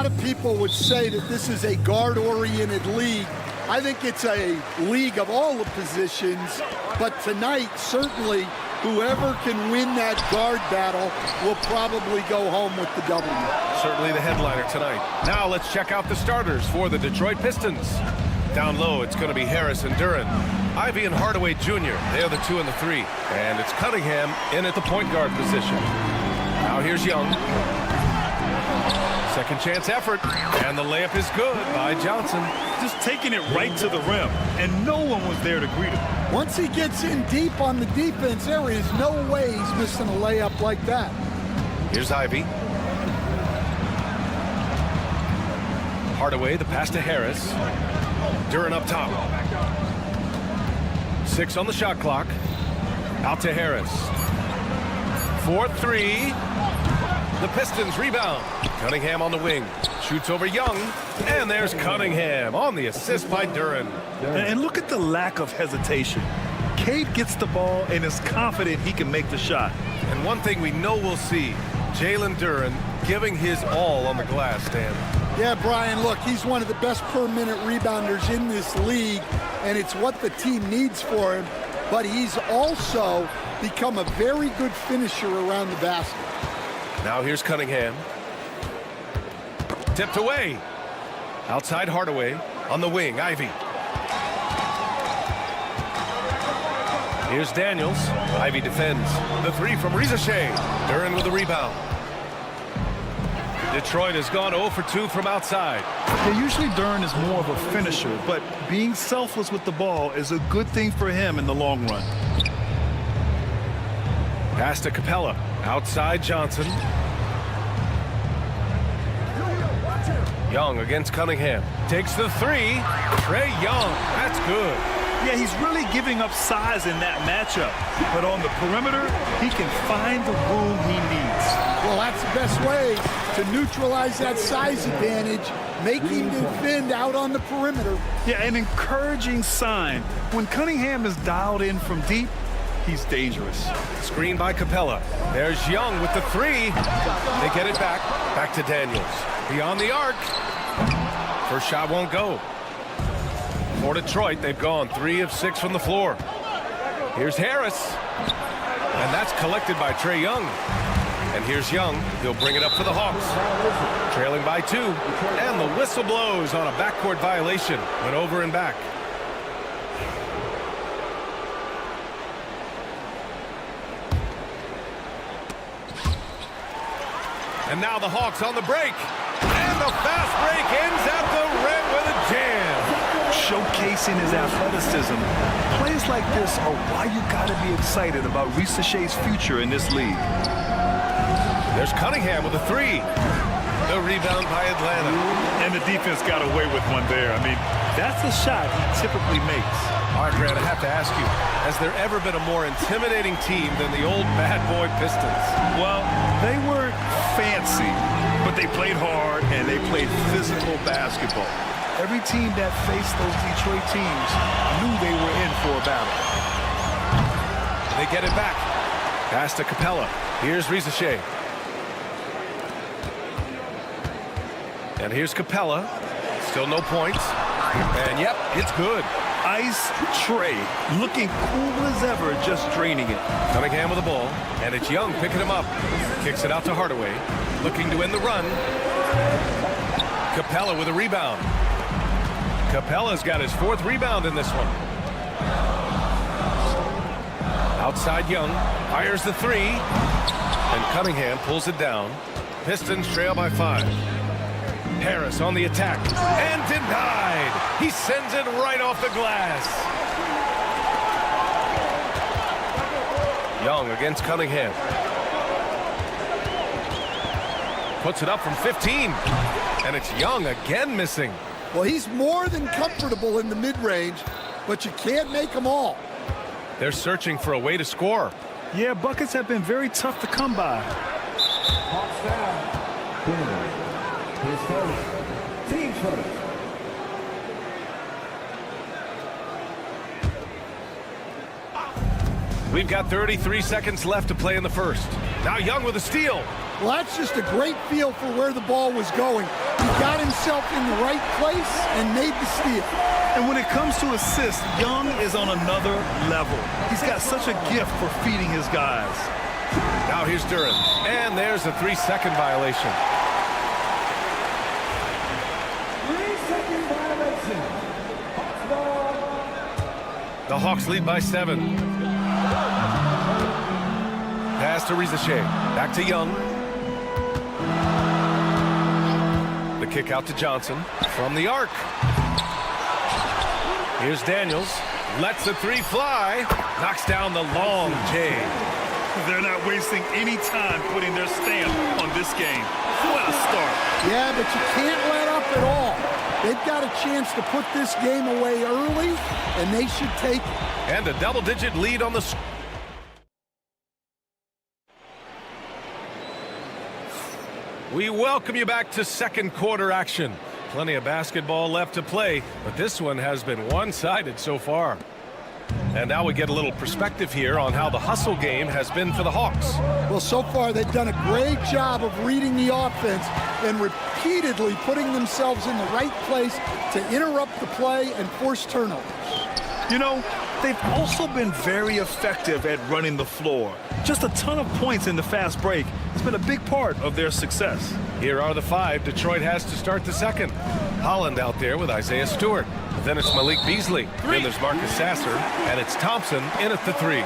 lot of people would say that this is a guard-oriented league. I think it's a league of all the positions, but tonight, certainly, whoever can win that guard battle will probably go home with the W. Certainly the headliner tonight. Now let's check out the starters for the Detroit Pistons. Down low, it's going to be Harris and Duren. Ivy and Hardaway Jr., they are the 2 and the 3. And it's Cunningham in at the point guard position. Now here's Young. Second chance effort, and the layup is good by Johnson. Just taking it right to the rim, and no one was there to greet him. Once he gets in deep on the defense, there is no way he's missing a layup like that. Here's Ivy. Hardaway, the pass to Harris. Duren up top. 6 on the shot clock. Out to Harris. 4-3. The Pistons rebound. Cunningham on the wing. Shoots over Young. And there's Cunningham on the assist by Duren. And look at the lack of hesitation. Cade gets the ball and is confident he can make the shot. And one thing we know we'll see, Jalen Duren giving his all on the glass, Dan. Yeah, Brian, look, he's one of the best per-minute rebounders in this league, and it's what the team needs for him. But he's also become a very good finisher around the basket. Now here's Cunningham. Tipped away. Outside Hardaway. On the wing, Ivy. Here's Daniels. Ivy defends. The 3 from Rizashea. Duren with the rebound. Detroit has gone 0 for 2 from outside. Yeah, usually Duren is more of a finisher, but being selfless with the ball is a good thing for him in the long run. Pass to Capella. Outside Johnson. Young against Cunningham. Takes the 3. Trae Young. That's good. Yeah, he's really giving up size in that matchup. But on the perimeter, he can find the room he needs. Well, that's the best way to neutralize that size advantage, make him defend out on the perimeter. Yeah, an encouraging sign. When Cunningham is dialed in from deep, he's dangerous. Screen by Capella. There's Young with the 3. They get it back. Back to Daniels. Beyond the arc. First shot won't go. For Detroit, they've gone 3 of 6 from the floor. Here's Harris. And that's collected by Trae Young. And here's Young. He'll bring it up for the Hawks. Trailing by 2. And the whistle blows on a backcourt violation. Went over and back. And now the Hawks on the break. And the fast break ends at the rim with a jam. Showcasing his athleticism. Plays like this are why you gotta be excited about Rizashea's future in this league. There's Cunningham with a 3. The rebound by Atlanta. And the defense got away with one there. I mean, that's a shot he typically makes. All right, Grant, I have to ask you, has there ever been a more intimidating team than the old bad boy Pistons? Well, they weren't fancy, but they played hard and they played physical basketball. Every team that faced those Detroit teams knew they were in for a battle. They get it back. Pass to Capella. Here's Rizashea. And here's Capella. Still no points. And yep, it's good. Ice Trae, looking cool as ever, just draining it. Cunningham with the ball, and it's Young picking him up. Kicks it out to Hardaway, looking to end the run. Capella with a rebound. Capella's got his 4th rebound in this one. Outside Young, fires the 3, and Cunningham pulls it down. Pistons trail by 5. Harris on the attack, and denied. He sends it right off the glass. Young against Cunningham. Puts it up from 15, and it's Young again missing. Well, he's more than comfortable in the mid-range, but you can't make them all. They're searching for a way to score. Yeah, buckets have been very tough to come by. Team first. We've got 33 seconds left to play in the first. Now Young with a steal. Well, that's just a great feel for where the ball was going. He got himself in the right place and made the steal. And when it comes to assists, Young is on another level. He's got such a gift for feeding his guys. Now here's Duran, and there's a 3-second violation. 3-second violation. The Hawks lead by 7. Pass to Rizashe. Back to Young. The kick out to Johnson from the arc. Here's Daniels. Lets the 3 fly. Knocks down the long J. They're not wasting any time putting their stamp on this game. What a start. Yeah, but you can't let up at all. They've got a chance to put this game away early, and they should take it. And a double-digit lead on the... We welcome you back to second quarter action. Plenty of basketball left to play, but this one has been one-sided so far. And now we get a little perspective here on how the hustle game has been for the Hawks. Well, so far they've done a great job of reading the offense and repeatedly putting themselves in the right place to interrupt the play and force turnovers. You know, they've also been very effective at running the floor. Just a ton of points in the fast break has been a big part of their success. Here are the 5 Detroit has to start the second. Holland out there with Isaiah Stewart. Then it's Malik Beasley. Then there's Marcus Sasser. And it's Thompson in at the 3.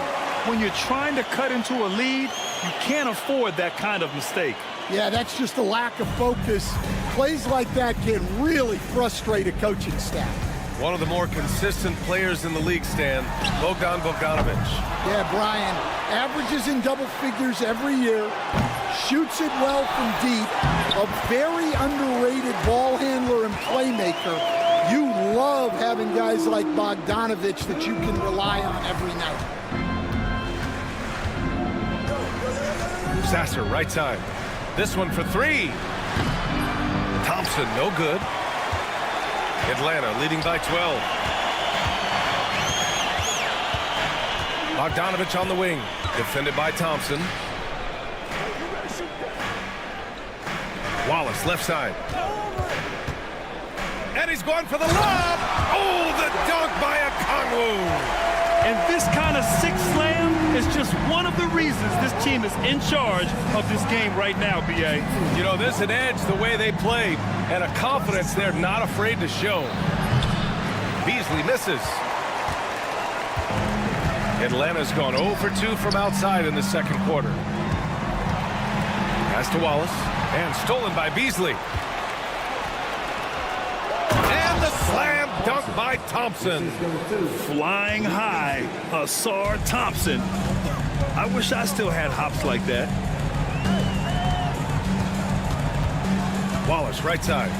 When you're trying to cut into a lead, you can't afford that kind of mistake. Yeah, that's just a lack of focus. Plays like that can really frustrate a coaching staff. One of the more consistent players in the league, Stan, Bogdan Bogdanovic. Yeah, Brian, averages in double figures every year, shoots it well from deep, a very underrated ball handler and playmaker. You love having guys like Bogdanovic that you can rely on every night. Sasser, right side. This one for 3. Thompson, no good. Atlanta leading by 12. Bogdanovic on the wing, defended by Thompson. Wallace, left side. And he's going for the lob. Oh, the dunk by Okongwu. And this kind of six slam is just one of the reasons this team is in charge of this game right now, B.A. You know, there's an edge the way they play and a confidence they're not afraid to show. Beasley misses. Atlanta's gone 0 for 2 from outside in the second quarter. Pass to Wallace, and stolen by Beasley. And the slam dunk by Thompson. Flying high, Asar Thompson. I wish I still had hops like that. Wallace, right side.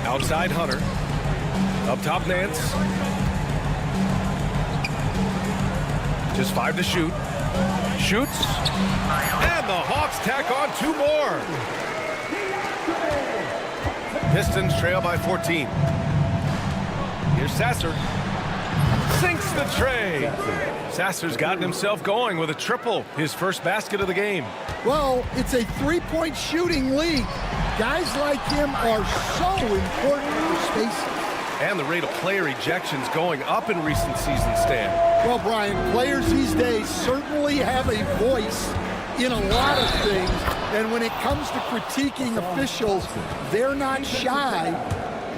Outside Hunter. Up top Nance. Just 5 to shoot. Shoots. And the Hawks tack on 2 more. Pistons trail by 14. Here's Sasser. Sinks the tray. Sasser's gotten himself going with a triple, his first basket of the game. Well, it's a three-point shooting league. Guys like him are so important for spacing. And the rate of player ejections going up in recent seasons, Stan. Well, Brian, players these days certainly have a voice in a lot of things. And when it comes to critiquing officials, they're not shy.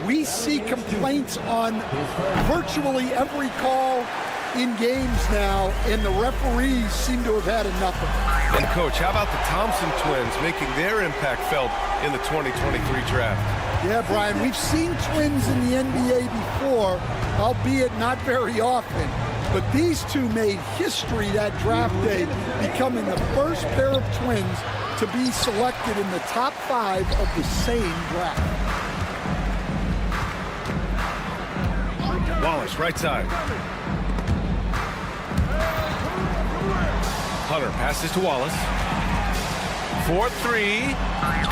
We see complaints on virtually every call in games now, and the referees seem to have had enough of it. And, Coach, how about the Thompson twins making their impact felt in the 2023 draft? Yeah, Brian, we've seen twins in the NBA before, albeit not very often. But these two made history that draft day, becoming the first pair of twins to be selected in the top 5 of the same draft. Wallace, right side. Hunter passes to Wallace. 4-3.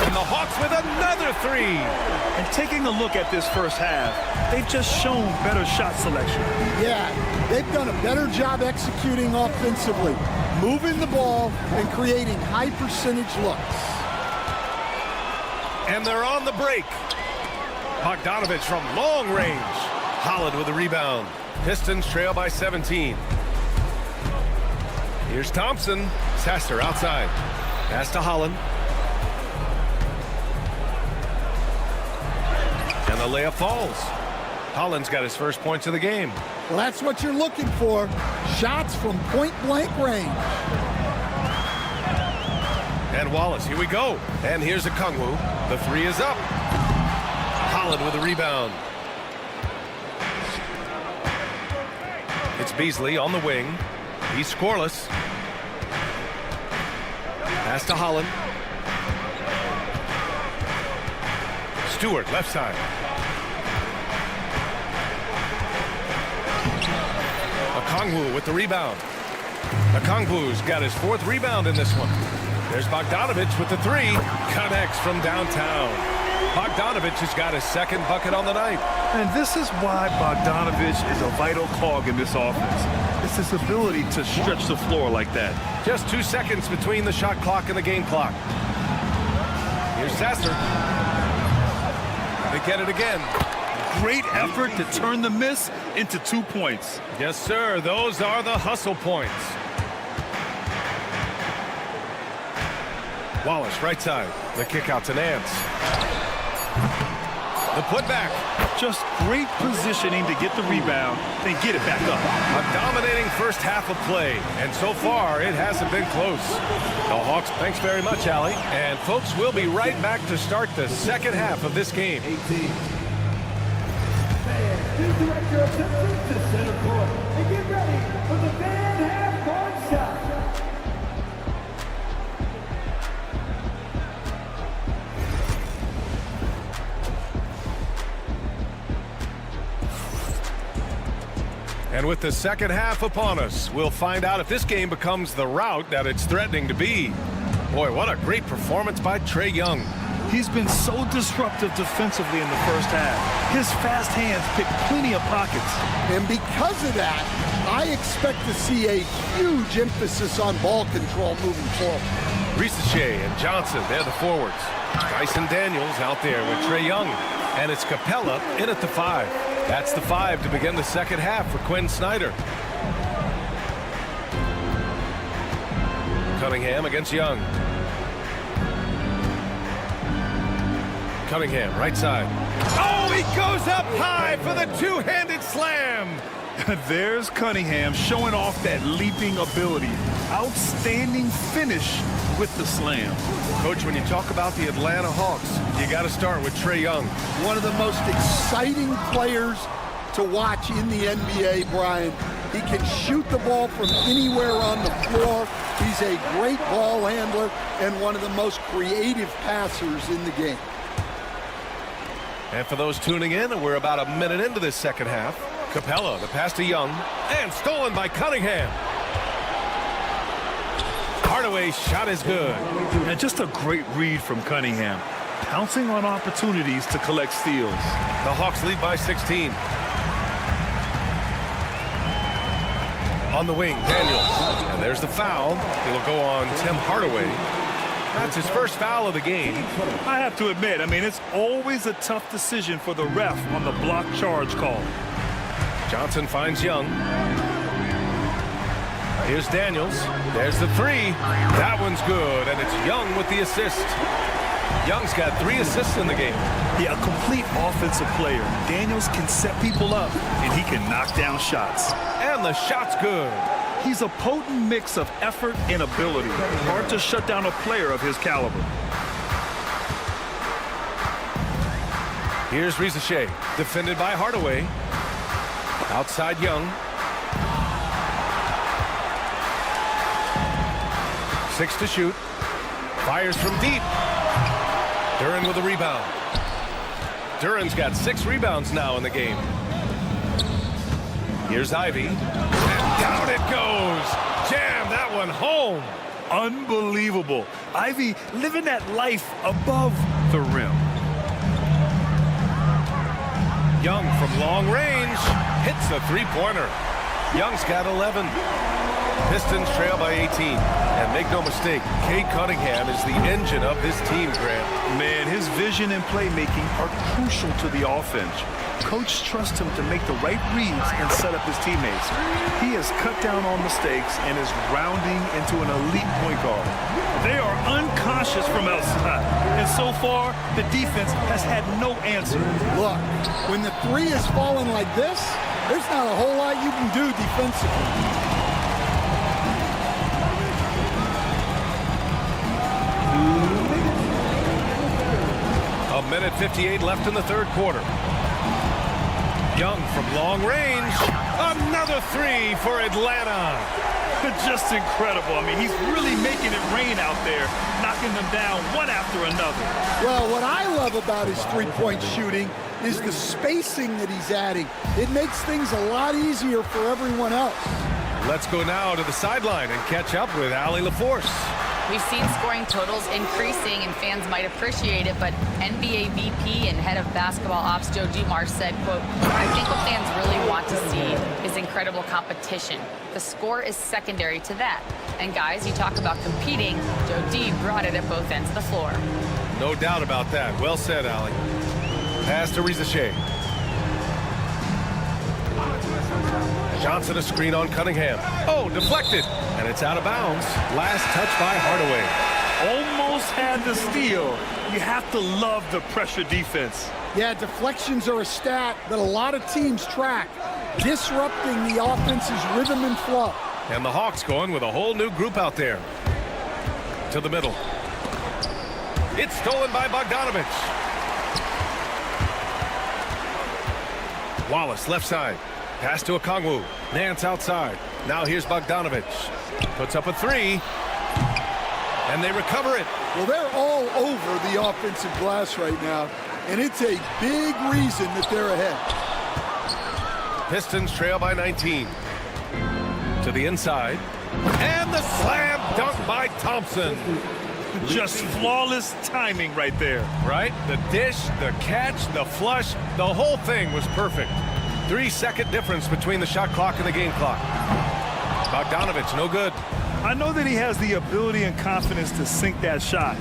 And the Hawks with another 3. And taking a look at this first half, they've just shown better shot selection. Yeah, they've done a better job executing offensively, moving the ball and creating high percentage looks. And they're on the break. Bogdanovich from long range. Holland with the rebound. Pistons trail by 17. Here's Thompson. Sasser outside. Pass to Holland. And the layup falls. Holland's got his first points of the game. Well, that's what you're looking for. Shots from point-blank range. And Wallace, here we go. And here's a Kungwu. The three is up. Holland with the rebound. It's Beasley on the wing. He's scoreless. Pass to Holland. Stewart, left side. Okongwu with the rebound. Okongwu's got his fourth rebound in this one. There's Bogdanovich with the three. Connects from downtown. Bogdanovich has got his second bucket on the night. And this is why Bogdanovich is a vital cog in this offense. It's his ability to stretch the floor like that. Just 2 seconds between the shot clock and the game clock. Here's Sasser. They get it again. Great effort to turn the miss into 2 points. Yes, sir. Those are the hustle points. Wallace, right side. The kick out to Nance. The putback. Just great positioning to get the rebound, then get it back up. A dominating first half of play, and so far it hasn't been close. The Hawks, thanks very much, Allie. And folks, we'll be right back to start the second half of this game. 18. New director of the to center court. And get ready for the fan half-court shot. And with the second half upon us, we'll find out if this game becomes the rout that it's threatening to be. Boy, what a great performance by Trae Young. He's been so disruptive defensively in the first half. His fast hands pick plenty of pockets. And because of that, I expect to see a huge emphasis on ball control moving forward. Ricochet and Johnson, they're the forwards. Dyson Daniels out there with Trae Young. And it's Capella in at the 5. That's the 5 to begin the second half for Quinn Snyder. Cunningham against Young. Cunningham, right side. Oh, he goes up high for the two-handed slam. There's Cunningham showing off that leaping ability. Outstanding finish with the slam. Coach, when you talk about the Atlanta Hawks, you got to start with Trae Young. One of the most exciting players to watch in the NBA, Brian. He can shoot the ball from anywhere on the floor. He's a great ball handler and one of the most creative passers in the game. And for those tuning in, we're about a minute into this second half. Capella, the pass to Young, and stolen by Cunningham. Hardaway's shot is good. And just a great read from Cunningham. Pouncing on opportunities to collect steals. The Hawks lead by 16. On the wing, Daniels. And there's the foul. It'll go on Tim Hardaway. That's his first foul of the game. I have to admit, it's always a tough decision for the ref on the block charge call. Johnson finds Young. Here's Daniels. There's the 3. That one's good, and it's Young with the assist. Young's got 3 assists in the game. Yeah, a complete offensive player. Daniels can set people up, and he can knock down shots. And the shot's good. He's a potent mix of effort and ability. Hard to shut down a player of his caliber. Here's Ricochet, defended by Hardaway. Outside Young. 6 to shoot. Fires from deep. Duren with a rebound. Duren's got 6 rebounds now in the game. Here's Ivy. And down it goes. Jam that one home. Unbelievable. Ivy living that life above the rim. Young from long range hits a three-pointer. Young's got 11. Pistons trail by 18. And make no mistake, Cade Cunningham is the engine of this team, Grant. Man, his vision and playmaking are crucial to the offense. Coach trusts him to make the right reads and set up his teammates. He has cut down on mistakes and is rounding into an elite point guard. They are unconscious from outside, and so far, the defense has had no answer. Look, when the three is falling like this, there's not a whole lot you can do defensively. A minute 58 left in the third quarter. Young from long range. Another three for Atlanta. Just incredible. I mean, he's really making it rain out there, knocking them down one after another. Well, what I love about his three-point shooting is the spacing that he's adding. It makes things a lot easier for everyone else. Let's go now to the sideline and catch up with Allie LaForce. We've seen scoring totals increasing, and fans might appreciate it, but NBA VP and head of basketball ops Joe Dumars said, quote, I think what fans really want to see is incredible competition. The score is secondary to that. And guys, you talk about competing, Joe D brought it at both ends of the floor. No doubt about that. Well said, Allie. Pass to Rizachet. Johnson a screen on Cunningham. Oh, deflected. And it's out of bounds. Last touch by Hardaway. Almost had the steal. You have to love the pressure defense. Yeah, deflections are a stat that a lot of teams track, disrupting the offense's rhythm and flow. And the Hawks going with a whole new group out there. To the middle. It's stolen by Bogdanovich. Wallace left side. Pass to Okongwu. Nance outside. Now here's Bogdanovich. Puts up a three. And they recover it. Well, they're all over the offensive glass right now, and it's a big reason that they're ahead. Pistons trail by 19. To the inside. And the slam dunk by Thompson. Just flawless timing right there. Right? The dish, the catch, the flush, the whole thing was perfect. 3-second difference between the shot clock and the game clock. Bogdanovich, no good. I know that he has the ability and confidence to sink that shot,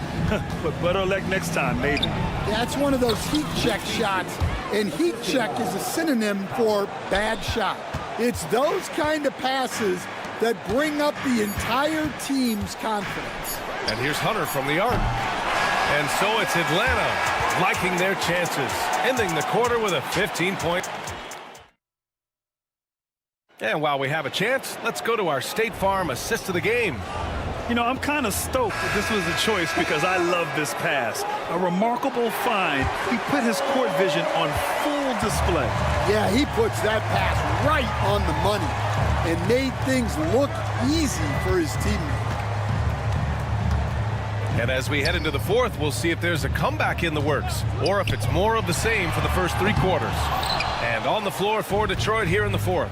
but better luck next time, maybe. That's one of those heat check shots, and heat check is a synonym for bad shot. It's those kind of passes that bring up the entire team's confidence. And here's Hunter from the arc. And so it's Atlanta liking their chances, ending the quarter with a 15-point. And while we have a chance, let's go to our State Farm assist of the game. You know, I'm kind of stoked that this was a choice because I love this pass. A remarkable find. He put his court vision on full display. Yeah, he puts that pass right on the money and made things look easy for his teammates. And as we head into the fourth, we'll see if there's a comeback in the works or if it's more of the same for the first three quarters. And on the floor for Detroit here in the fourth.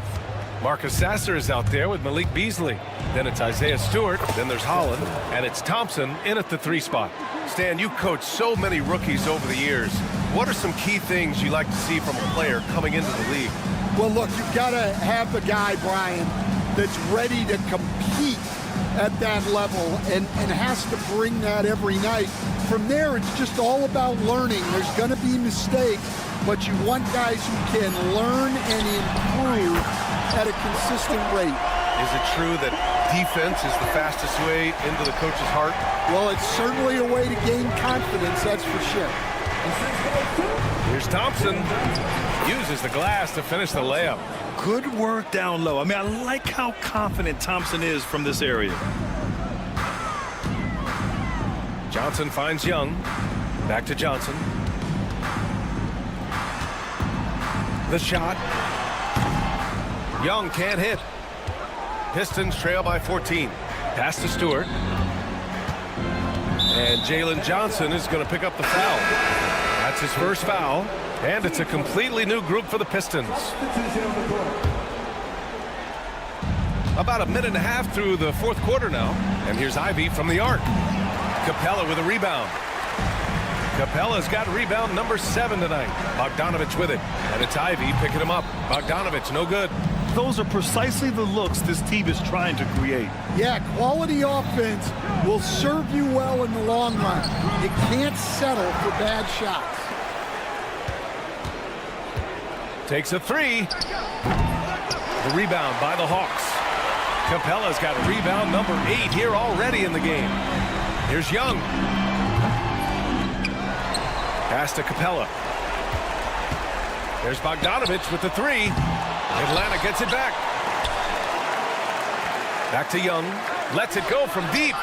Marcus Sasser is out there with Malik Beasley. Then it's Isaiah Stewart. Then there's Holland. And it's Thompson in at the three spot. Stan, you coached so many rookies over the years. What are some key things you like to see from a player coming into the league? Well, look, you've got to have the guy, Brian, that's ready to compete at that level and has to bring that every night. From there, it's just all about learning. There's going to be mistakes, but you want guys who can learn and improve at a consistent rate. Is it true that defense is the fastest way into the coach's heart? Well, it's certainly a way to gain confidence, that's for sure. Here's Thompson. Uses the glass to finish the layup. Good work down low. I mean, I like how confident Thompson is from this area. Johnson finds Young. Back to Johnson. The shot. Young can't hit. Pistons trail by 14. Pass to Stewart. And Jalen Johnson is going to pick up the foul. That's his first foul. And it's a completely new group for the Pistons. About a minute and a half through the fourth quarter now. And here's Ivy from the arc. Capella with a rebound. Capella's got rebound number 7 tonight. Bogdanovich with it. And it's Ivy picking him up. Bogdanovich, no good. those are precisely the looks this team is trying to create. Yeah, quality offense will serve you well in the long run. You can't settle for bad shots. Takes a three. The rebound by the Hawks. Capella's got rebound number 8 here already in the game. Here's Young. Pass to Capella. There's Bogdanovich with the three. Atlanta gets it back. Back to Young. Lets it go from deep.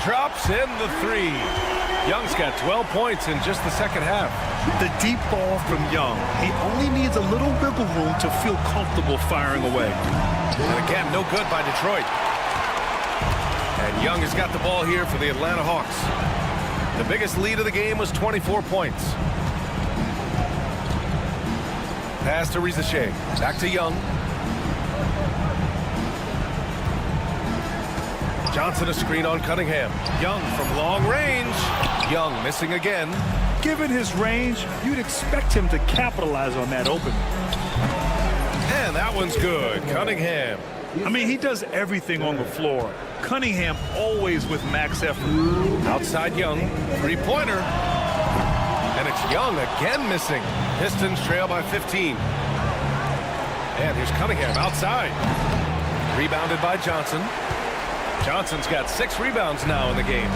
Drops in the three. Young's got 12 points in just the second half. The deep ball from Young. He only needs a little wiggle room to feel comfortable firing away. And again, no good by Detroit. And Young has got the ball here for the Atlanta Hawks. The biggest lead of the game was 24 points. Pass to Rizachet. Back to Young. Johnson a screen on Cunningham. Young from long range. Young missing again. Given his range, you'd expect him to capitalize on that opening. And that one's good. Cunningham. I mean, he does everything on the floor. Cunningham always with max effort. Outside Young. Three-pointer. And it's Young again missing. Pistons trail by 15. And here's Cunningham outside. Rebounded by Johnson. Johnson's got 6 rebounds now in the game.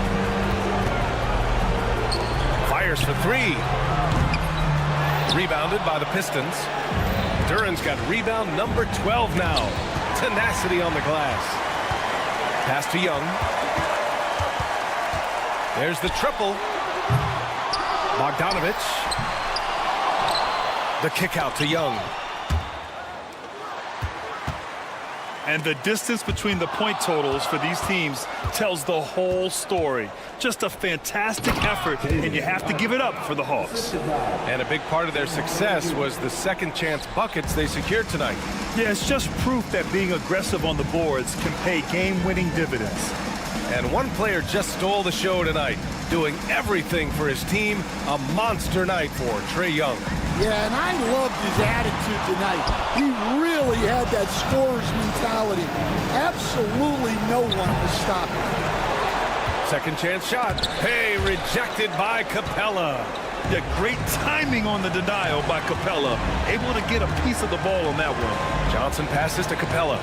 Fires for 3. Rebounded by the Pistons. Duran's got rebound number 12 now. Tenacity on the glass. Pass to Young. There's the triple. Bogdanovich. The kick out to Young. And the distance between the point totals for these teams tells the whole story. Just a fantastic effort, and you have to give it up for the Hawks. And a big part of their success was the second chance buckets they secured tonight. Yeah, it's just proof that being aggressive on the boards can pay game-winning dividends. And one player just stole the show tonight, doing everything for his team. A monster night for Trae Young. Yeah, and I loved his attitude tonight. He really had that scorer's mentality. Absolutely no one was stopping. Second chance shot. Hey, rejected by Capella. Yeah, great timing on the denial by Capella. Able to get a piece of the ball on that one. Johnson passes to Capella.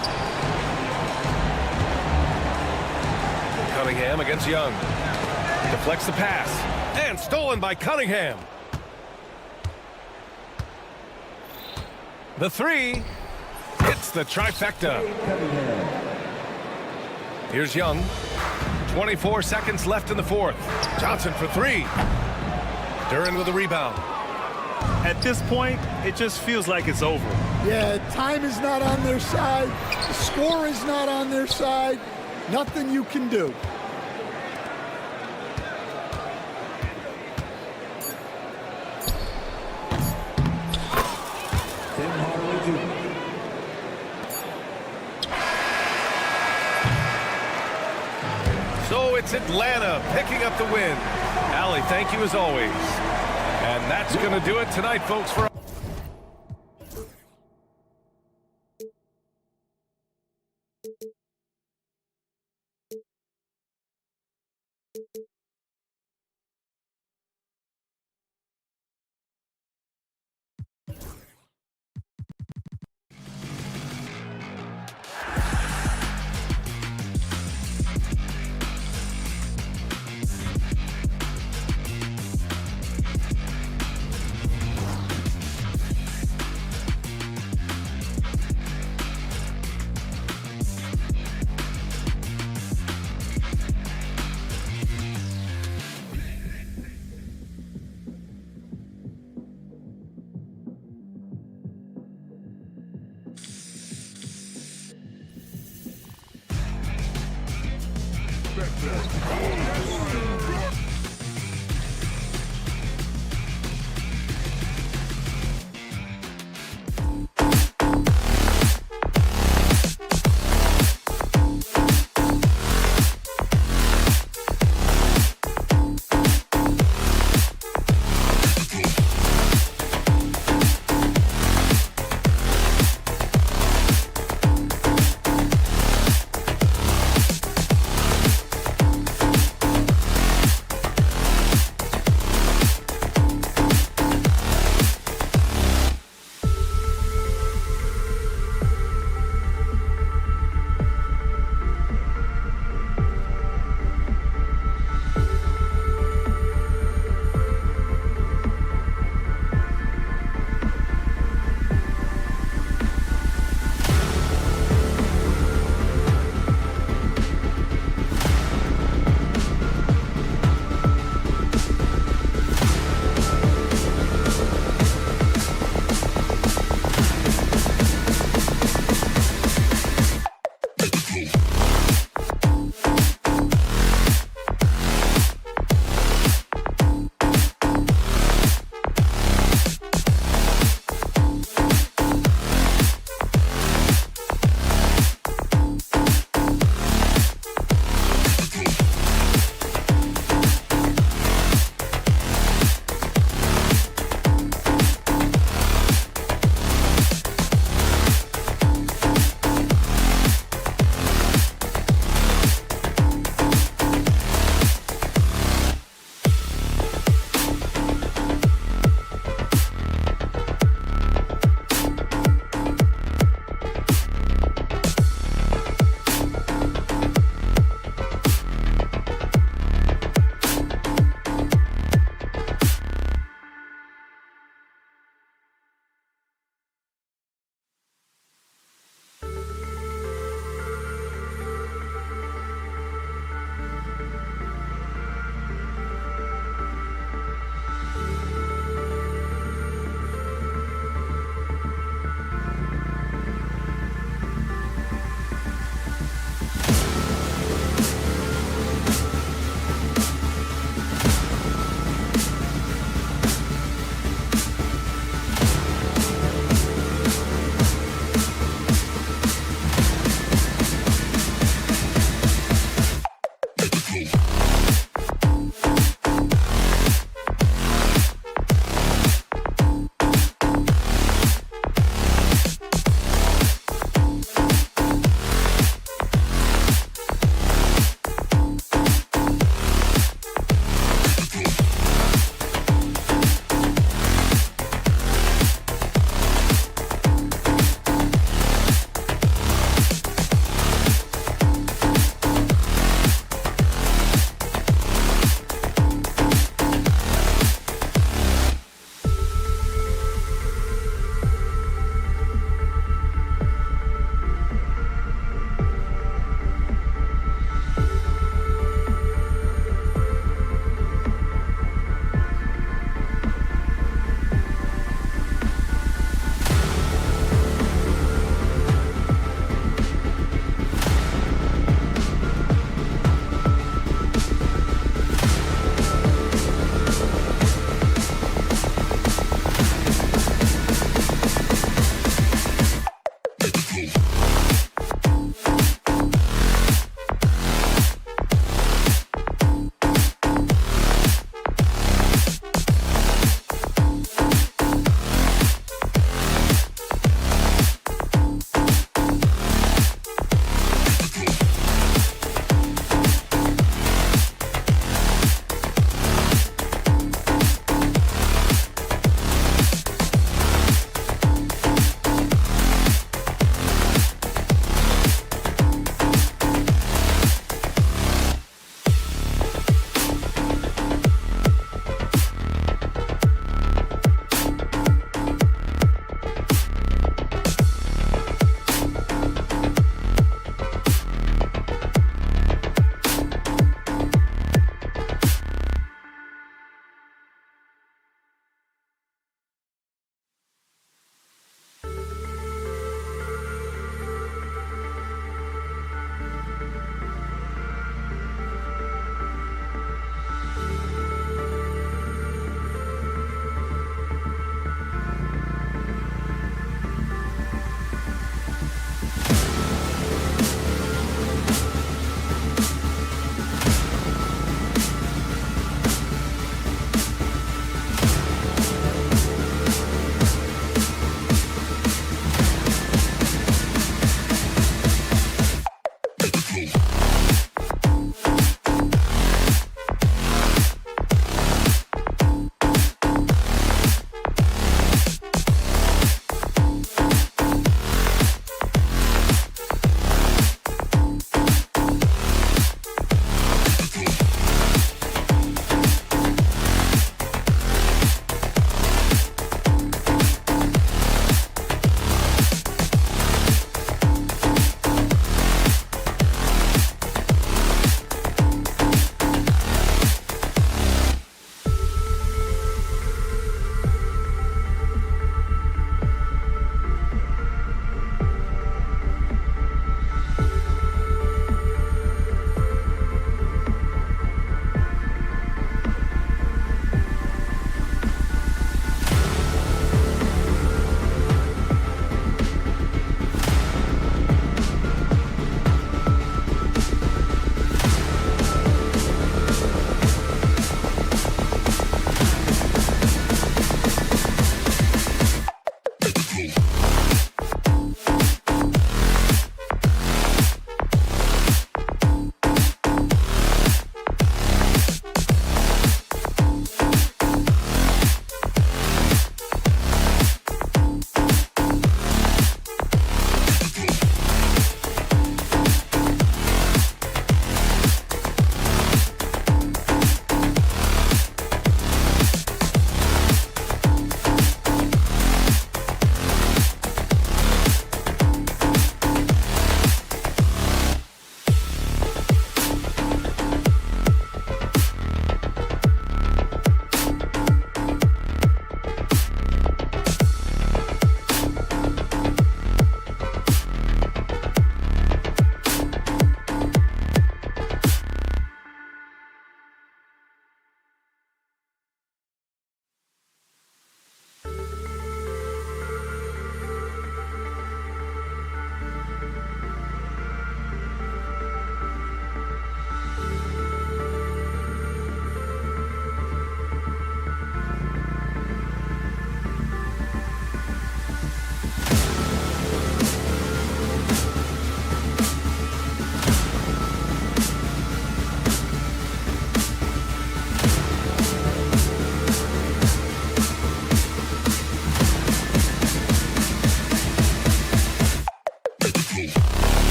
Cunningham against Young. Deflects the pass. And stolen by Cunningham. The three hits the trifecta. Here's Young. 24 seconds left in the fourth. Johnson for 3. Duran with a rebound. At this point, it just feels like it's over. Yeah, time is not on their side. The score is not on their side. Nothing you can do. So it's Atlanta picking up the win. Allie, thank you as always. And that's going to do it tonight, folks, for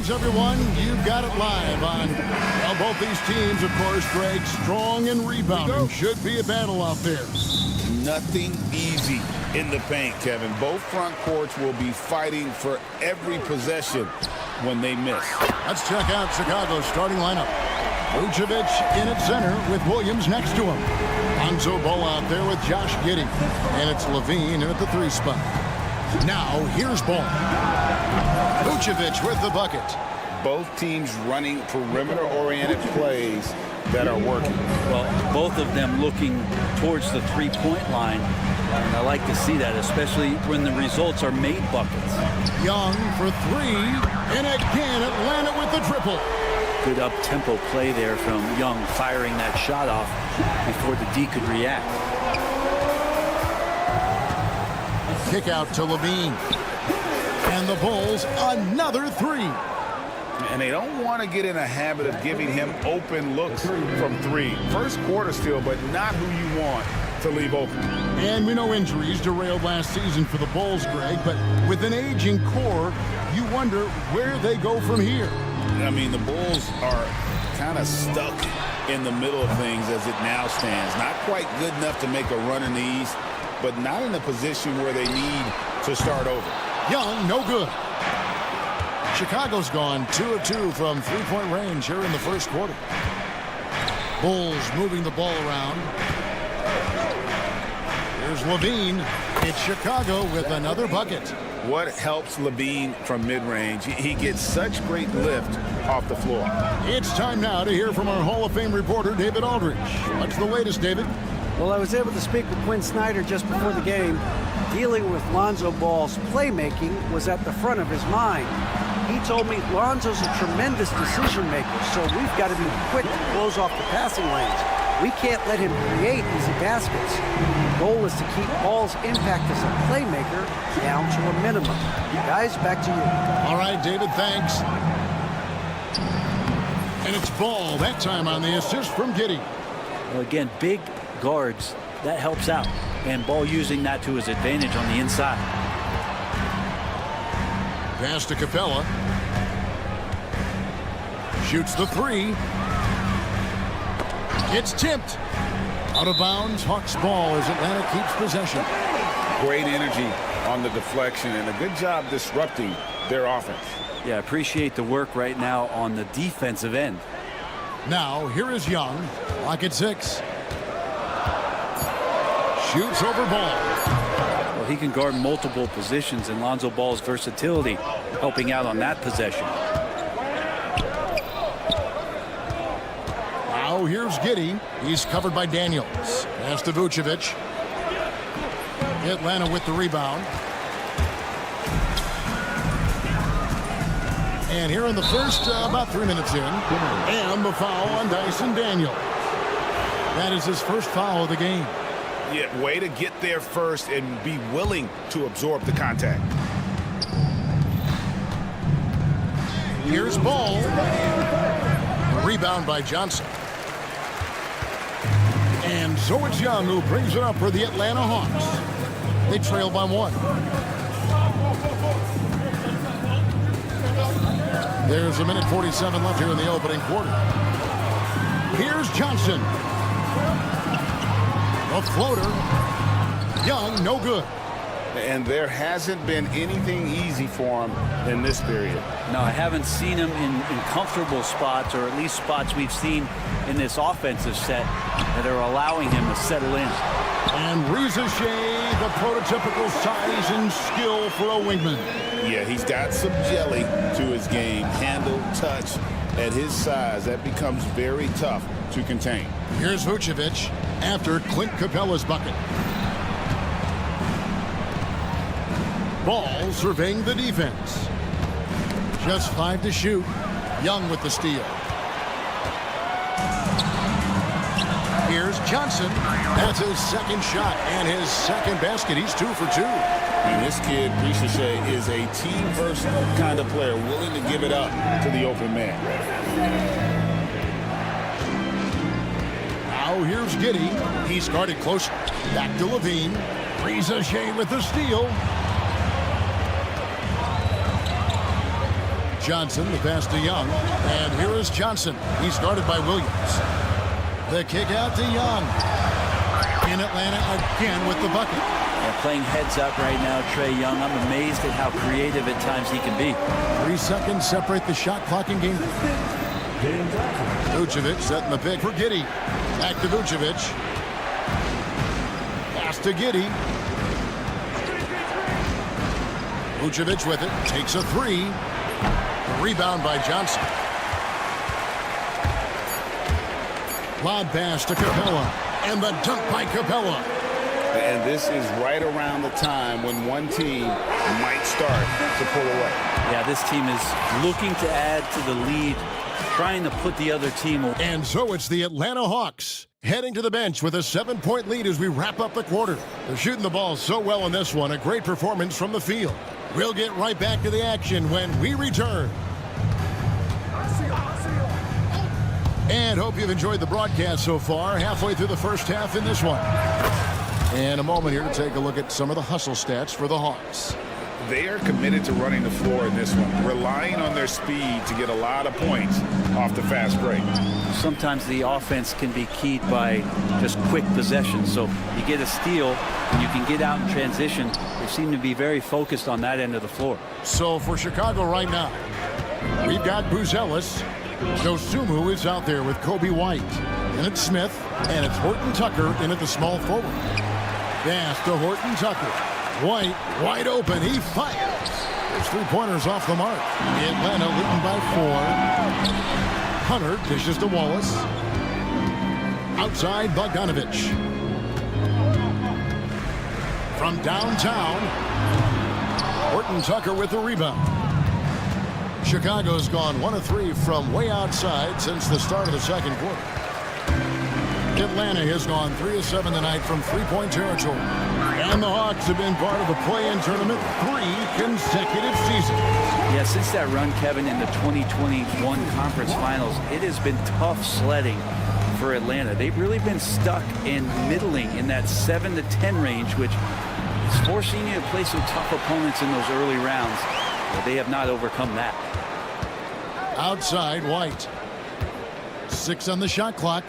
Thanks, everyone. You've got it live on, well, both these teams, of course, Greg, strong and rebounding. Should be a battle out there. Nothing easy in the paint, Kevin. Both front courts will be fighting for every possession when they miss. Let's check out Chicago's starting lineup. Vucevic in at center with Williams next to him. Lonzo Ball out there with Josh Giddey. And it's Levine in at the 3 spot. Now, here's Ball. Vucevic with the bucket. Both teams running perimeter-oriented plays that are working. Well, both of them looking towards the three-point line. And I like to see that, especially when the results are made buckets. Young for 3. And again, Atlanta with the triple. Good up-tempo play there from Young, firing that shot off before the D could react. Kick out to Levine. And the Bulls, another 3. And they don't want to get in a habit of giving him open looks from 3. First quarter still, but not who you want to leave open. And we know injuries derailed last season for the Bulls, Greg, but with an aging core, you wonder where they go from here. I mean, the Bulls are kind of stuck in the middle of things as it now stands. Not quite good enough to make a run in the East, but not in a position where they need to start over. Young, no good. Chicago's gone 2 of 2 from three-point range here in the first quarter. Bulls moving the ball around. Here's Levine. It's Chicago with another bucket. What helps Levine from mid-range? He gets such great lift off the floor. It's time now to hear from our Hall of Fame reporter, David Aldridge. What's the latest, David? Well, I was able to speak with Quinn Snyder just before the game. Dealing with Lonzo Ball's playmaking was at the front of his mind. He told me Lonzo's a tremendous decision maker, so we've got to be quick to close off the passing lanes. We can't let him create easy baskets. The goal is to keep Ball's impact as a playmaker down to a minimum. Guys, back to you. All right, David, thanks. And it's Ball, that time on the assist from Giddey. Well, again, big guards, that helps out. And Ball using that to his advantage on the inside. Pass to Capella. Shoots the 3. It's tipped. Out of bounds, Hawks ball as Atlanta keeps possession. Great energy on the deflection and a good job disrupting their offense. Yeah, appreciate the work right now on the defensive end. Now, here is Young. Lock at 6. Shoots over Ball. Well, he can guard multiple positions, and Lonzo Ball's versatility helping out on that possession. Now here's Giddey. He's covered by Daniels. Pass to Vucevic. Atlanta with the rebound. And here in the first, about 3 minutes in, and the foul on Dyson Daniel. That is his first foul of the game. Yeah, way to get there first and be willing to absorb the contact. Here's Ball. Rebound by Johnson. And so it's Young who brings it up for the Atlanta Hawks. They trail by 1. There's 1:47 left here in the opening quarter. Here's Johnson. A floater. Young, no good. And there hasn't been anything easy for him in this period. No, I haven't seen him in comfortable spots, or at least spots we've seen in this offensive set that are allowing him to settle in. And Reza Shea, the prototypical size and skill for a wingman. Yeah, he's got some jelly to his game. Handle, touch. At his size, that becomes very tough to contain. Here's Vucevic after Clint Capella's bucket. Ball surveying the defense. Just 5 to shoot. Young with the steal. Here's Johnson. That's his second shot and his second basket. He's 2 for 2. And this kid, Ricochet, is a team-first kind of player, willing to give it up to the open man. Now here's Giddey. He's guarded close. Back to Levine. Ricochet with the steal. Johnson, the pass to Young. And here is Johnson. He's guarded by Williams. The kick out to Young. In Atlanta again with the bucket. And playing heads up right now, Trae Young. I'm amazed at how creative at times he can be. 3 seconds separate the shot clock in game. Vucevic setting the pick for Giddey. Back to Vucevic. Pass to Giddey. Vucevic with it. Takes a 3. A rebound by Johnson. Lob pass to Capella. And the dunk by Capella. And this is right around the time when one team might start to pull away. Yeah, this team is looking to add to the lead, trying to put the other team away. And so it's the Atlanta Hawks heading to the bench with a 7-point lead as we wrap up the quarter. They're shooting the ball so well in this one. A great performance from the field. We'll get right back to the action when we return. And hope you've enjoyed the broadcast so far. Halfway through the first half in this one. And a moment here to take a look at some of the hustle stats for the Hawks. They are committed to running the floor in this one, relying on their speed to get a lot of points off the fast break. Sometimes the offense can be keyed by just quick possession. So you get a steal, and you can get out in transition. They seem to be very focused on that end of the floor. So for Chicago right now, we've got Buzelis. Dosumu is out there with Kobe White. And it's Smith, and it's Horton Tucker in at the small forward. Pass to Horton Tucker. White, wide open. He fires. There's 3-pointers off the mark. Atlanta leading by 4. Hunter dishes to Wallace. Outside, Bogdanovich. From downtown, Horton Tucker with the rebound. Chicago's gone 1 of 3 from way outside since the start of the second quarter. Atlanta has gone 3 of 7 tonight from 3-point territory. And the Hawks have been part of the play-in tournament 3 consecutive seasons. Yeah, since that run, Kevin, in the 2021 conference finals, it has been tough sledding for Atlanta. They've really been stuck in middling in that 7 to 10 range, which is forcing you to play some tough opponents in those early rounds. But they have not overcome that. Outside, White. 6 on the shot clock.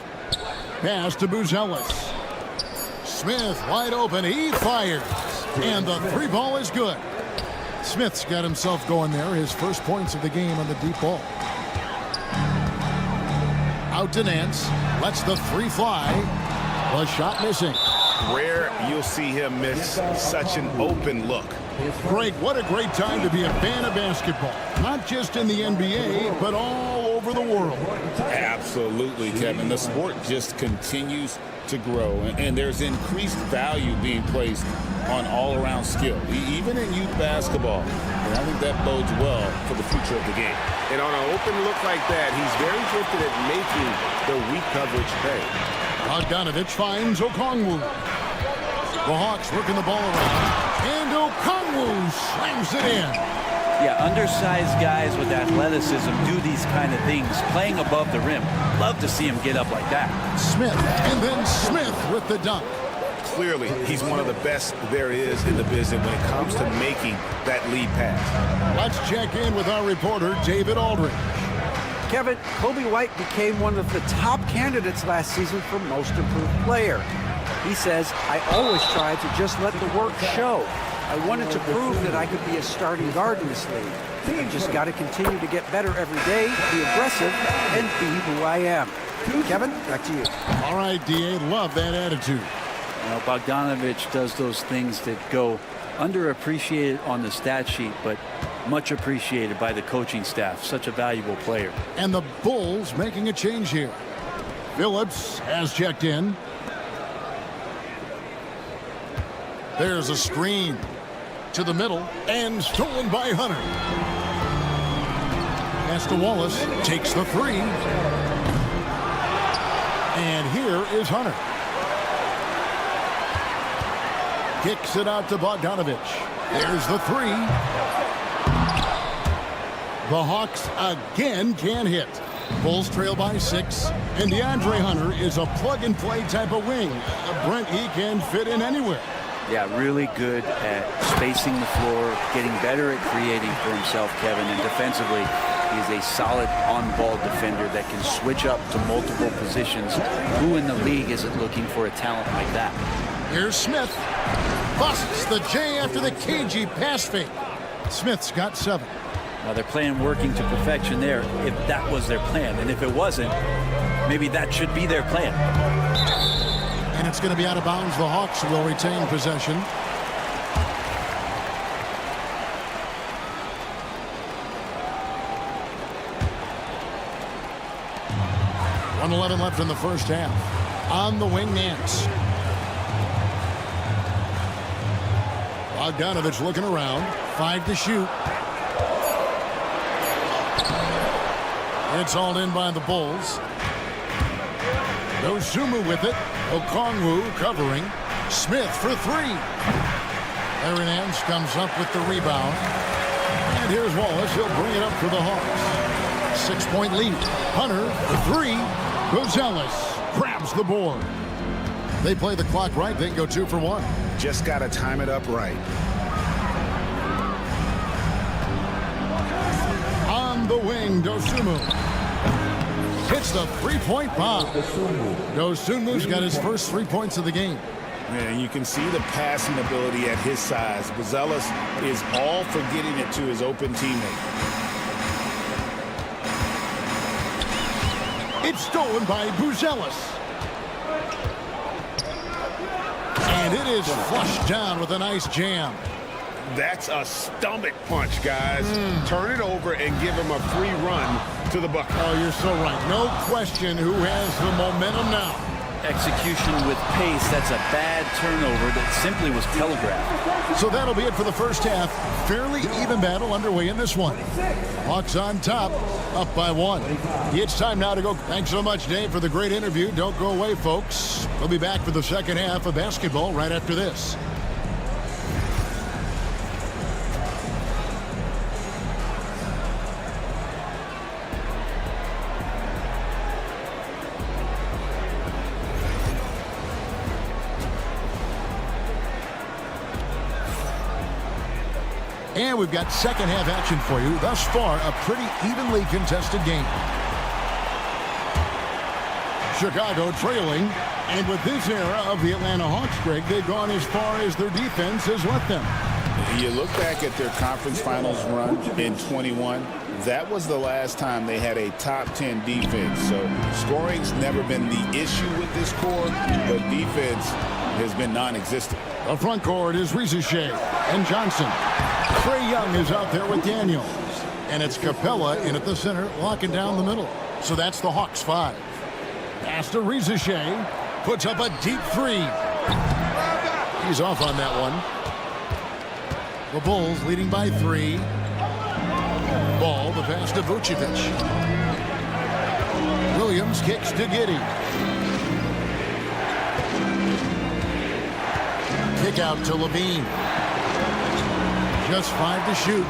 Pass to Buzelis. Smith wide open. He fires. And the 3-ball is good. Smith's got himself going there. His first points of the game on the deep ball. Out to Nance. Lets the 3 fly. The shot missing. Rare you'll see him miss such an open look. Greg, what a great time to be a fan of basketball. Not just in the NBA, but all over the world. Absolutely, Kevin. The sport just continues to grow, and there's increased value being placed on all-around skill, even in youth basketball. And I think that bodes well for the future of the game. And on an open look like that, he's very gifted at making the weak coverage pay. Bogdanovich finds Okongwu. The Hawks working the ball around. And Okongwu slams it in. Yeah, undersized guys with athleticism do these kind of things, playing above the rim. Love to see him get up like that. Smith, and then Smith with the dunk. Clearly, he's one of the best there is in the business when it comes to making that lead pass. Let's check in with our reporter, David Aldridge. Kevin, Kobe White became one of the top candidates last season for Most Improved Player. He says, I always tried to just let the work show. I wanted to prove that I could be a starting guard in this league. I just got to continue to get better every day, be aggressive, and be who I am. Kevin, back to you. All right, D.A., love that attitude. You know, Bogdanovich does those things that go underappreciated on the stat sheet, but much appreciated by the coaching staff. Such a valuable player. And the Bulls making a change here. Phillips has checked in. There's a screen to the middle and stolen by Hunter. Pass to Wallace, takes the 3. And here is Hunter. Kicks it out to Bogdanovich. There's the 3. The Hawks again can't hit. Bulls trail by 6. And DeAndre Hunter is a plug-and-play type of wing. Brent, he can fit in anywhere. Yeah, really good at spacing the floor, getting better at creating for himself, Kevin. And defensively, he's a solid on-ball defender that can switch up to multiple positions. Who in the league isn't looking for a talent like that? Here's Smith. Busts the J after the cagey pass fake. Smith's got 7. Now they're playing working to perfection there if that was their plan. And if it wasn't, maybe that should be their plan. And it's going to be out of bounds. The Hawks will retain possession. .111 left in the first half. On the wing, Nance. Bogdanovich looking around. 5 to shoot. It's all in by the Bulls. Dosumu with it. Okongwu covering. Smith for 3. Aaron Nance comes up with the rebound. And here's Wallace. He'll bring it up for the Hawks. 6-point lead. Hunter for 3. Gonzalez grabs the board. They play the clock right. They go 2 for 1. Just got to time it up right. On the wing, Dosumu. Hits the 3-point bomb. Dosumu's got his first 3 points of the game. Yeah, you can see the passing ability at his size. Gonzalez is all for getting it to his open teammate. It's stolen by Buzelis. And it is flushed down with a nice jam. That's a stomach punch, guys. Turn it over and give him a free run to the bucket. Oh, you're so right. No question who has the momentum now. Execution with pace. That's a bad turnover that simply was telegraphed. So that'll be it for the first half. Fairly even battle underway in this one. Hawks on top, up by 1. It's time now to go. Thanks so much, Dave, for the great interview. Don't go away, folks. We'll be back for the second half of basketball right after this. And we've got second half action for you. Thus far, a pretty evenly contested game. Chicago trailing. And with this era of the Atlanta Hawks, Greg, they've gone as far as their defense has let them. You look back at their conference finals run in 21. That was the last time they had a top 10 defense. So scoring's never been the issue with this core, but defense has been non-existent. The front court is Rizouche and Johnson. Trae Young is out there with Daniels. And it's Capella in at the center, locking down the middle. So that's the Hawks 5. Pass to Rizouche. Puts up a deep 3. He's off on that one. The Bulls leading by 3. Ball, the pass to Vucevic. Williams kicks to Giddey. Kick out to Levine. Just 5 to shoot.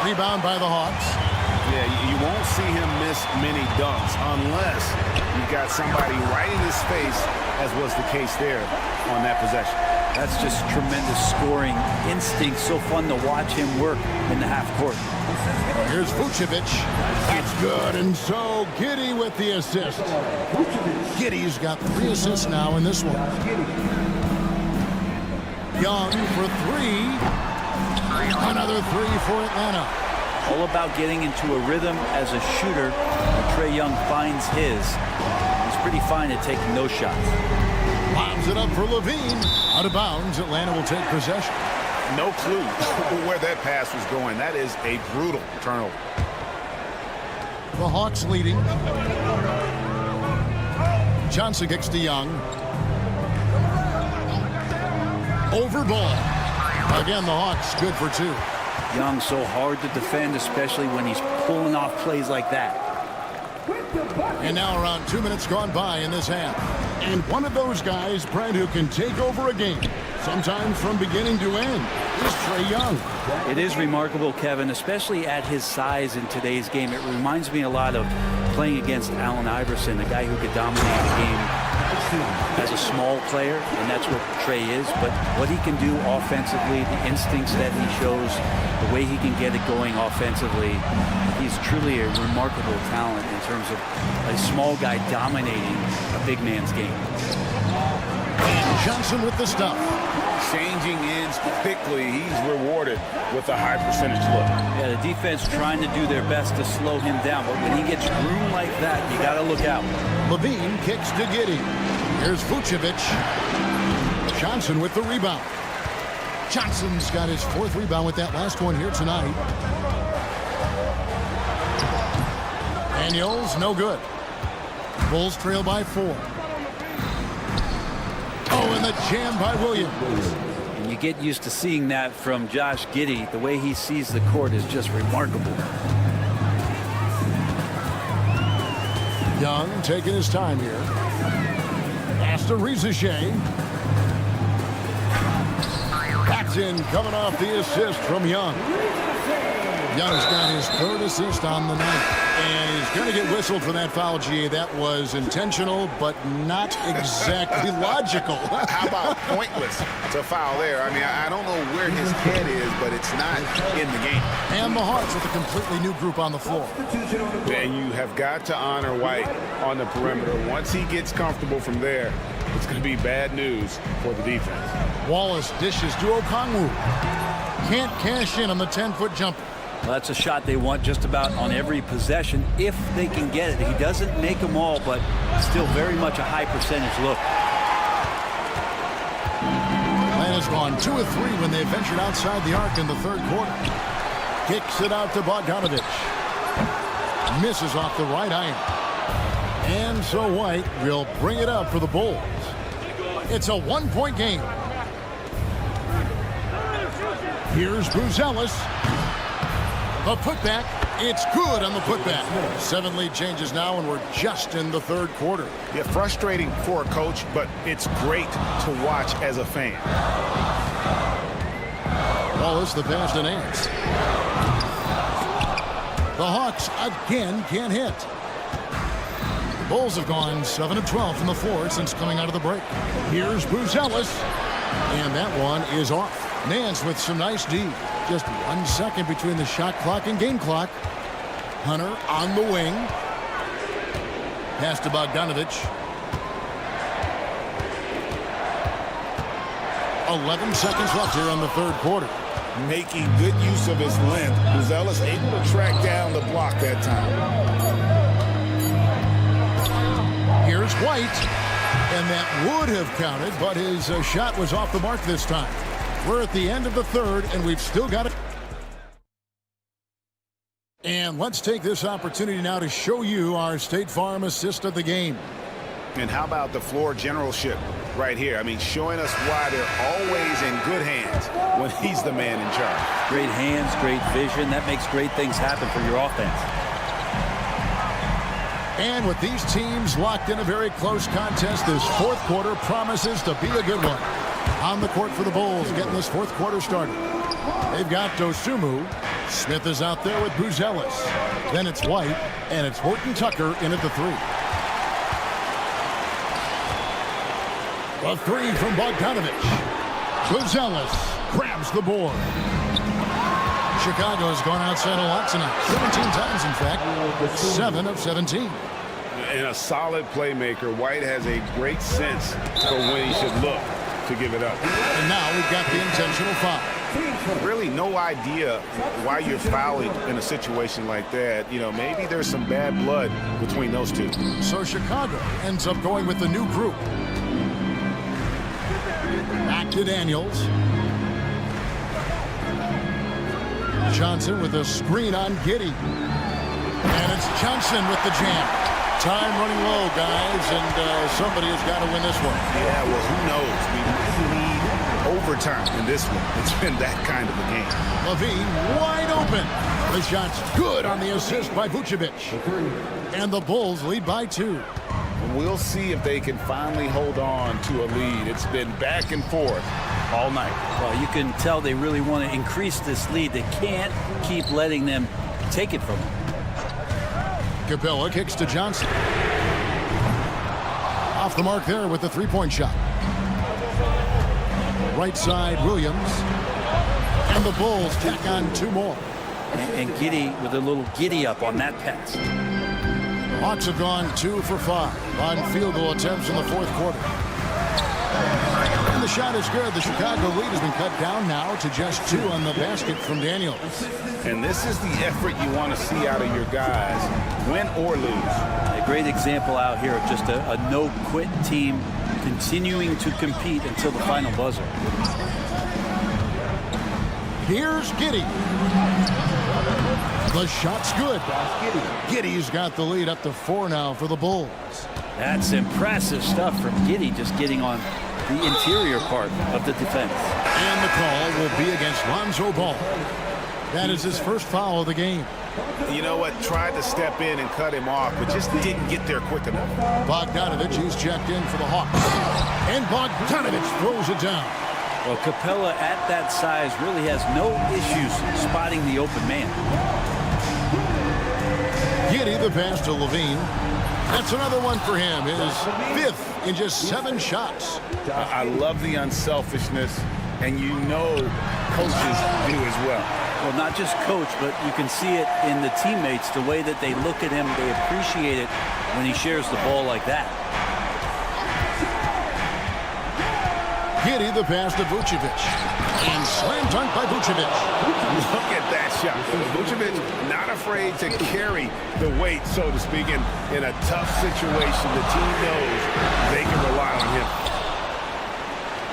Rebound by the Hawks. Yeah, you won't see him miss many dunks unless you've got somebody right in his face, as was the case there on that possession. That's just tremendous scoring instinct. So fun to watch him work in the half court. Here's Vucevic. It's good, and so Giddey with the assist. Giddey's got 3 assists now in this one. Young for 3. Another 3 for Atlanta. All about getting into a rhythm as a shooter. Trae Young finds his. He's pretty fine at taking those shots. Lobs it up for Levine. Out of bounds. Atlanta will take possession. No clue where that pass was going. That is a brutal turnover. The Hawks leading. Johnson kicks to Young. Over ball. Again, the Hawks good for 2. Young so hard to defend, especially when he's pulling off plays like that. And now around 2 minutes gone by in this half. And one of those guys, Brent, who can take over a game, sometimes from beginning to end, is Trae Young. It is remarkable, Kevin, especially at his size in today's game. It reminds me a lot of playing against Allen Iverson, a guy who could dominate the game as a small player, and that's what Trey is. But what he can do offensively, the instincts that he shows, the way he can get it going offensively, he's truly a remarkable talent in terms of a small guy dominating a big man's game. And Johnson with the stuff. Changing ends quickly. He's rewarded with a high percentage look. Yeah, the defense trying to do their best to slow him down, but when he gets room like that, you got to look out. Levine kicks to Giddey. Here's Vucevic. Johnson with the rebound. Johnson's got his 4th rebound with that last one here tonight. Daniels, no good. Bulls trail by 4. Oh, and the jam by Williams. And you get used to seeing that from Josh Giddey. The way he sees the court is just remarkable. Young taking his time here. Pass to Rizachet. Paxton coming off the assist from Young. Young's got his 3rd assist on the night. And he's going to get whistled for that foul, G. That was intentional, but not exactly logical. How about pointless to foul there? I mean, I don't know where his head is, but it's not in the game. And the Hawks with a completely new group on the floor. And you have got to honor White on the perimeter. Once he gets comfortable from there, it's going to be bad news for the defense. Wallace dishes to Okongwu. Can't cash in on the 10-foot jumper. Well, that's a shot they want just about on every possession if they can get it. He doesn't make them all, but still very much a high percentage look. Atlanta's gone 2 of 3 when they ventured outside the arc in the 3rd quarter. Kicks it out to Bogdanovic. Misses off the right iron. And so White will bring it up for the Bulls. It's a 1-point game. Here's Buzelis. The putback, it's good on the putback. 7 lead changes now, and we're just in the 3rd quarter. Yeah, frustrating for a coach, but it's great to watch as a fan. Wallace, the pass to Nance. The Hawks again can't hit. The Bulls have gone 7 of 12 from the floor since coming out of the break. Here's Buzelis, and that one is off. Nance with some nice D. Just 1 second between the shot clock and game clock. Hunter on the wing. Pass to Bogdanovic. 11 seconds left here on the 3rd quarter. Making good use of his length. Buzelis able to track down the block that time. Here's White. And that would have counted, but his shot was off the mark this time. We're at the end of the 3rd, and we've still got it. And let's take this opportunity now to show you our State Farm assist of the game. And how about the floor generalship right here? I mean, showing us why they're always in good hands when he's the man in charge. Great hands, great vision. That makes great things happen for your offense. And with these teams locked in a very close contest, this 4th quarter promises to be a good one. On the court for the Bulls, getting this 4th quarter started. They've got Dosunmu. Smith is out there with Buzelis. Then it's White, and it's Horton Tucker in at the 3. A 3 from Bogdanovic. Buzelis grabs the board. Chicago has gone outside a lot tonight. 17 times, in fact. 7 of 17. And a solid playmaker. White has a great sense for when he should look to give it up. And now we've got the intentional foul. Really no idea why you're fouling in a situation like that. You know, maybe there's some bad blood between those two. So Chicago ends up going with the new group. Back to Daniels. Johnson with a screen on Giddey. And it's Johnson with the jam. Time running low, guys, and somebody has got to win this one. Yeah, well, who knows? We need overtime in this one. It's been that kind of a game. Levine wide open. The shot's good on the assist by Vucevic. And the Bulls lead by 2. And we'll see if they can finally hold on to a lead. It's been back and forth all night. Well, you can tell they really want to increase this lead. They can't keep letting them take it from them. Capella kicks to Johnson. Off the mark there with the three-point shot. Right side, Williams. And the Bulls tack on 2 more. And Giddy with a little giddy up on that pass. Hawks have gone 2 for 5 on field goal attempts in the fourth quarter. And the shot is good. The Chicago lead has been cut down now to just 2 on the basket from Daniels. And this is the effort you want to see out of your guys, win or lose. A great example out here of just a no-quit team continuing to compete until the final buzzer. Here's Giddy. The shot's good. Giddy's got the lead up to 4 now for the Bulls. That's impressive stuff from Giddy, just getting on the interior part of the defense. And the call will be against Lonzo Ball. That is his first foul of the game. You know what? Tried to step in and cut him off, but just didn't get there quick enough. Bogdanovich, he's checked in for the Hawks. And Bogdanovich throws it down. Well, Capella at that size really has no issues spotting the open man. Giddy the pass to Levine. That's another one for him. His 5th in just 7 shots. I love the unselfishness, and you know coaches do as well. Well, not just coach, but you can see it in the teammates, the way that they look at him. They appreciate it when he shares the ball like that. Giddy the pass to Vucevic. And slam dunk by Vucevic. Look at that shot. Vucevic not afraid to carry the weight, so to speak, in a tough situation. The team knows they can rely on him.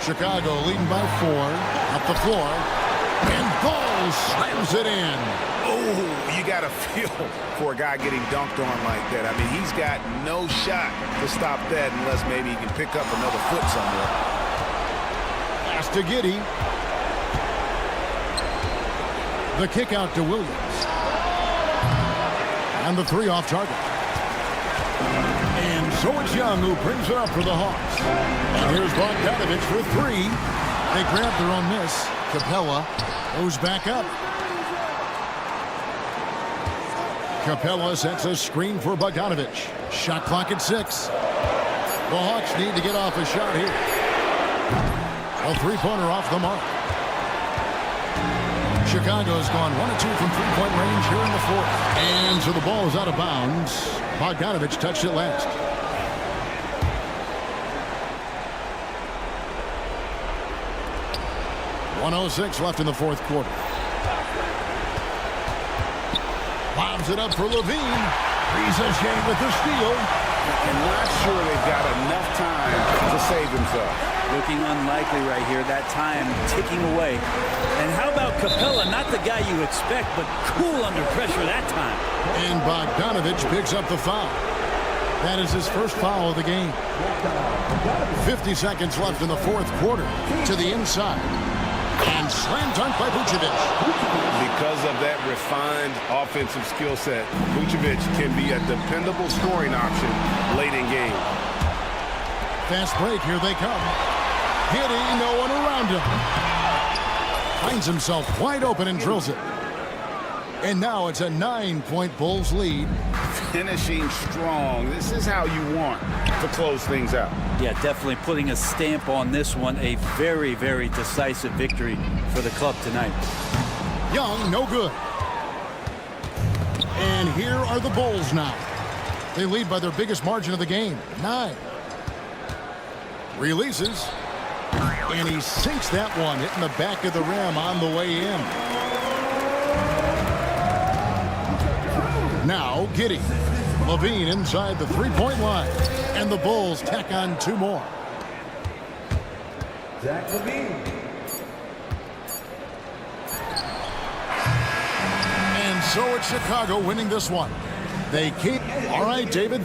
Chicago leading by 4. Up the floor. And Ball slams it in. Oh, you got to feel for a guy getting dunked on like that. I mean, he's got no shot to stop that unless maybe he can pick up another foot somewhere. Pass to Giddy. The kick out to Williams. And the 3 off target. And so it's Young who brings it up for the Hawks. And here's Bogdanovich for 3. They grab their own miss. Capella goes back up. Capella sets a screen for Bogdanovich. Shot clock at 6. The Hawks need to get off a shot here. A 3-pointer off the mark. Chicago's gone 1 of 2 from 3-point range here in the fourth. And so the ball is out of bounds. Bogdanovich touched it last. .106 left in the fourth quarter. Lobs it up for Levine. Ricochet with the steal. And not sure they've got enough time to save themselves. Looking unlikely right here. That time ticking away. And how about Capella? Not the guy you expect, but cool under pressure that time. And Bogdanovich picks up the foul. That is his first foul of the game. 50 seconds left in the fourth quarter. To the inside. And slam dunk by Vucevic. Because of that refined offensive skill set, Vucevic can be a dependable scoring option late in game. Fast break, here they come. Giddy, no one around him. Finds himself wide open and drills it. And now it's a 9-point Bulls lead. Finishing strong. This is how you want to close things out. Yeah, definitely putting a stamp on this one. A very, very decisive victory for the club tonight. Young, no good. And here are the Bulls now. They lead by their biggest margin of the game, 9. Releases. And he sinks that one, hitting the back of the rim on the way in. Now, Giddy. Levine inside the 3-point line. And the Bulls tack on 2 more. Zach Levine. And so it's Chicago winning this one. They keep. All right, David.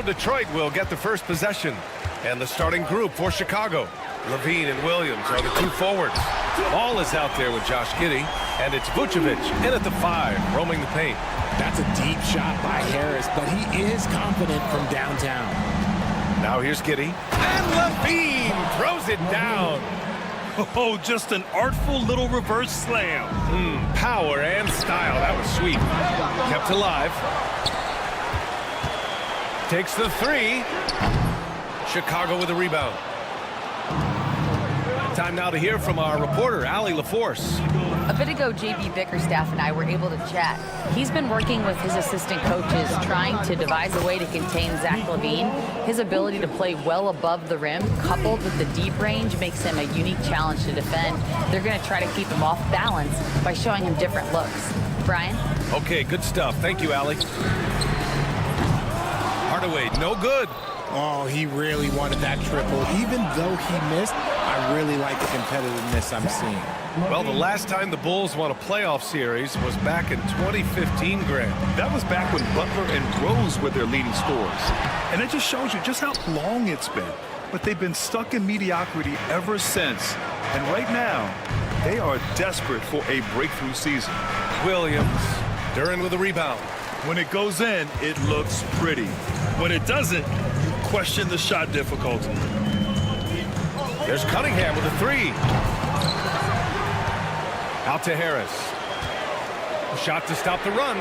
Detroit will get the first possession. And the starting group for Chicago. Levine and Williams are the two forwards. Ball is out there with Josh Giddey, and it's Vucevic in at the 5, roaming the paint. That's a deep shot by Harris, but he is confident from downtown. Now here's Giddey, and Levine throws it down. Oh, just an artful little reverse slam. Power and style. That was sweet. Kept alive. Takes the 3. Chicago with a rebound. Time now to hear from our reporter, Allie LaForce. A bit ago, JB Bickerstaff and I were able to chat. He's been working with his assistant coaches, trying to devise a way to contain Zach LaVine. His ability to play well above the rim, coupled with the deep range, makes him a unique challenge to defend. They're going to try to keep him off balance by showing him different looks. Brian? Okay, good stuff. Thank you, Allie. Hardaway, no good. Oh, he really wanted that triple. Even though he missed, I really like the competitiveness I'm seeing. Well, the last time the Bulls won a playoff series was back in 2015, Grant. That was back when Butler and Rose were their leading scorers. And it just shows you just how long it's been. But they've been stuck in mediocrity ever since. And right now, they are desperate for a breakthrough season. Williams, Duran with a rebound. When it goes in, it looks pretty. When it doesn't, you question the shot difficulty. There's Cunningham with a 3. Out to Harris. Shot to stop the run.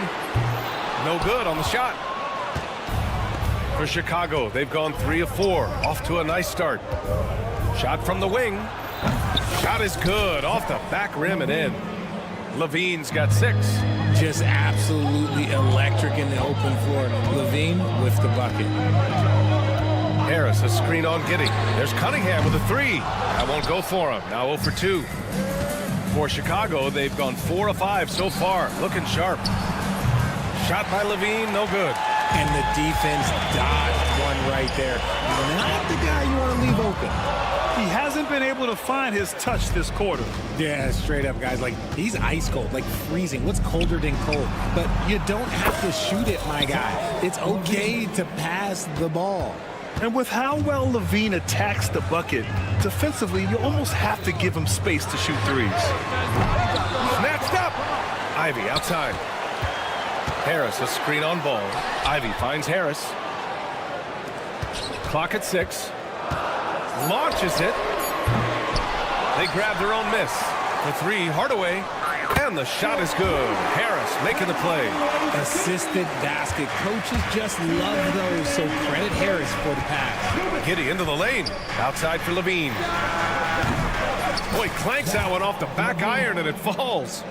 No good on the shot. For Chicago, they've gone 3 of 4. Off to a nice start. Shot from the wing. Shot is good. Off the back rim and in. Levine's got 6. Just absolutely electric in the open floor. Levine with the bucket. Harris, a screen on Giddey. There's Cunningham with a 3. That won't go for him. Now 0 for 2. For Chicago, they've gone 4 of 5 so far. Looking sharp. Shot by Levine, no good. And the defense dodged one right there. Not the guy you want to leave open. He hasn't been able to find his touch this quarter. Yeah, straight up, guys. Like, he's ice cold, like freezing. What's colder than cold? But you don't have to shoot it, my guy. It's okay to pass the ball. And with how well Levine attacks the bucket, defensively, you almost have to give him space to shoot threes. Snatched up. Ivy outside. Harris, a screen on ball. Ivy finds Harris. Clock at 6. Launches it. They grab their own miss. The 3, Hardaway. And the shot is good. Harris making the play. Assisted basket. Coaches just love those, so credit Harris for the pass. Giddey into the lane. Outside for Levine. Boy, clanks that one off the back iron and it falls.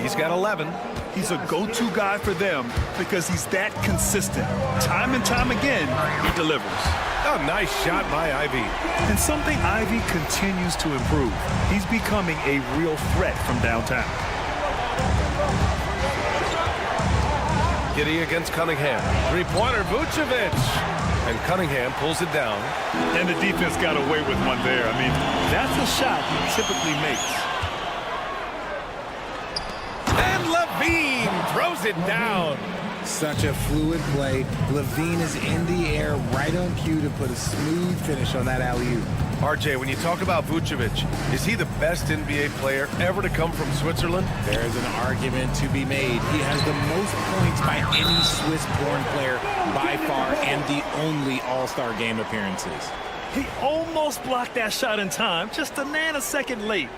He's got 11. He's a go-to guy for them because he's that consistent. Time and time again, he delivers. A nice shot by Ivy. And something Ivy continues to improve. He's becoming a real threat from downtown. Giddey against Cunningham. 3-pointer, Vucevic. And Cunningham pulls it down. And the defense got away with one there. I mean, that's a shot he typically makes. And Levine throws it down. Such a fluid play. Levine is in the air right on cue to put a smooth finish on that alley-oop. RJ, when you talk about Vucevic, is he the best NBA player ever to come from Switzerland? There is an argument to be made. He has the most points by any Swiss-born player by far and the only All-Star game appearances. He almost blocked that shot in time, just a nanosecond late.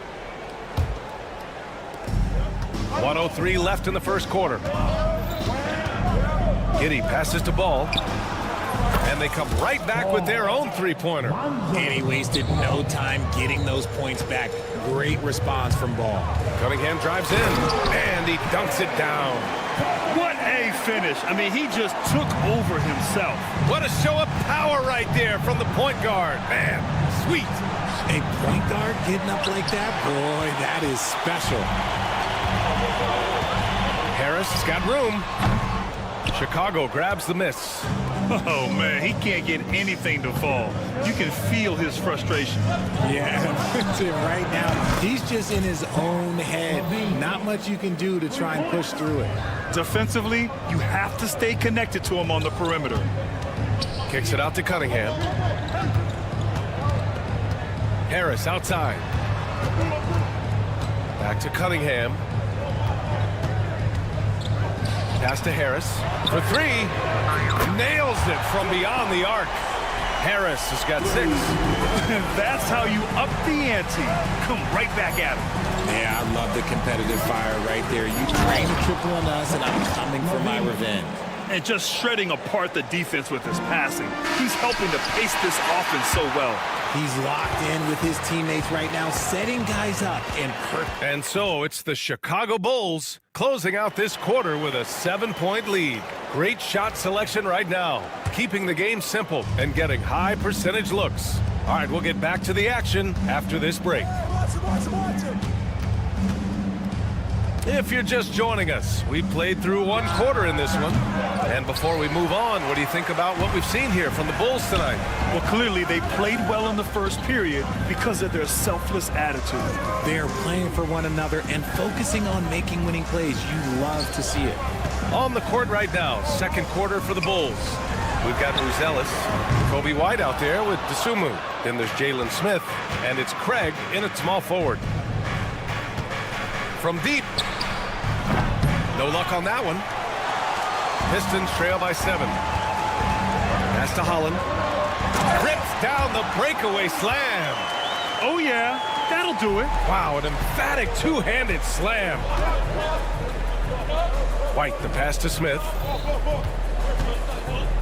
1:03 left in the first quarter. Giddey passes to Ball. And they come right back with their own 3-pointer. And he wasted no time getting those points back. Great response from Ball. Cunningham drives in, and he dunks it down. What a finish. I mean, he just took over himself. What a show of power right there from the point guard. Man, sweet. A point guard getting up like that? Boy, that is special. Harris has got room. Chicago grabs the miss. Oh, man, he can't get anything to fall. You can feel his frustration. Yeah, right now, he's just in his own head. Not much you can do to try and push through it. Defensively, you have to stay connected to him on the perimeter. Kicks it out to Cunningham. Harris outside. Back to Cunningham. Pass to Harris for three. Nails it from beyond the arc. Harris has got 6. That's how you up the ante. Come right back at him. Yeah, I love the competitive fire right there. You train a triple on us, and I'm coming for my revenge. And just shredding apart the defense with his passing. He's helping to pace this offense so well. He's locked in with his teammates right now, setting guys up in perfect. And so it's the Chicago Bulls closing out this quarter with a 7-point lead. Great shot selection right now, keeping the game simple and getting high percentage looks. All right, we'll get back to the action after this break. If you're just joining us, we played through 1 quarter in this one. And before we move on, what do you think about what we've seen here from the Bulls tonight? Well, clearly they played well in the first period because of their selfless attitude. They're playing for one another and focusing on making winning plays. You love to see it. On the court right now, second quarter for the Bulls. We've got Buzelis, Kobe White out there with Dosunmu. Then there's Jalen Smith, and it's Craig in at small forward. From deep. No luck on that one. Pistons trail by 7. Pass to Holland. Rips down the breakaway slam. Oh, yeah, that'll do it. Wow, an emphatic two-handed slam. White, the pass to Smith.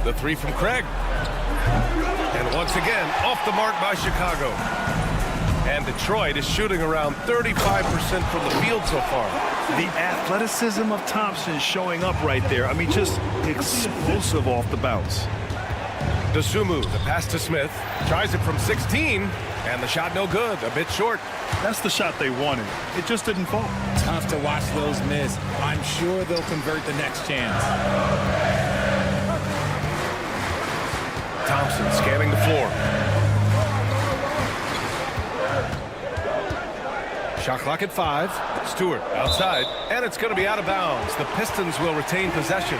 The 3 from Craig. And once again, off the mark by Chicago. And Detroit is shooting around 35% from the field so far. The athleticism of Thompson showing up right there. I mean, just explosive off the bounce. Dosunmu, the pass to Smith. Tries it from 16, and the shot no good, a bit short. That's the shot they wanted. It just didn't fall. Tough to watch those miss. I'm sure they'll convert the next chance. Thompson scanning the floor. Shot clock at 5. Stewart outside, and it's going to be out of bounds. The Pistons will retain possession.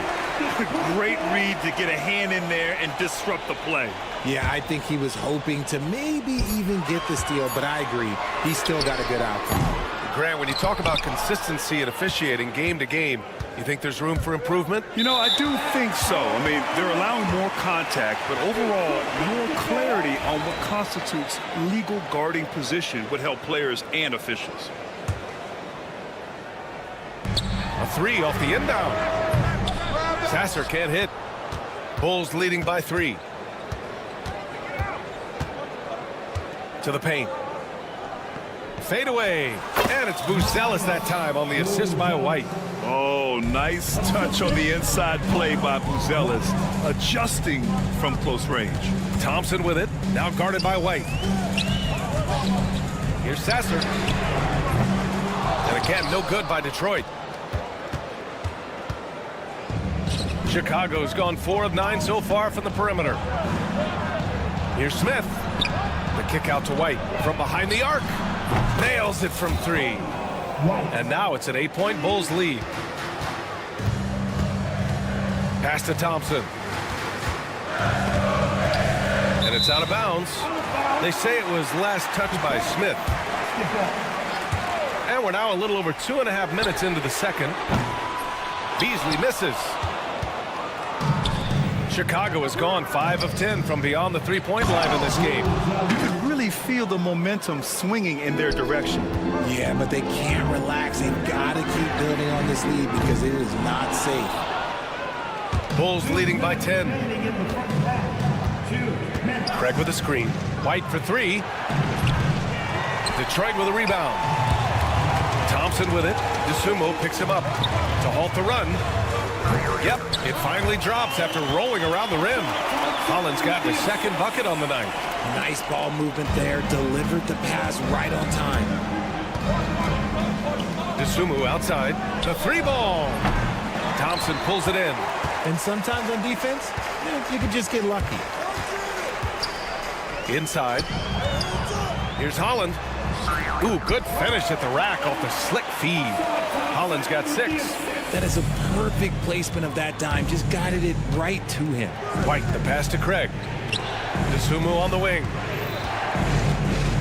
Great read to get a hand in there and disrupt the play. Yeah, I think he was hoping to maybe even get the steal, but I agree. He still got a good outcome. Grant, when you talk about consistency and officiating game to game, you think there's room for improvement? You know, I do think so. I mean, they're allowing more contact, but overall, more clarity on what constitutes legal guarding position would help players and officials. A 3 off the inbound. Sasser can't hit. Bulls leading by 3. To the paint. Fade away. And it's Buzelis that time on the assist by White. Oh, nice touch on the inside play by Buzelis, adjusting from close range. Thompson with it, now guarded by White. Here's Sasser. And again, no good by Detroit. Chicago's gone 4 of 9 so far from the perimeter. Here's Smith. The kick out to White from behind the arc. Nails it from 3. And now it's an 8-point Bulls lead. Pass to Thompson. And it's out of bounds. They say it was last touched by Smith. And we're now a little over 2.5 minutes into the second. Beasley misses. Chicago has gone 5 of 10 from beyond the 3-point line in this game. You can really feel the momentum swinging in their direction. Yeah, but they can't relax. They've got to keep building on this lead because it is not safe. Bulls leading by 10. Craig with a screen. White for 3. Detroit with a rebound. Thompson with it. Dosunmu picks him up to halt the run. Yep, it finally drops after rolling around the rim. Holland's got the second bucket on the night. Nice ball movement there. Delivered the pass right on time. Dosunmu outside. The 3-ball. Thompson pulls it in. And sometimes on defense, you can just get lucky. Inside. Here's Holland. Ooh, good finish at the rack off the slick feed. Collins got 6. That is a perfect placement of that dime. Just guided it right to him. White, the pass to Craig. DeSumo on the wing.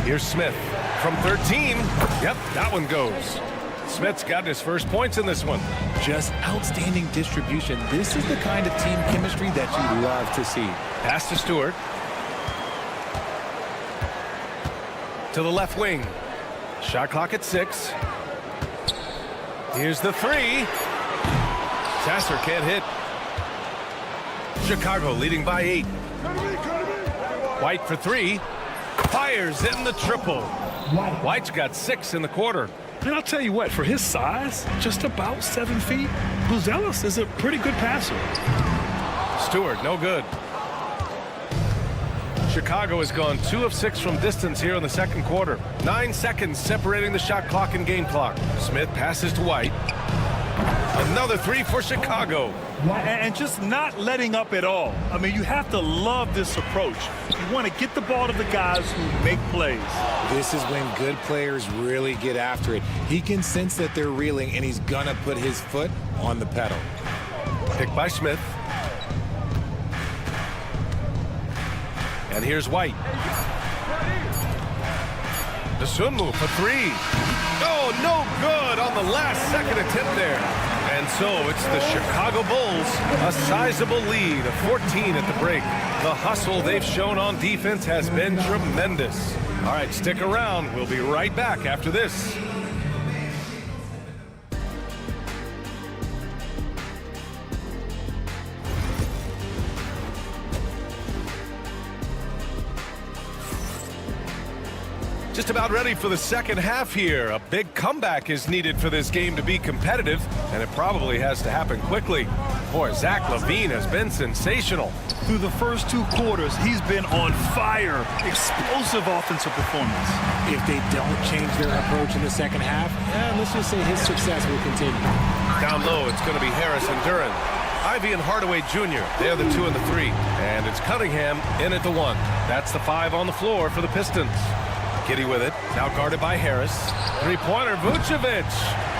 Here's Smith from 13. Yep, that one goes. Smith's got his first points in this one. Just outstanding distribution. This is the kind of team chemistry that you love to see. Pass to Stewart. To the left wing. Shot clock at 6. Here's the 3. Sasser can't hit. Chicago leading by 8. White for 3. Fires in the triple. White's got 6 in the quarter. And I'll tell you what, for his size, just about 7 feet, Buzelis is a pretty good passer. Stewart, no good. Chicago has gone 2 of 6 from distance here in the second quarter. 9 seconds separating the shot clock and game clock. Smith passes to White. Another 3 for Chicago. And just not letting up at all. I mean, you have to love this approach. You want to get the ball to the guys who make plays. This is when good players really get after it. He can sense that they're reeling, and he's going to put his foot on the pedal. Picked by Smith. And here's White. DeSumo for 3. Oh, no good on the last second attempt there. And so it's the Chicago Bulls, a sizable lead of 14 at the break. The hustle they've shown on defense has been tremendous. All right, stick around. We'll be right back after this. Just about ready for the second half here. A big comeback is needed for this game to be competitive, and it probably has to happen quickly. Boy, Zach LaVine has been sensational. Through the first 2 quarters, he's been on fire. Explosive offensive performance. If they don't change their approach in the second half, let's just say his success will continue. Down low, it's going to be Harris and Duran. Ivy and Hardaway Jr., they're the 2 and the 3. And it's Cunningham in at the 1. That's the 5 on the floor for the Pistons. Giddey with it, now guarded by Harris. 3-pointer, Vucevic.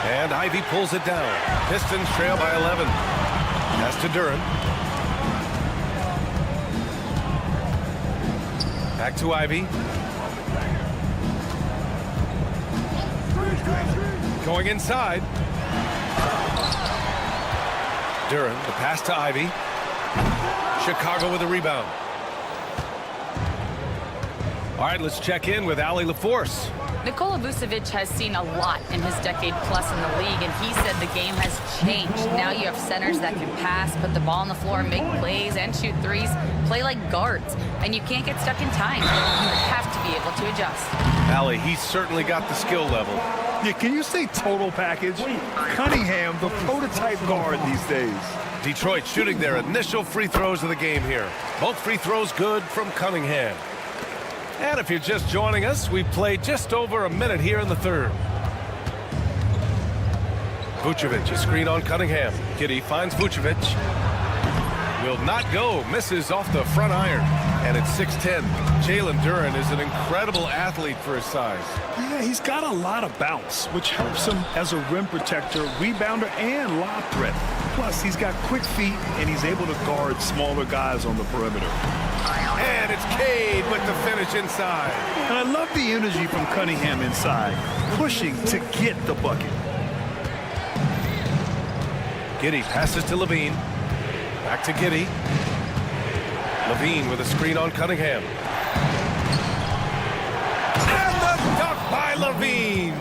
And Ivy pulls it down. Pistons trail by 11. Pass to Duran. Back to Ivy. Going inside. Duran, the pass to Ivy. Chicago with a rebound. All right, let's check in with Allie LaForce. Nikola Vucevic has seen a lot in his decade plus in the league, and he said the game has changed. Now you have centers that can pass, put the ball on the floor, make plays, and shoot threes, play like guards, and you can't get stuck in time. You have to be able to adjust. Allie, he's certainly got the skill level. Yeah, can you say total package? Cunningham, the prototype guard these days. Detroit shooting their initial free throws of the game here. Both free throws good from Cunningham. And if you're just joining us, we played just over a minute here in the third. Vucevic, a screen on Cunningham. Giddey finds Vucevic. Will not go, misses off the front iron. And it's 6-10. Jalen Duran is an incredible athlete for his size. Yeah, he's got a lot of bounce, which helps him as a rim protector, rebounder, and lob threat. Plus, he's got quick feet, and he's able to guard smaller guys on the perimeter. And it's Cade with the finish inside. And I love the energy from Cunningham inside, pushing to get the bucket. Giddey passes to LaVine. Back to Giddey. LaVine with a screen on Cunningham. And the dunk by LaVine.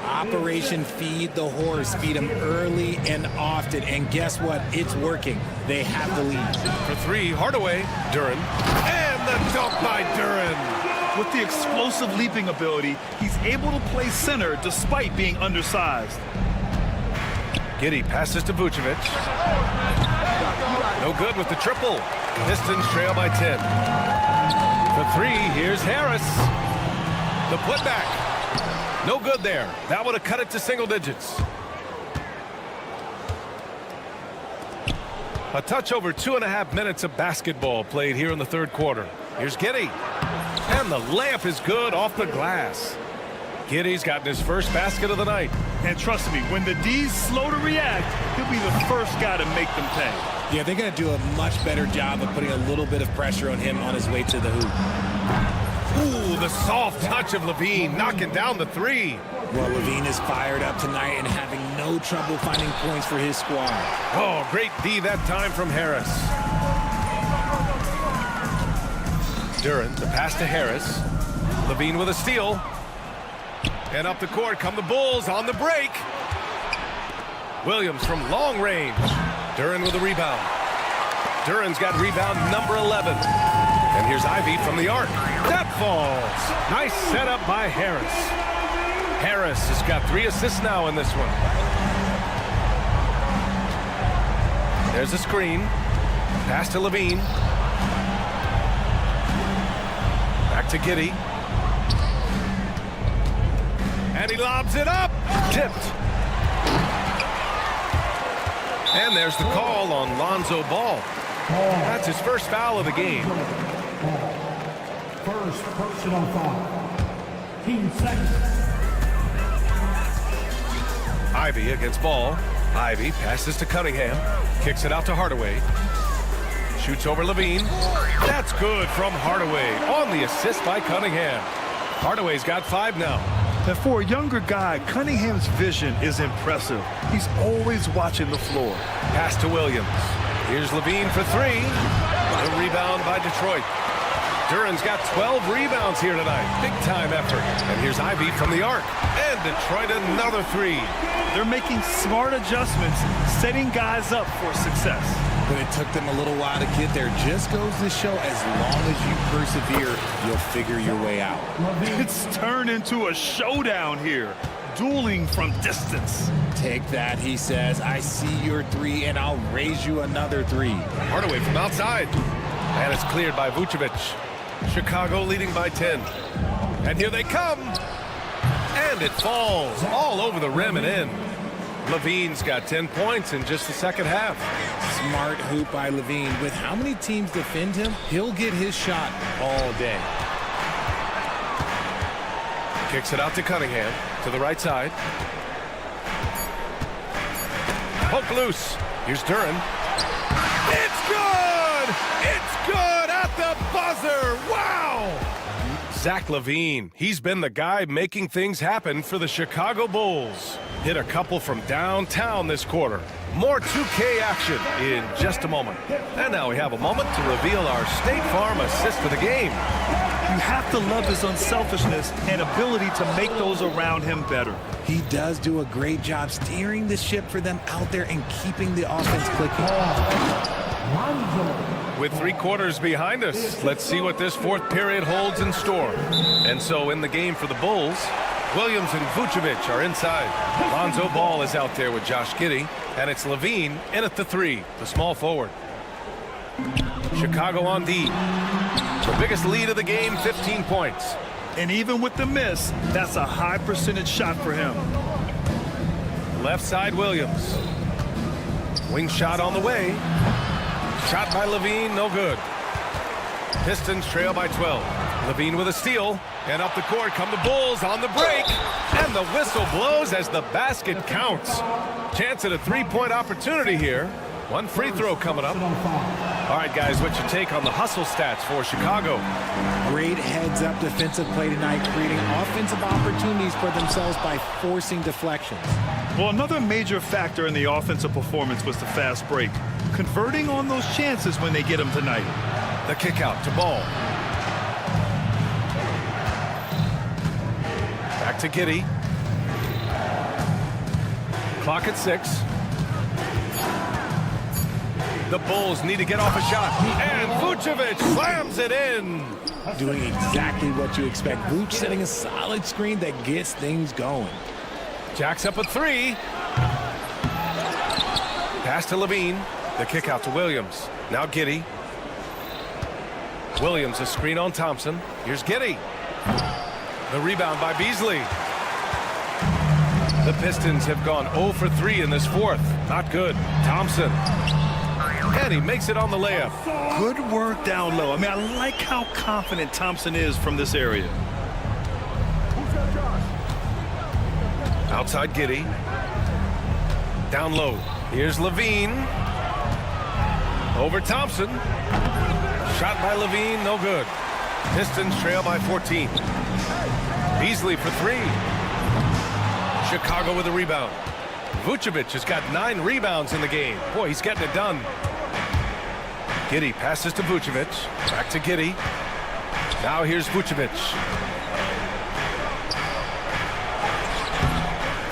Operation Feed the Horse. Feed him early and often. And guess what? It's working. They have the lead. For 3, Hardaway. Duran. And the dunk by Duran. With the explosive leaping ability, he's able to play center despite being undersized. Giddey passes to Vucevic. No good with the triple. Pistons trail by 10. For 3, here's Harris. The putback. No good there. That would have cut it to single digits. A touch over 2.5 minutes of basketball played here in the third quarter. Here's Giddey. And the layup is good off the glass. Giddey's gotten his first basket of the night. And trust me, when the D's slow to react, he'll be the first guy to make them pay. Yeah, they're going to do a much better job of putting a little bit of pressure on him on his way to the hoop. Ooh, the soft touch of Levine, knocking down the three. Well, Levine is fired up tonight and having no trouble finding points for his squad. Oh, great D that time from Harris. Duran, the pass to Harris. Levine with a steal. And up the court come the Bulls on the break. Williams from long range. Duran with a rebound. Duran's got rebound number 11. And here's Ivy from the arc. That falls. Nice setup by Harris. Harris has got 3 assists now in this one. There's a screen. Pass to Levine. Back to Giddey. And he lobs it up. Tipped. And there's the call on Lonzo Ball. That's his first foul of the game. First personal foul. Team second. Ivy against Ball. Ivy passes to Cunningham. Kicks it out to Hardaway. Shoots over Levine. That's good from Hardaway on the assist by Cunningham. Hardaway's got 5 now. And for a younger guy, Cunningham's vision is impressive. He's always watching the floor. Pass to Williams. Here's Levine for 3. The rebound by Detroit. Duran's got 12 rebounds here tonight. Big time effort. And here's Ivy from the arc. And Detroit another 3. They're making smart adjustments, setting guys up for success. But it took them a little while to get there. Just goes to show as long as you persevere, you'll figure your way out. It's turned into a showdown here. Dueling from distance. Take that, he says. I see your 3, and I'll raise you another 3. Hardaway from outside. And it's cleared by Vucevic. Chicago leading by 10. And here they come. And it falls all over the rim and in. Levine's got 10 points in just the second half. Smart hoop by Levine. With how many teams defend him, he'll get his shot all day. Kicks it out to Cunningham to the right side. Poke loose. Here's Duran. It's good! It's good at the buzzer! Wow! Zach LaVine. He's been the guy making things happen for the Chicago Bulls. Hit a couple from downtown this quarter. More 2K action in just a moment. And now we have a moment to reveal our State Farm assist of the game. You have to love his unselfishness and ability to make those around him better. He does do a great job steering the ship for them out there and keeping the offense clicking. With 3 quarters behind us, let's see what this 4th period holds in store. And so in the game for the Bulls, Williams and Vucevic are inside. Lonzo Ball is out there with Josh Giddey, and it's Levine in at the 3, the small forward. Chicago on D. The biggest lead of the game, 15 points. And even with the miss, that's a high percentage shot for him. Left side, Williams. Wing shot on the way. Shot by Levine, no good. Pistons trail by 12. Levine with a steal. And up the court come the Bulls on the break. And the whistle blows as the basket counts. Chance at a 3-point opportunity here. 1 free throw coming up. All right, guys, what's your take on the hustle stats for Chicago? Great heads-up defensive play tonight, creating offensive opportunities for themselves by forcing deflections. Well, another major factor in the offensive performance was the fast break. Converting on those chances when they get them tonight. The kick out to Ball. Back to Giddey. Clock at 6. The Bulls need to get off a shot. And Vucevic slams it in. Doing exactly what you expect. Vuce setting a solid screen that gets things going. Jacks up a 3. Pass to Levine. The kick out to Williams. Now Giddey. Williams a screen on Thompson. Here's Giddey. The rebound by Beasley. The Pistons have gone 0 for 3 in this 4th. Not good. Thompson. And he makes it on the layup. Good work down low. I mean, I like how confident Thompson is from this area. Outside Giddey. Down low. Here's Levine. Over Thompson. Shot by Levine, no good. Pistons trail by 14. Beasley for 3. Chicago with a rebound. Vucevic has got 9 rebounds in the game. Boy, he's getting it done. Giddey passes to Vucevic. Back to Giddey. Now here's Vucevic.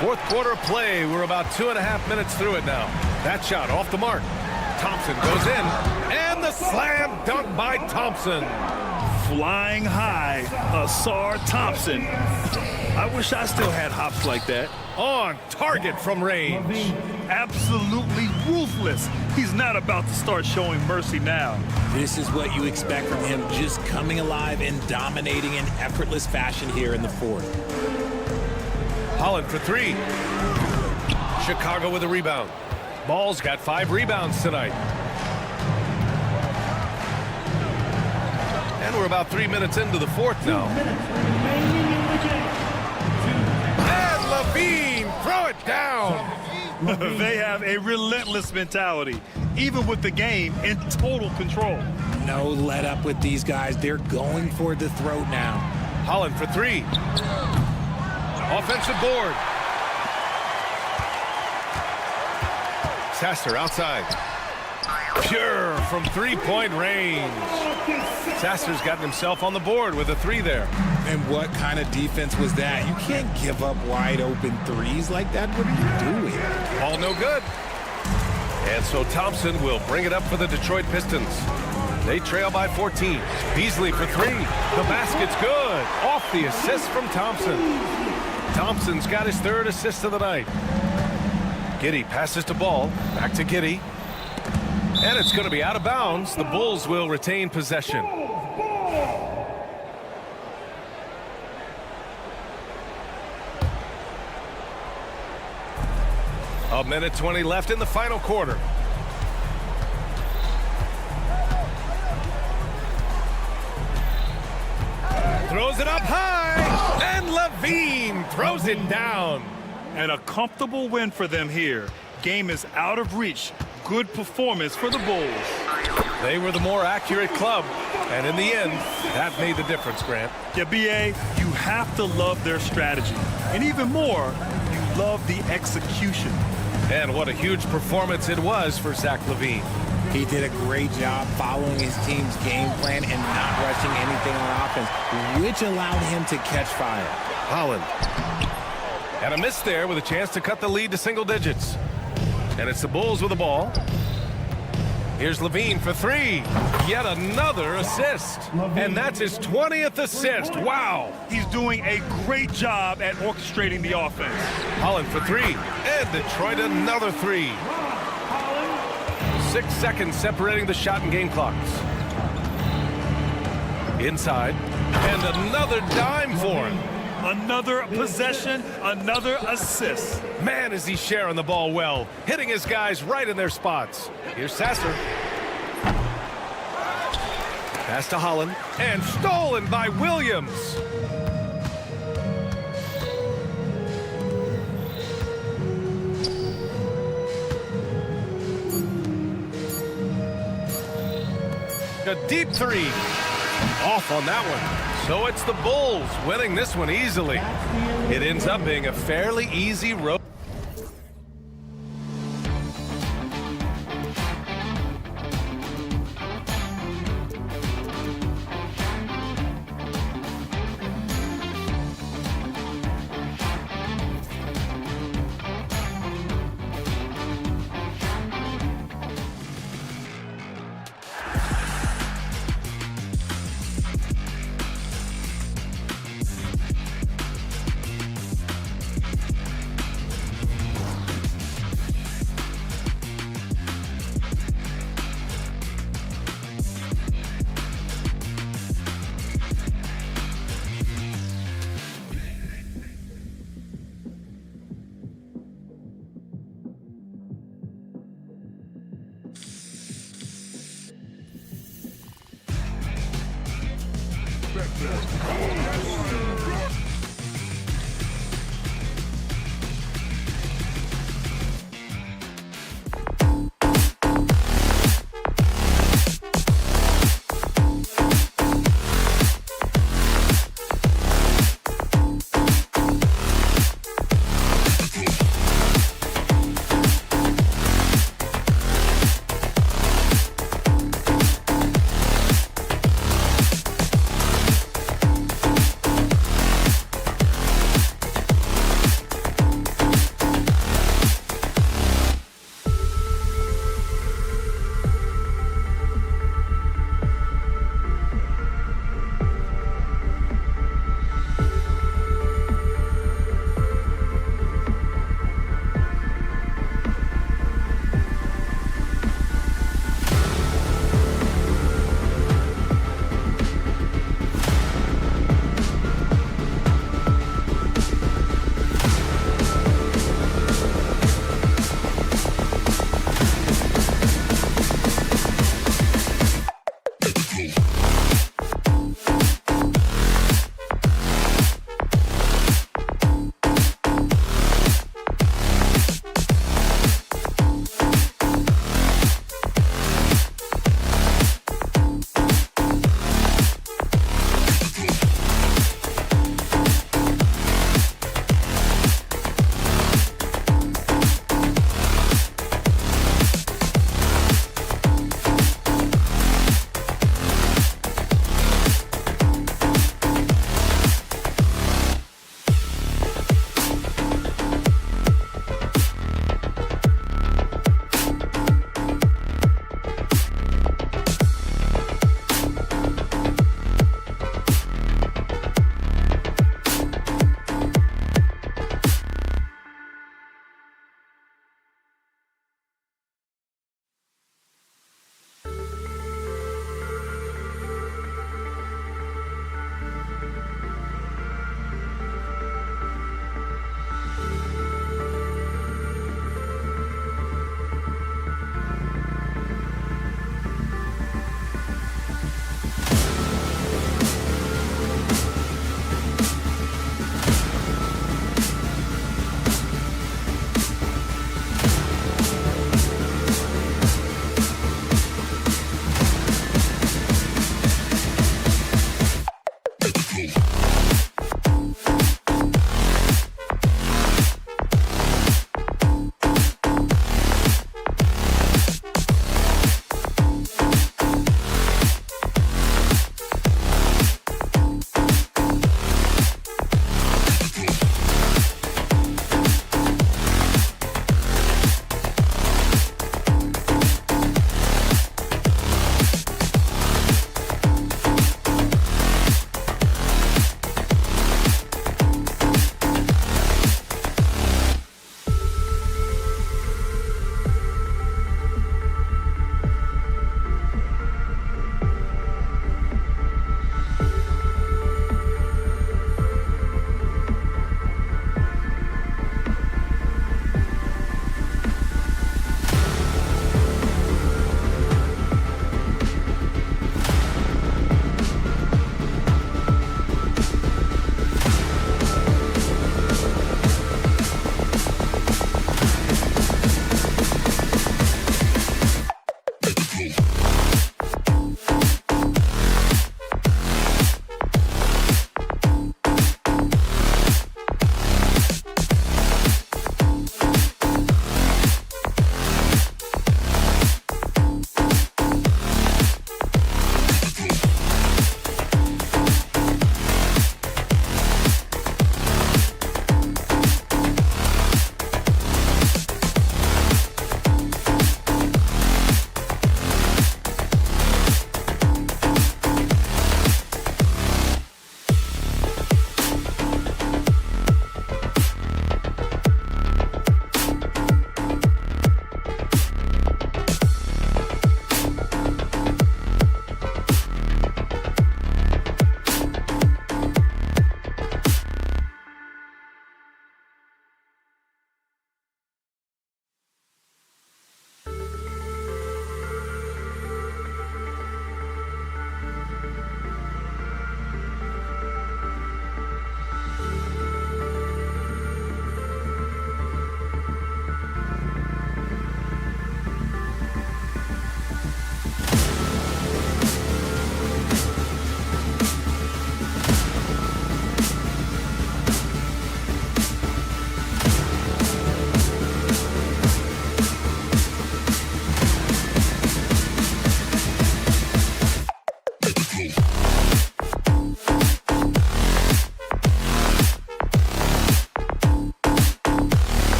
Fourth quarter of play. We're about 2.5 minutes through it now. That shot off the mark. Thompson goes in. And the slam dunk by Thompson. Flying high, Asar Thompson. I wish I still had hops like that. On target from range. Absolutely ruthless. He's not about to start showing mercy now. This is what you expect from him, just coming alive and dominating in effortless fashion here in the fourth. Holland for 3. Chicago with a rebound. Ball's got 5 rebounds tonight. And we're about 3 minutes into the fourth now. And Levine, throw it down. They have a relentless mentality, even with the game in total control. No let up with these guys. They're going for the throat now. Holland for 3. Offensive board. Sasser outside. Pure from 3-point range. Sasser's gotten himself on the board with a 3 there. And what kind of defense was that? You can't give up wide open threes like that. What are you doing? All no good. And so Thompson will bring it up for the Detroit Pistons. They trail by 14. Beasley for 3. The basket's good. Off the assist from Thompson. Thompson's got his 3rd assist of the night. Giddey passes to Ball. Back to Giddey. And it's going to be out of bounds. The Bulls will retain possession. A minute 20 left in the final quarter. Throws it up high. And Levine throws it down. And a comfortable win for them here. Game is out of reach. Good performance for the Bulls. They were the more accurate club, and in the end, that made the difference, Grant. Yeah, B.A., you have to love their strategy. And even more, you love the execution. And what a huge performance it was for Zach LaVine. He did a great job following his team's game plan and not rushing anything on offense, which allowed him to catch fire. Holland. And a miss there with a chance to cut the lead to single digits. And it's the Bulls with the ball. Here's Levine for 3. Yet another assist. And that's his 20th assist. Wow. He's doing a great job at orchestrating the offense. Holland for 3. And Detroit another 3. 6 seconds separating the shot and game clocks. Inside. And another dime for him. Another possession, another assist. Man, is he sharing the ball well, hitting his guys right in their spots. Here's Sasser. Pass to Holland, and stolen by Williams. A deep 3. Off on that one. So it's the Bulls winning this one easily. It ends up being a fairly easy road.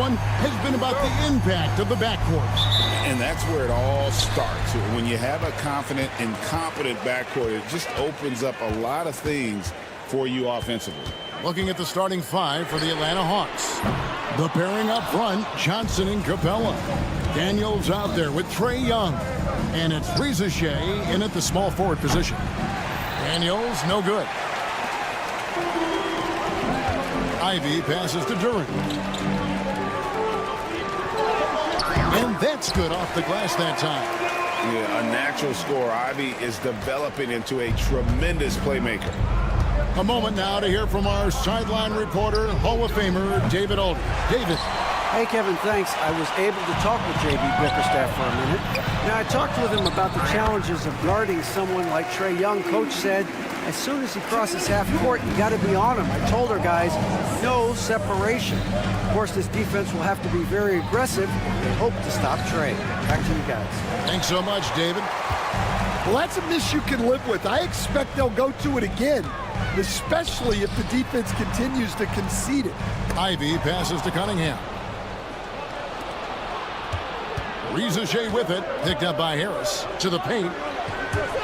one has been about the impact of the backcourt. And that's where it all starts. When you have a confident and competent backcourt, it just opens up a lot of things for you offensively. Looking at the starting five for the Atlanta Hawks. The pairing up front, Johnson and Capella. Daniels out there with Trae Young. And it's Reza Shea in at the small forward position. Daniels, no good. Ivy passes to Duran. And that's good off the glass that time. Yeah, a natural scorer. Ivy is developing into a tremendous playmaker. A moment now to hear from our sideline reporter, Hall of Famer David Aldridge. David. Hey, Kevin, thanks. I was able to talk with J.B. Bickerstaff for a minute. Now, I talked with him about the challenges of guarding someone like Trae Young. Coach said, as soon as he crosses half court, you got to be on him. I told our guys, no separation. Of course, this defense will have to be very aggressive. They hope to stop Trae. Back to you guys. Thanks so much, David. Well, that's a miss you can live with. I expect they'll go to it again, especially if the defense continues to concede it. Ivy passes to Cunningham. Reza Shea with it, picked up by Harris. To the paint.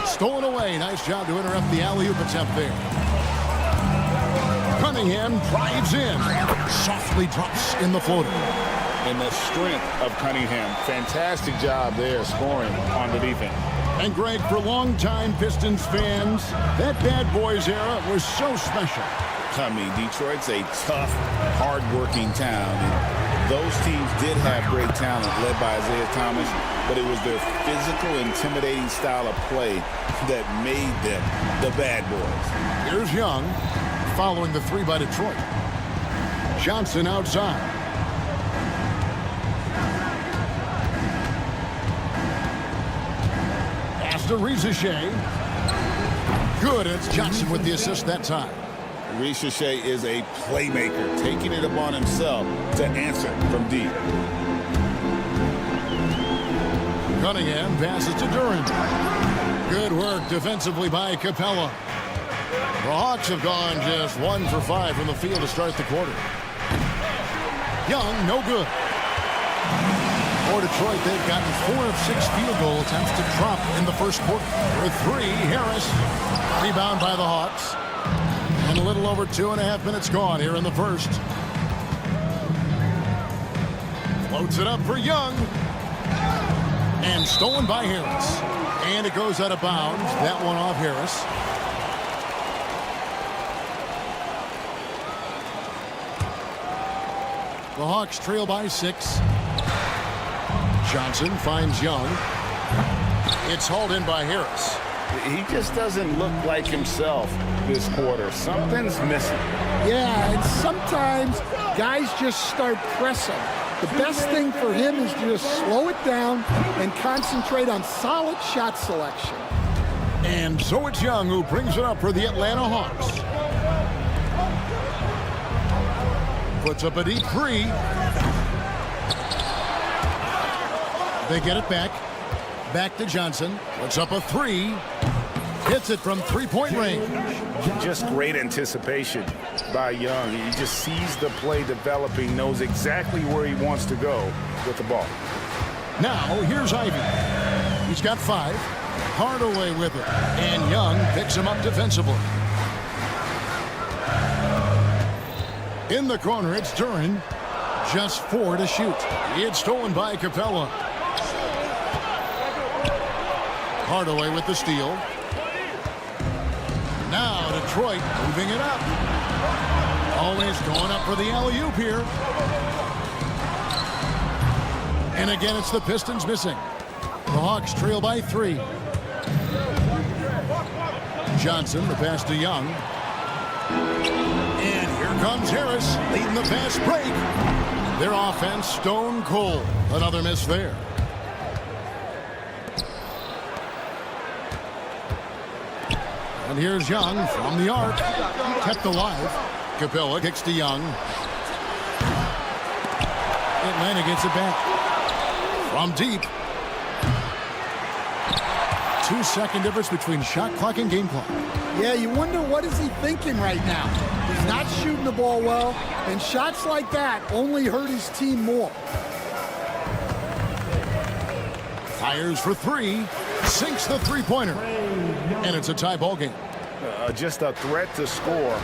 Stolen away. Nice job to interrupt the alley-oop attempt there. Cunningham drives in. Softly drops in the floater. And the strength of Cunningham. Fantastic job there scoring on the defense. And Greg, for longtime Pistons fans, that bad boys era was so special. I mean, Detroit's a tough, hard-working town. And those teams did have great talent led by Isaiah Thomas, but it was their physical, intimidating style of play that made them the bad boys. Here's Young following the three by Detroit. Johnson outside. Pass to Reza Shea. Good, it's Johnson with the assist that time. Reza Shea is a playmaker, taking it upon himself to answer from deep. Cunningham passes to Duran. Good work defensively by Capella. The Hawks have gone just 1 for 5 from the field to start the quarter. Young, no good. For Detroit, they've gotten 4 of 6 field goal attempts to drop in the first quarter. For 3, Harris. Rebound by the Hawks. And a little over 2.5 minutes gone here in the first. Floats it up for Young. And stolen by Harris. And it goes out of bounds. That one off Harris. The Hawks trail by 6. Johnson finds Young. It's hauled in by Harris. He just doesn't look like himself this quarter. Something's missing. Yeah, and sometimes guys just start pressing. The best thing for him is to just slow it down and concentrate on solid shot selection. And so it's Young who brings it up for the Atlanta Hawks. Puts up a deep 3. They get it back. Back to Johnson. Puts up a 3. Hits it from three-point range. Just great anticipation by Young. He just sees the play developing, knows exactly where he wants to go with the ball. Now, here's Ivy. He's got 5. Hardaway with it. And Young picks him up defensively. In the corner, it's Duran. Just 4 to shoot. It's stolen by Capella. Hardaway with the steal. Now Detroit moving it up. Always going up for the alley-oop here. And again, it's the Pistons missing. The Hawks trail by 3. Johnson, the pass to Young. And here comes Harris, leading the fast break. Their offense stone cold. Another miss there. And here's Young from the arc. Kept alive. Capella kicks to Young. Atlanta gets it back. From deep. 2-second difference between shot clock and game clock. Yeah, you wonder what is he thinking right now. He's not shooting the ball well, and shots like that only hurt his team more. Fires for three, sinks the three-pointer, and it's a tie ball game. Just a threat to score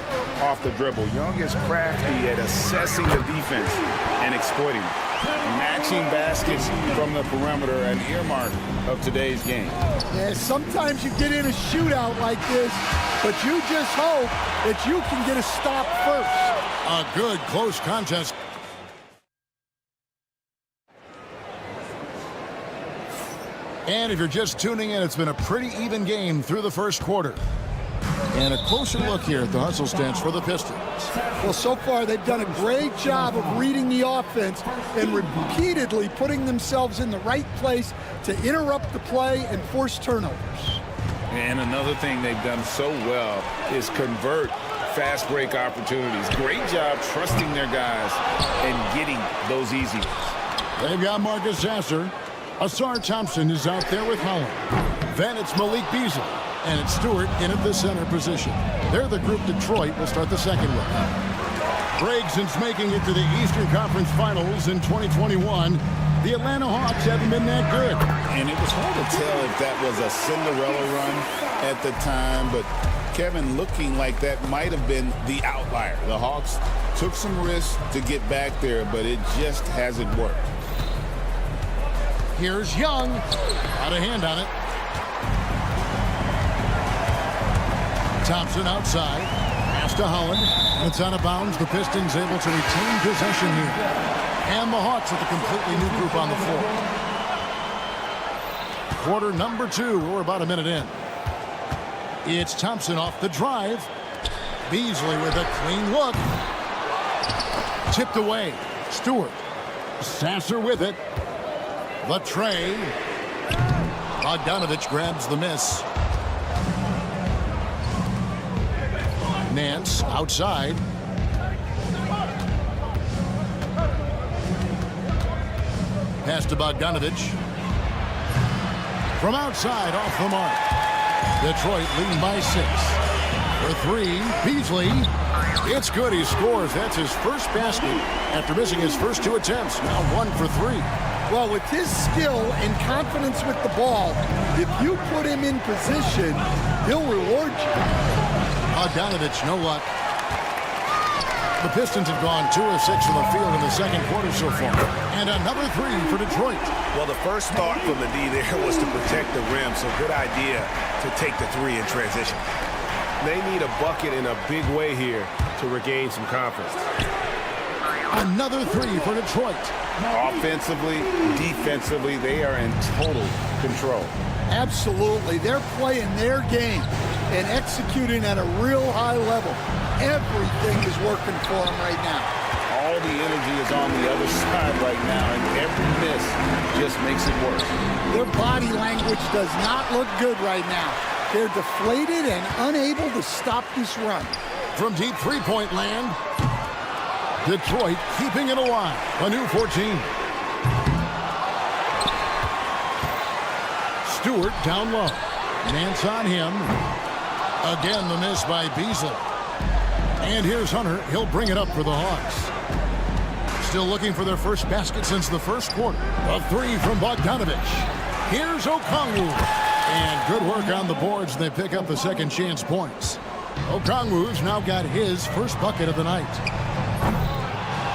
off the dribble. Young is crafty at assessing the defense and exploiting it. Matching baskets from the perimeter, an earmark of today's game. Yeah, sometimes you get in a shootout like this, but you just hope that you can get a stop first. A good close contest. And if you're just tuning in, it's been a pretty even game through the first quarter. And a closer look here at the hustle stance for the Pistons. Well, so far they've done a great job of reading the offense and repeatedly putting themselves in the right place to interrupt the play and force turnovers. And another thing they've done so well is convert fast break opportunities. Great job trusting their guys and getting those easy ones. They've got Marcus Sasser. Asar Thompson is out there with Holland. Then it's Malik Beasley. And it's Stewart in at the center position. They're the group Detroit will start the second with. Since making it to the Eastern Conference Finals in 2021, the Atlanta Hawks haven't been that good. And it was hard to tell if that was a Cinderella run at the time, but Kevin, looking like that might have been the outlier. The Hawks took some risks to get back there, but it just hasn't worked. Here's Young. Got a hand on it. Thompson outside. Pass to Holland. It's out of bounds. The Pistons able to retain possession here. And the Hawks with a completely new group on the floor. Quarter number 2. We're about a minute in. It's Thompson off the drive. Beasley with a clean look. Tipped away. Stewart. Sasser with it. The tray. Bogdanovich grabs the miss. Nance outside. Pass to Bogdanovich. From outside, off the mark. Detroit leading by 6. For 3, Beasley. It's good, he scores. That's his first basket after missing his first 2 attempts. Now 1 for 3. Well, with his skill and confidence with the ball, if you put him in position, he'll reward you. Bogdanovich, no luck. The Pistons have gone 2 of 6 from the field in the second quarter so far. And another 3 for Detroit. Well, the first thought from the D there was to protect the rim, so good idea to take the 3 in transition. They need a bucket in a big way here to regain some confidence. Another 3 for Detroit. Offensively, defensively, they are in total control. Absolutely. They're playing their game and executing at a real high level. Everything is working for them right now. All the energy is on the other side right now, and every miss just makes it worse. Their body language does not look good right now. They're deflated and unable to stop this run. From deep three-point land, Detroit keeping it alive. A new 14. Stewart down low. Nance on him. Again, the miss by Beasley. And here's Hunter. He'll bring it up for the Hawks. Still looking for their first basket since the first quarter. A 3 from Bogdanovich. Here's Okongwu. And good work on the boards. They pick up the second chance points. Okongwu's now got his first bucket of the night.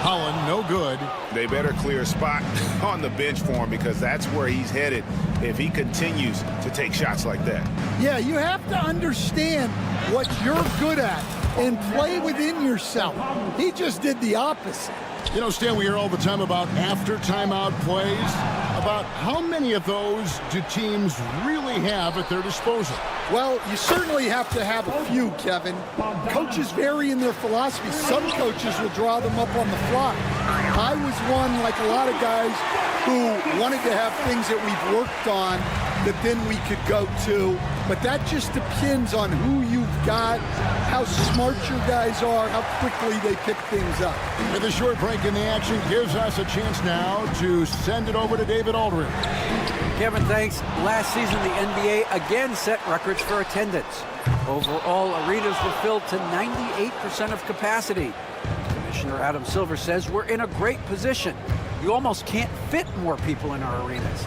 Holland, no good. They better clear a spot on the bench for him because that's where he's headed if he continues to take shots like that. Yeah, you have to understand what you're good at and play within yourself. He just did the opposite. You know, Stan, we hear all the time about after timeout plays. About how many of those do teams really have at their disposal? Well, you certainly have to have a few, Kevin. Coaches vary in their philosophy. Some coaches will draw them up on the fly. I was one, like a lot of guys, who wanted to have things that we've worked on that then we could go to. But that just depends on who you've got, how smart your guys are, how quickly they pick things up. With a short break in the action gives us a chance now to send it over to David Aldridge. Kevin, thanks. Last season, the NBA again set records for attendance. Overall, arenas were filled to 98% of capacity. Commissioner Adam Silver says we're in a great position. You almost can't fit more people in our arenas.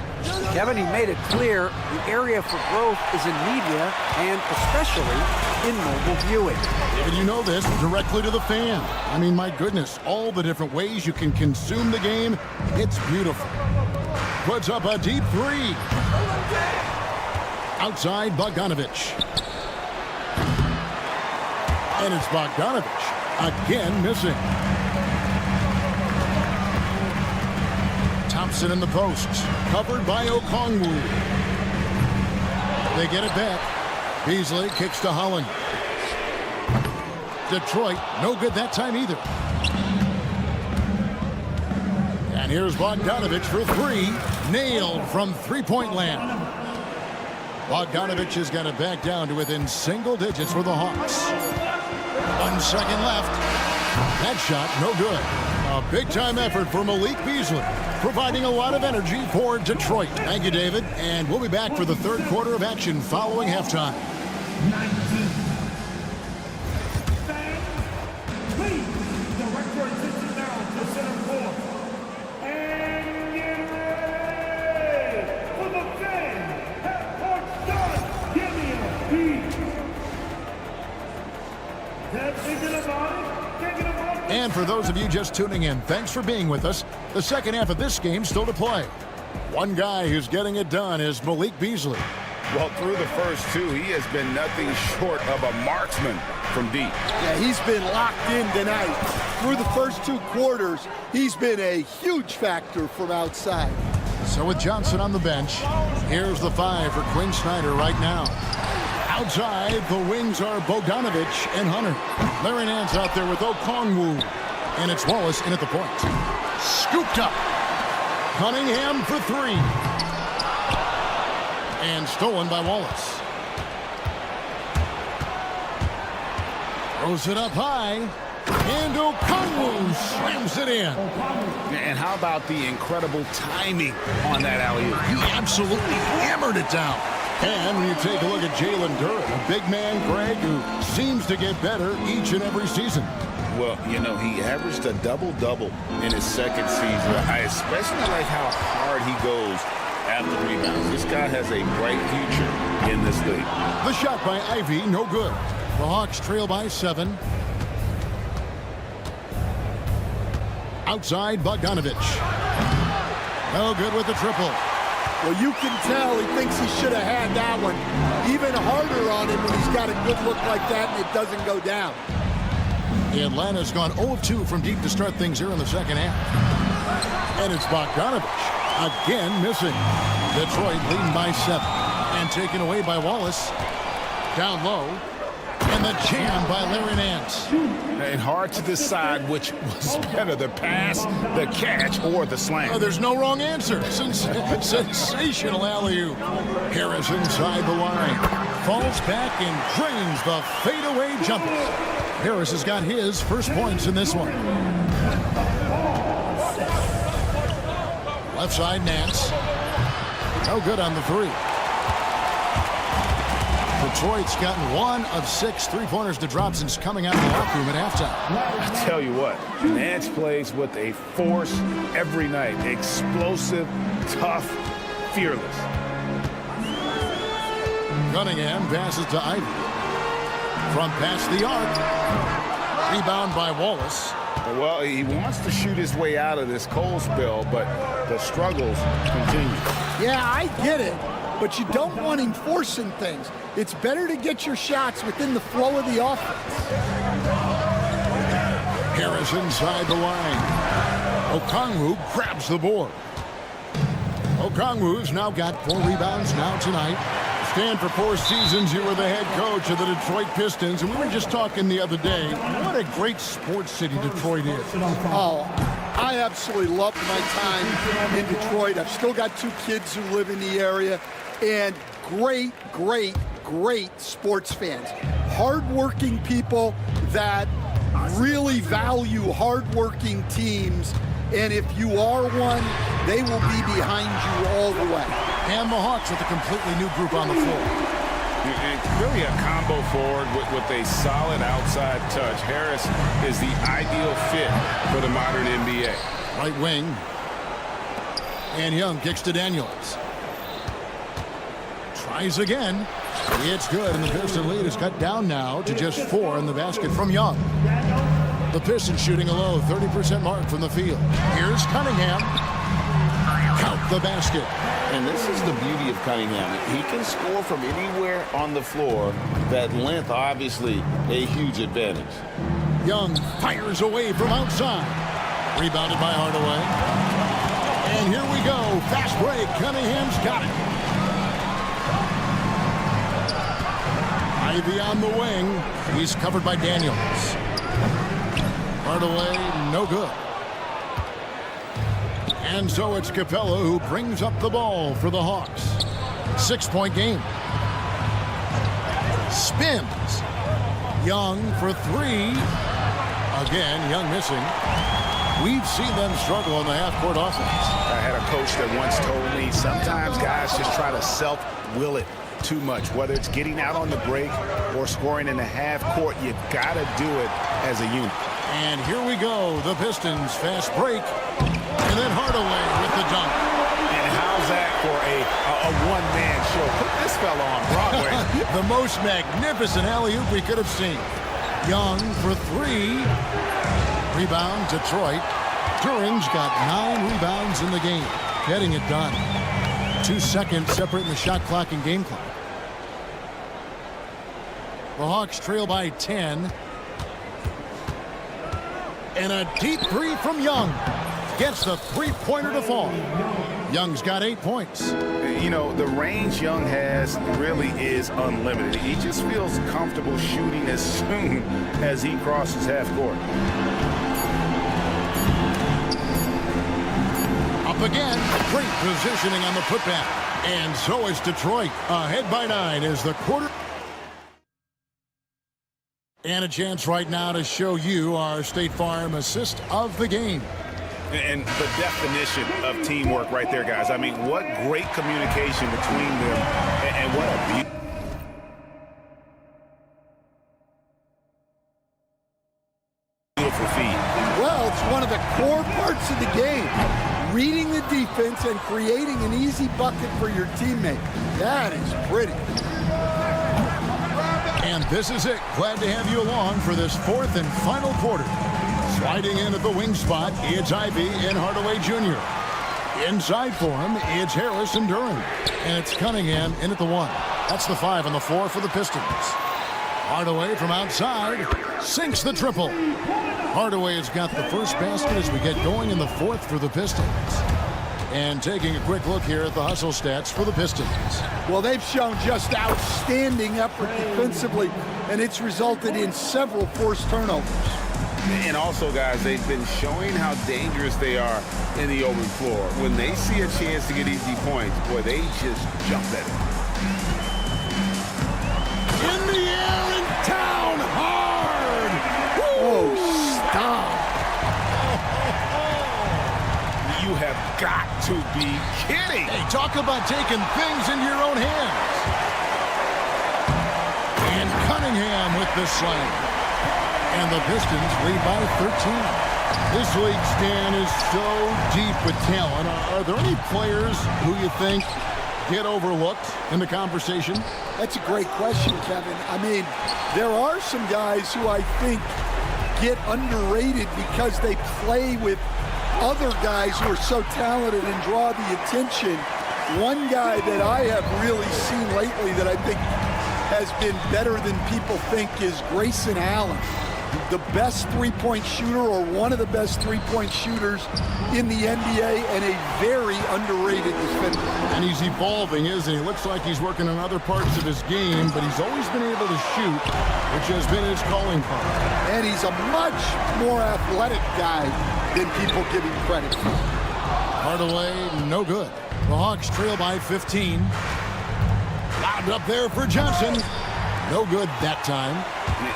Kevin, he made it clear the area for growth is in media and especially in mobile viewing. And you know this, directly to the fan. I mean, my goodness, all the different ways you can consume the game, it's beautiful. Puts up a deep three. Outside, Bogdanovich. And it's Bogdanovich again missing. Thompson in the post, covered by Okongwu. They get it back. Beasley kicks to Holland. Detroit, no good that time either. And here's Bogdanovich for three. Nailed from three-point land. Bogdanovich has got it back down to within single digits for the Hawks. 1 second left. That shot, no good. A big-time effort for Malik Beasley, providing a lot of energy for Detroit. Thank you, David. And we'll be back for the third quarter of action following halftime. 19. Fans, please direct your attention now to center court. And get ready for the fan half-court start. Give me a beat. They're thinking about it. And for those of you just tuning in, thanks for being with us. The second half of this game still to play. One guy who's getting it done is Malik Beasley. Well, through the first two, he has been nothing short of a marksman from deep. Yeah, he's been locked in tonight. Through the first 2 quarters, he's been a huge factor from outside. So with Johnson on the bench, here's the 5 for Quinn Snyder right now. Outside, the wings are Bogdanovich and Hunter. Larry Nance out there with Okongwu. And it's Wallace in at the point. Scooped up. Cunningham for 3. And stolen by Wallace. Throws it up high. And Okongwu slams it in. And how about the incredible timing on that alley-oop? He absolutely hammered it down. And when you take a look at Jalen Duren, a big man, Greg, who seems to get better each and every season. Well, you know, he averaged a double-double in his second season. I especially like how hard he goes after rebounds. This guy has a bright future in this league. The shot by Ivy, no good. The Hawks trail by 7. Outside, Bogdanovich. No good with the triple. Well, you can tell he thinks he should have had that one. Even harder on him when he's got a good look like that and it doesn't go down. Atlanta's gone 0 of 2 from deep to start things here in the second half. And it's Bogdanovich again missing. Detroit leading by 7. And taken away by Wallace. Down low. And the jam by Larry Nance. And hard to decide which was better, the pass, the catch, or the slam. Oh, there's no wrong answer. Sensational alley-oop. Harris inside the line. Falls back and drains the fadeaway jumper. Harris has got his first points in this one. Left side, Nance. No good on the 3. Detroit's gotten 1 of 6 3-pointers to drop since coming out of the locker room at halftime. I tell you what, Nance plays with a force every night. Explosive, tough, fearless. Cunningham passes to Ivy. From past the arc. Rebound by Wallace. Well, he wants to shoot his way out of this cold spell, but the struggles continue. Yeah, I get it. But you don't want him forcing things. It's better to get your shots within the flow of the offense. Harris inside the line. Okongwu grabs the board. Okongwu's now got 4 rebounds now tonight. Stan, for 4 seasons, you were the head coach of the Detroit Pistons, and we were just talking the other day, what a great sports city Detroit is. Oh, I absolutely loved my time in Detroit. I've still got 2 kids who live in the area. and great, great, great sports fans. Hardworking people that really value hardworking teams, and if you are one, they will be behind you all the way. And the Hawks with a completely new group on the floor. And really a combo forward with a solid outside touch. Harris is the ideal fit for the modern NBA. Right wing. And Young kicks to Daniels. Tries again. It's good, and the Piston lead is cut down now to just 4 in the basket from Young. The Pistons shooting a low 30% mark from the field. Here's Cunningham. Count the basket. And this is the beauty of Cunningham. He can score from anywhere on the floor. That length, obviously, a huge advantage. Young fires away from outside. Rebounded by Hardaway. And here we go. Fast break. Cunningham's got it. Ivy on the wing. He's covered by Daniels. Hardaway, no good. And so it's Capella who brings up the ball for the Hawks. 6-point game. Spins. Young for 3. Again, Young missing. We've seen them struggle on the half-court offense. I had a coach that once told me sometimes guys just try to self-will it too much. Whether it's getting out on the break or scoring in the half-court, you've got to do it as a unit. And here we go. The Pistons fast break. And then Hardaway with the dunk. And how's that for a one-man show? Put this fella on Broadway. The most magnificent alley-oop we could have seen. Young for 3. Rebound, Detroit. Turing's got 9 rebounds in the game. Getting it done. 2 seconds separating the shot clock and game clock. The Hawks trail by 10. And a deep 3 from Young. Gets the three-pointer to fall. Young's got 8 points. You know, the range Young has really is unlimited. He just feels comfortable shooting as soon as he crosses half court. Up again. Great positioning on the putback. And so is Detroit. Ahead by 9 as the quarter. And a chance right now to show you our State Farm assist of the game. And the definition of teamwork right there, guys. I mean, what great communication between them, and what a beautiful feed. Well, it's one of the core parts of the game. Reading the defense and creating an easy bucket for your teammate. That is pretty. And this is it. Glad to have you along for this 4th and final quarter. Sliding in at the wing spot, it's Ivy and Hardaway Jr. Inside for him, it's Harris and Duran. And it's Cunningham in at the 1. That's the 5 on the 4 for the Pistons. Hardaway from outside sinks the triple. Hardaway has got the first basket as we get going in the 4th for the Pistons. And taking a quick look here at the hustle stats for the Pistons. Well, they've shown just outstanding effort defensively, and it's resulted in several forced turnovers. And also, guys, they've been showing how dangerous they are in the open floor. When they see a chance to get easy points, boy, they just jump at it. In the air and down hard. Oh, stop. You have got to be kidding. Hey, talk about taking things into your own hands. And Cunningham with the slam. And the Pistons lead by 13. This league, Stan, is so deep with talent. Are there any players who you think get overlooked in the conversation? That's a great question, Kevin. I mean, there are some guys who I think get underrated because they play with other guys who are so talented and draw the attention. One guy that I have really seen lately that I think has been better than people think is Grayson Allen. The best three-point shooter, or one of the best three-point shooters in the NBA, and a very underrated defender. And he's evolving, isn't he? Looks like he's working on other parts of his game, but he's always been able to shoot, which has been his calling card. And he's a much more athletic guy than people give him credit for. Hardaway, no good. The Hawks trail by 15. Lobbed up there for Johnson. No good that time.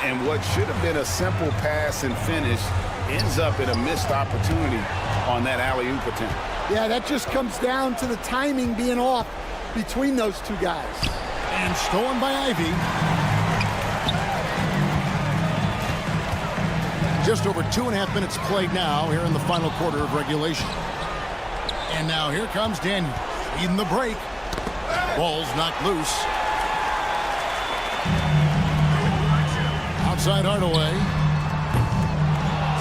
And what should have been a simple pass and finish ends up in a missed opportunity on that alley-oop attempt. Yeah, that just comes down to the timing being off between those two guys. And stolen by Ivy. Just over 2.5 minutes played now here in the final quarter of regulation. And now here comes Daniel. Leading the break. Ball's knocked loose. Outside Hardaway.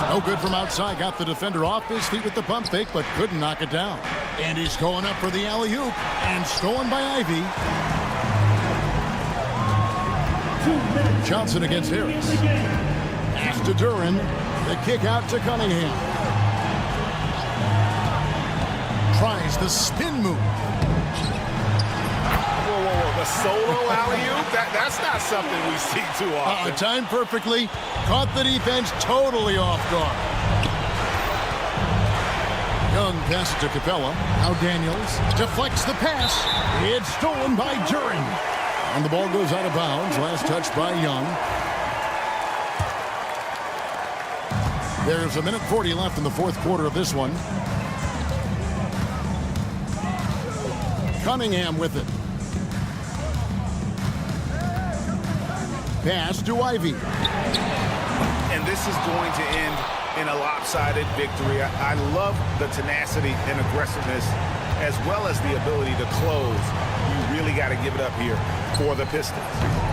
No good from outside. Got the defender off his feet with the pump fake, but couldn't knock it down. And he's going up for the alley-oop. And stolen by Ivy. Johnson against Harris. Pass to Duran. The kick out to Cunningham. Tries the spin move. Whoa. The solo alley-oop? That's not something we see too often. Timed perfectly. Caught the defense totally off guard. Young passes to Capella. Now Daniels deflects the pass. It's stolen by Duran. And the ball goes out of bounds. Last touch by Young. There's 1:40 left in the fourth quarter of this one. Cunningham with it. Pass to Ivy. And this is going to end in a lopsided victory. I love the tenacity and aggressiveness as well as the ability to close. You really got to give it up here for the Pistons.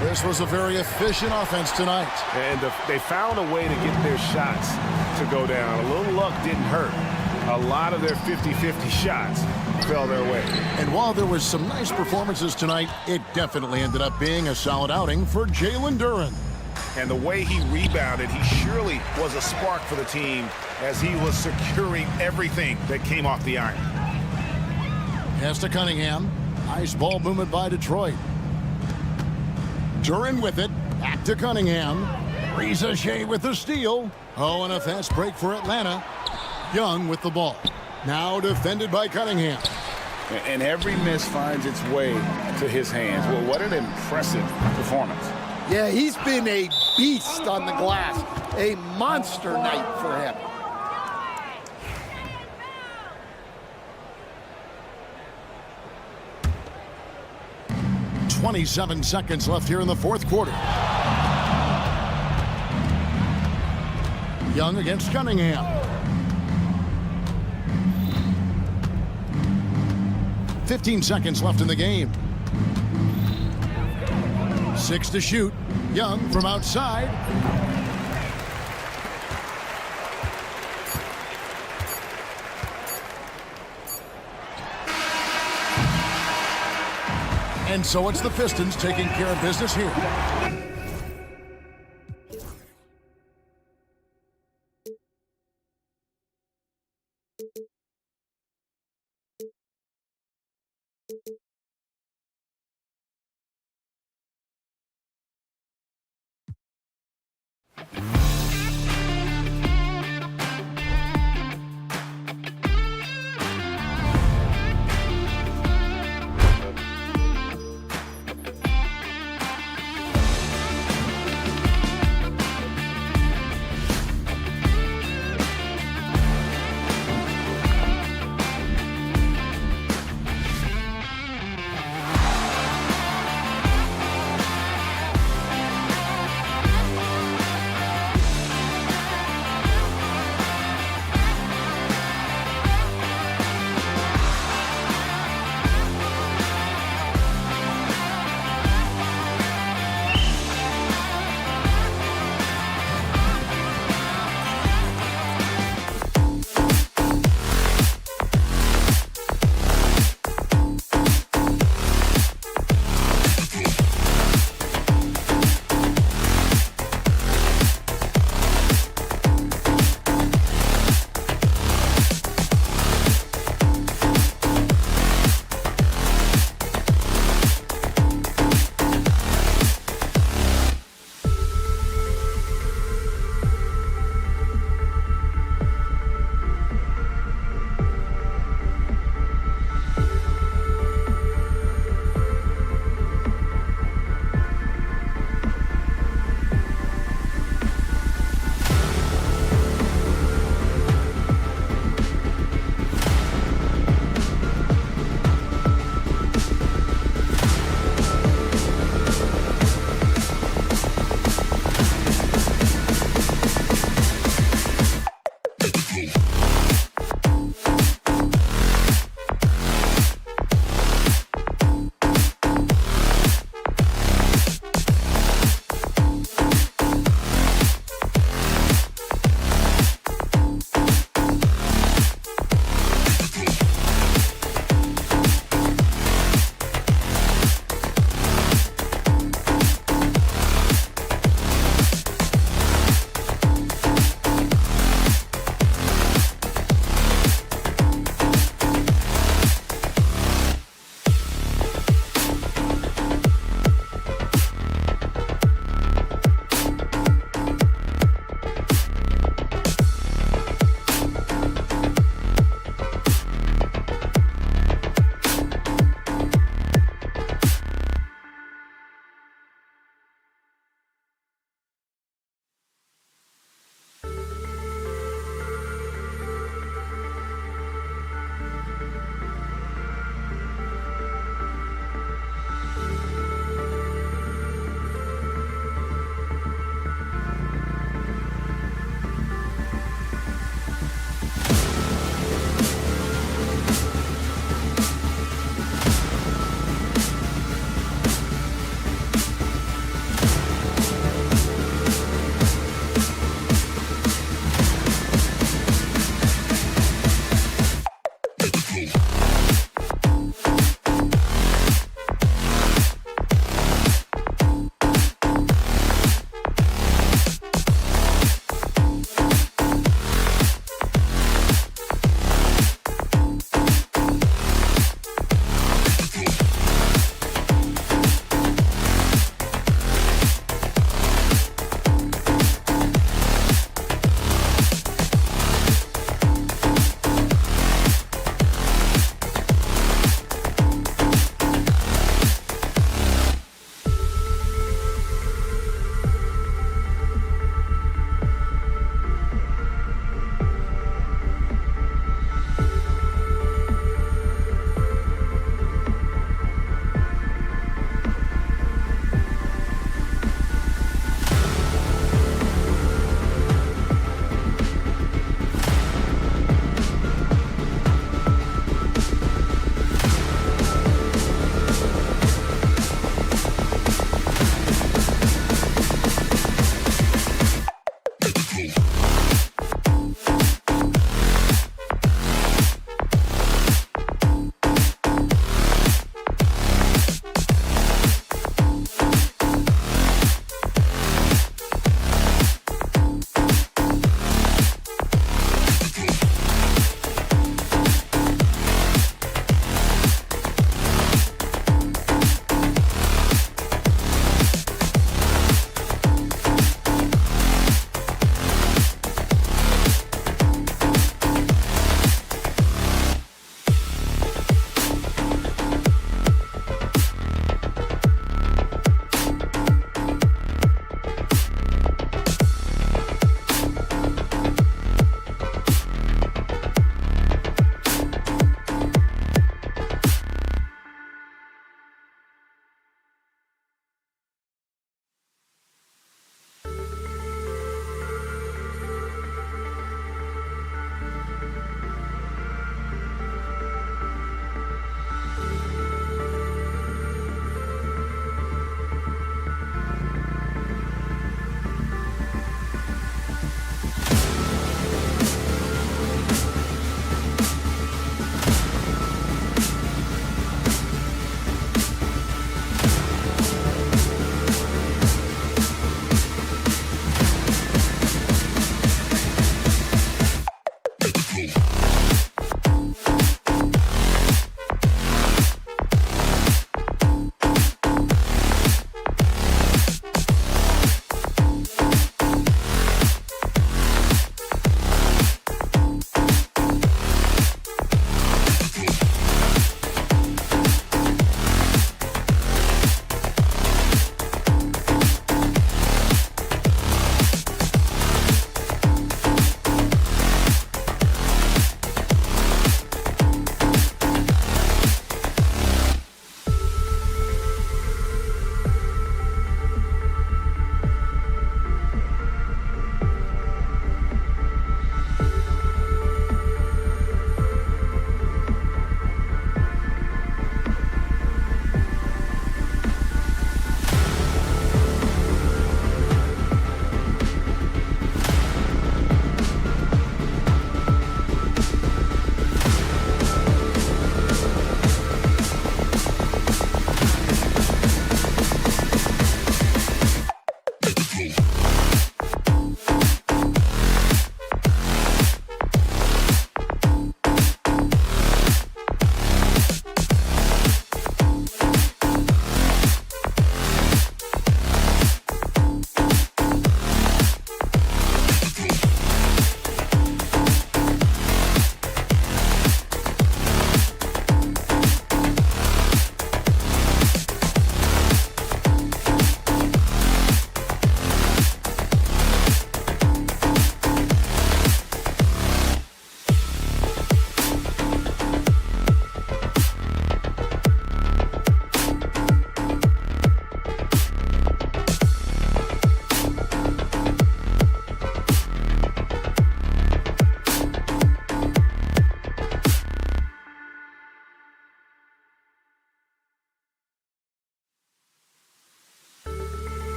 This was a very efficient offense tonight. And they found a way to get their shots to go down. A little luck didn't hurt. A lot of their 50-50 shots fell their way. And while there was some nice performances tonight, it definitely ended up being a solid outing for Jalen Duran. And the way he rebounded, he surely was a spark for the team as he was securing everything that came off the iron. Pass to Cunningham. Nice ball movement by Detroit. Duran with it. Back to Cunningham. Ricochet with the steal. Oh, and a fast break for Atlanta. Young with the ball. Now defended by Cunningham. And every miss finds its way to his hands. Well, what an impressive performance. Yeah, he's been a beast on the glass. A monster night for him. .27 seconds left here in the fourth quarter. Young against Cunningham. 15 seconds left in the game. 6 to shoot. Young from outside. And so it's the Pistons taking care of business here.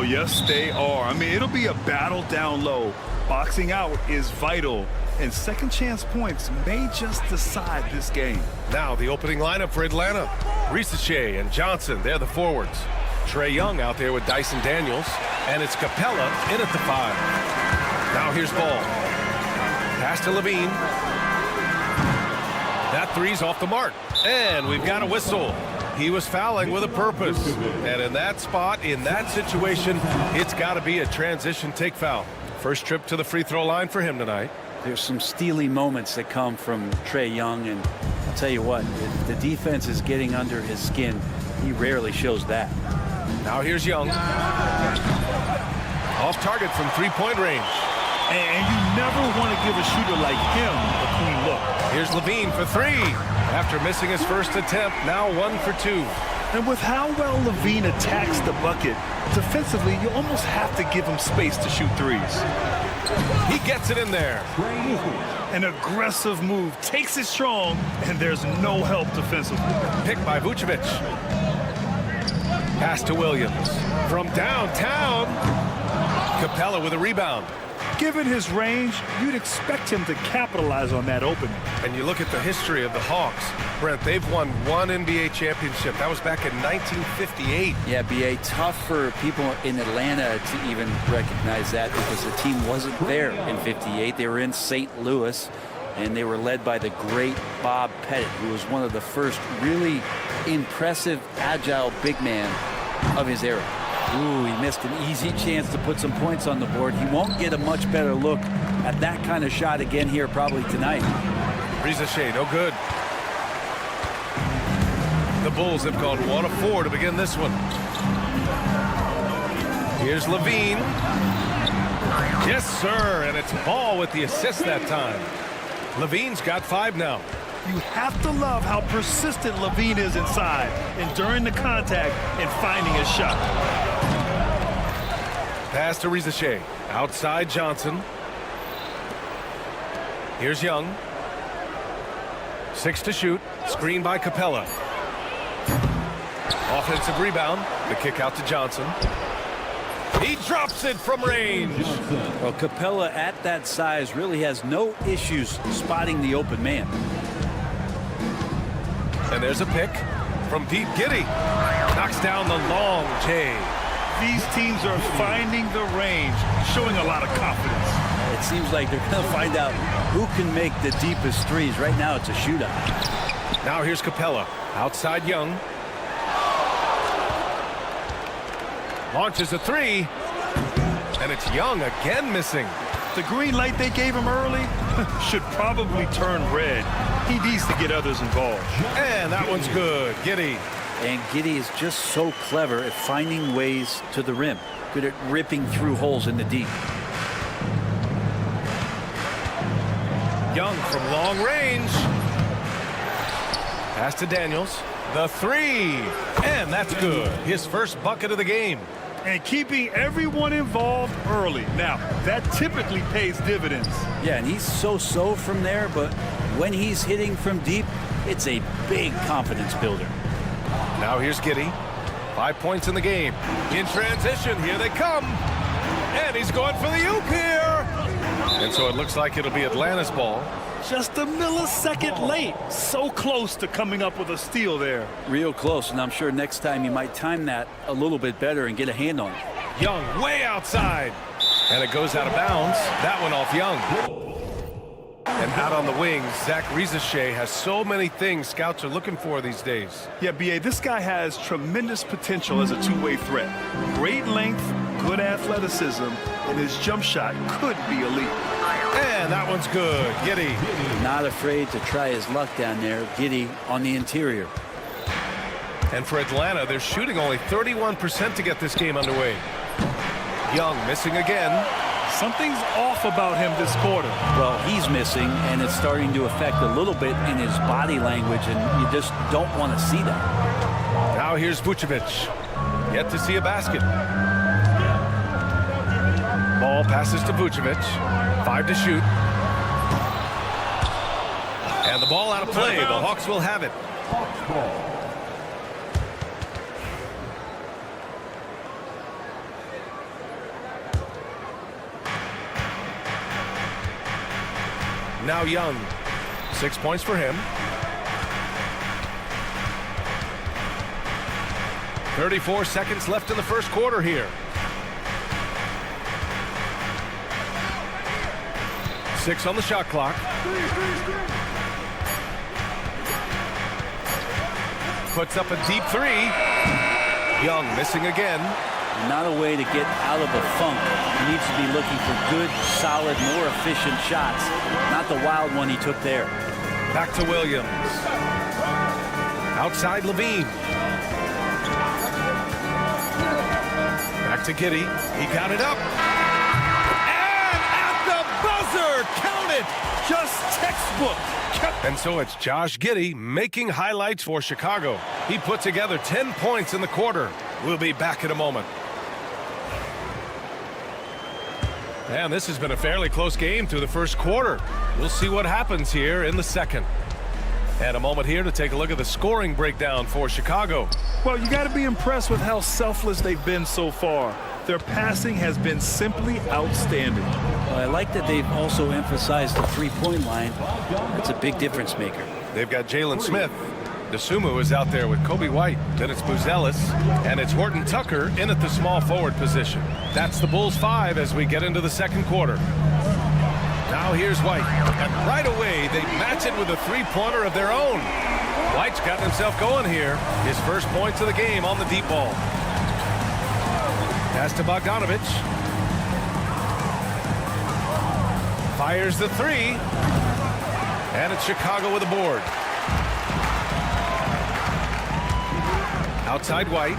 Oh, yes, they are. I mean, it'll be a battle down low. Boxing out is vital, and second chance points may just decide this game. Now the opening lineup for Atlanta. Ricochet and Johnson, they're the forwards. Trae Young out there with Dyson Daniels, and it's Capella in at the 5. Now here's Ball. Pass to Levine. That three's off the mark, and we've got a whistle. He was fouling with a purpose, and in that spot, in that situation, it's got to be a transition take foul. First trip to the free throw line for him tonight. There's some steely moments that come from Trae Young, and I'll tell you what, if the defense is getting under his skin, he rarely shows that. Now here's Young. Off target from three-point range. And you never want to give a shooter like him a clean look. Here's Levine for 3. After missing his first attempt, now 1 for 2. And with how well Levine attacks the bucket, defensively, you almost have to give him space to shoot threes. He gets it in there. An aggressive move, takes it strong, and there's no help defensively. Picked by Vucevic. Pass to Williams. From downtown, Capella with a rebound. Given his range, you'd expect him to capitalize on that opening. And you look at the history of the Hawks, Brent, they've won 1 NBA championship. That was back in 1958. Yeah, B.A., tough for people in Atlanta to even recognize that because the team wasn't there in 58. They were in St. Louis, and they were led by the great Bob Pettit, who was one of the first really impressive, agile big man of his era. Ooh, he missed an easy chance to put some points on the board. He won't get a much better look at that kind of shot again here probably tonight. Ricochet, no good. The Bulls have gone 1 of 4 to begin this one. Here's Levine. Yes, sir, and it's Ball with the assist that time. Levine's got 5 now. You have to love how persistent Levine is inside, enduring the contact and finding his shot. Pass to Ricochet. Outside Johnson. Here's Young. 6 to shoot. Screen by Capella. Offensive rebound. The kick out to Johnson. He drops it from range. Well, Capella at that size really has no issues spotting the open man. And there's a pick from deep. Giddey knocks down the long J. These teams are finding the range, showing a lot of confidence. It seems like they're going to find out who can make the deepest threes. Right now, it's a shootout. Now here's Capella. Outside Young. Launches a 3. And it's Young again missing. The green light they gave him early should probably turn red. He needs to get others involved. And that one's good. Giddey. And Giddey is just so clever at finding ways to the rim. Good at ripping through holes in the deep. Young from long range. Pass to Daniels. The 3. And that's good. His first bucket of the game. And keeping everyone involved early. Now, that typically pays dividends. Yeah, and he's so-so from there, but when he's hitting from deep, it's a big confidence builder. Now here's Giddey. 5 points in the game. In transition, here they come. And he's going for the oop here. And so it looks like it'll be Atlanta's ball. Just a millisecond late. So close to coming up with a steal there. Real close, and I'm sure next time you might time that a little bit better and get a hand on it. Young way outside. And it goes out of bounds. That one off Young. And out on the wings, Zach Ricochet has so many things scouts are looking for these days. Yeah, B.A., this guy has tremendous potential as a two-way threat. Great length, good athleticism, and his jump shot could be elite. And that one's good. Giddey. Not afraid to try his luck down there. Giddey on the interior. And for Atlanta, they're shooting only 31% to get this game underway. Young missing again. Something's off about him this quarter. Well, he's missing, and it's starting to affect a little bit in his body language, and you just don't want to see that. Now here's Vucevic. Yet to see a basket. Ball passes to Vucevic. 5 to shoot. And the ball out of play. The Hawks will have it. Now Young. 6 points for him. 34 seconds left in the first quarter here. 6 on the shot clock. Puts up a deep three. Young missing again. Not a way to get out of a funk. He needs to be looking for good, solid, more efficient shots. Not the wild one he took there. Back to Williams. Outside Levine. Back to Giddey. He got it up. And at the buzzer! Count it! Just textbook. And so it's Josh Giddey making highlights for Chicago. He put together 10 points in the quarter. We'll be back in a moment. And this has been a fairly close game through the first quarter. We'll see what happens here in the second. And a moment here to take a look at the scoring breakdown for Chicago. Well, you got to be impressed with how selfless they've been so far. Their passing has been simply outstanding. Well, I like that they've also emphasized the three-point line. That's a big difference maker. They've got Jalen Smith. DeSumo is out there with Kobe White. Then it's Buzelis. And it's Horton Tucker in at the small forward position. That's the Bulls 5 as we get into the second quarter. Now here's White. And right away, they match it with a three-pointer of their own. White's gotten himself going here. His first points of the game on the deep ball. Pass to Bogdanovich. Fires the three. And it's Chicago with a board. Outside White.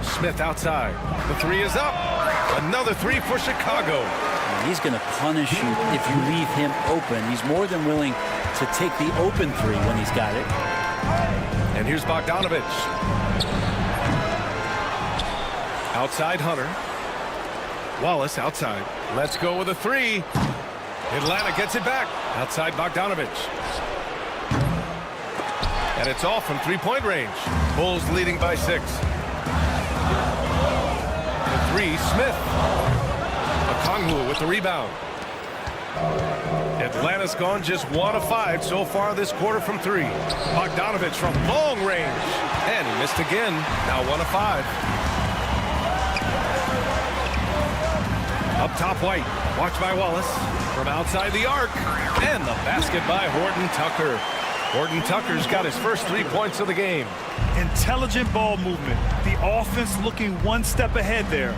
Smith outside. The three is up. Another three for Chicago. He's going to punish you if you leave him open. He's more than willing to take the open three when he's got it. And here's Bogdanovich. Outside Hunter. Wallace outside. Let's go with a three. Atlanta gets it back. Outside Bogdanovich. And it's off from three-point range. Bulls leading by 6. The three, Smith. Okongwu with the rebound. Atlanta's gone just 1 of 5 so far this quarter from 3. Bogdanovich from long range. And he missed again. Now 1 of 5. Up top, White. Watched by Wallace. From outside the arc. And the basket by Horton Tucker. Horton Tucker's got his first 3 points of the game. Intelligent ball movement. The offense looking one step ahead there.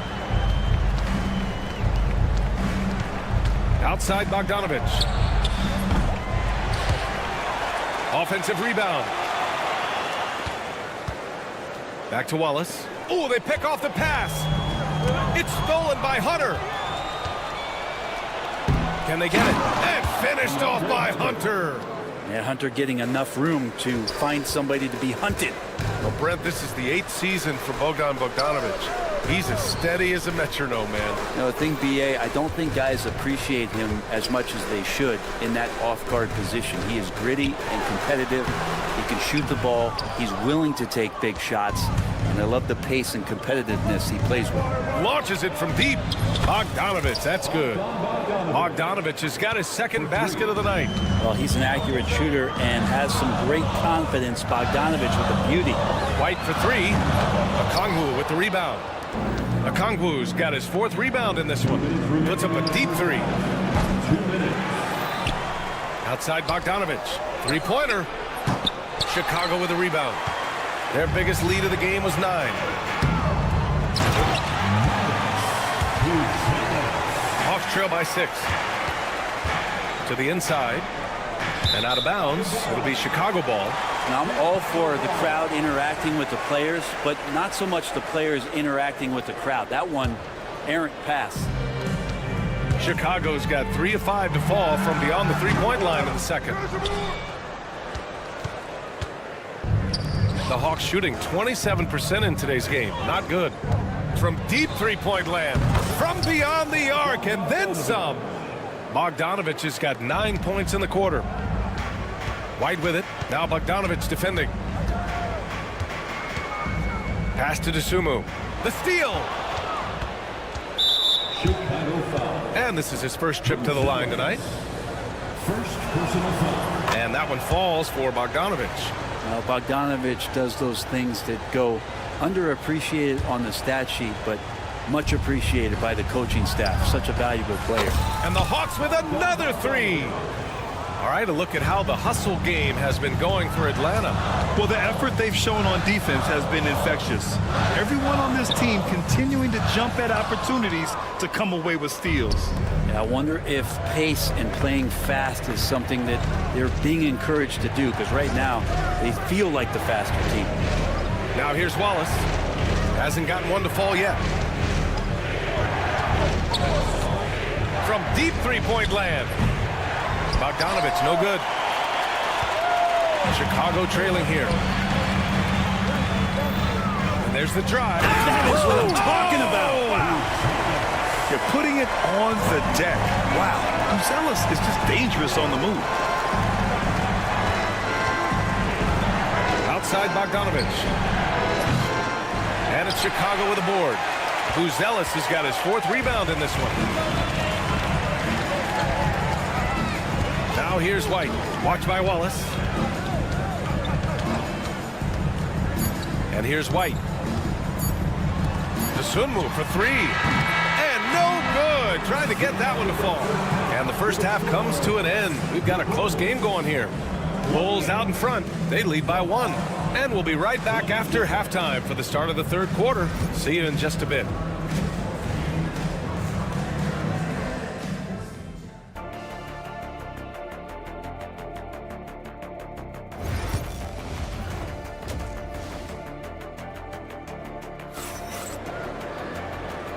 Outside Bogdanovich. Offensive rebound. Back to Wallace. Oh, they pick off the pass. It's stolen by Hunter. Can they get it? And finished off by Hunter. And Hunter getting enough room to find somebody to be hunted. Well, Brent, this is the 8th season for Bogdanovich. He's as steady as a metronome, man. You know, the thing, B.A., I don't think guys appreciate him as much as they should in that off-guard position. He is gritty and competitive. He can shoot the ball. He's willing to take big shots. And I love the pace and competitiveness he plays with. Launches it from deep. Bogdanovich, that's good. Bogdanovich has got his second basket of the night. Well, he's an accurate shooter and has some great confidence. Bogdanovich with the beauty. White for 3. Okongwu with the rebound. Okongwu's got his 4th rebound in this one. Puts up a deep 3. Outside Bogdanovich. 3-pointer. Chicago with a rebound. Their biggest lead of the game was 9. Hawks trail by 6. To the inside. And out of bounds. It'll be Chicago ball. Now, I'm all for the crowd interacting with the players, but not so much the players interacting with the crowd. That one, errant pass. Chicago's got 3 of 5 to fall from beyond the three-point line in the second. The Hawks shooting 27% in today's game. Not good. From deep three-point land. From beyond the arc and then some. Bogdanovich has got 9 points in the quarter. White with it. Now Bogdanovich defending. Pass to DeSumo. The steal. Chicago And this is his first trip to the line tonight. And that one falls for Bogdanovich. Bogdanovich does those things that go underappreciated on the stat sheet, but much appreciated by the coaching staff. Such a valuable player. And the Hawks with another three. All right, a look at how the hustle game has been going for Atlanta. Well, the effort they've shown on defense has been infectious. Everyone on this team continuing to jump at opportunities to come away with steals. Yeah, I wonder if pace and playing fast is something that they're being encouraged to do, because right now they feel like the faster team. Now here's Wallace. Hasn't gotten one to fall yet. From deep three-point land. Bogdanovich, no good. Chicago trailing here. And there's the drive. That is what I'm talking about. Wow. You're putting it on the deck. Wow. Gonzalez is just dangerous on the move. Outside Bogdanovich. And it's Chicago with a board. Buzelis has got his 4th rebound in this one. Now here's White. Watched by Wallace. And here's White. The swim move for 3. And no good. Trying to get that one to fall. And the first half comes to an end. We've got a close game going here. Bulls out in front. They lead by 1. And we'll be right back after halftime for the start of the 3rd quarter. See you in just a bit.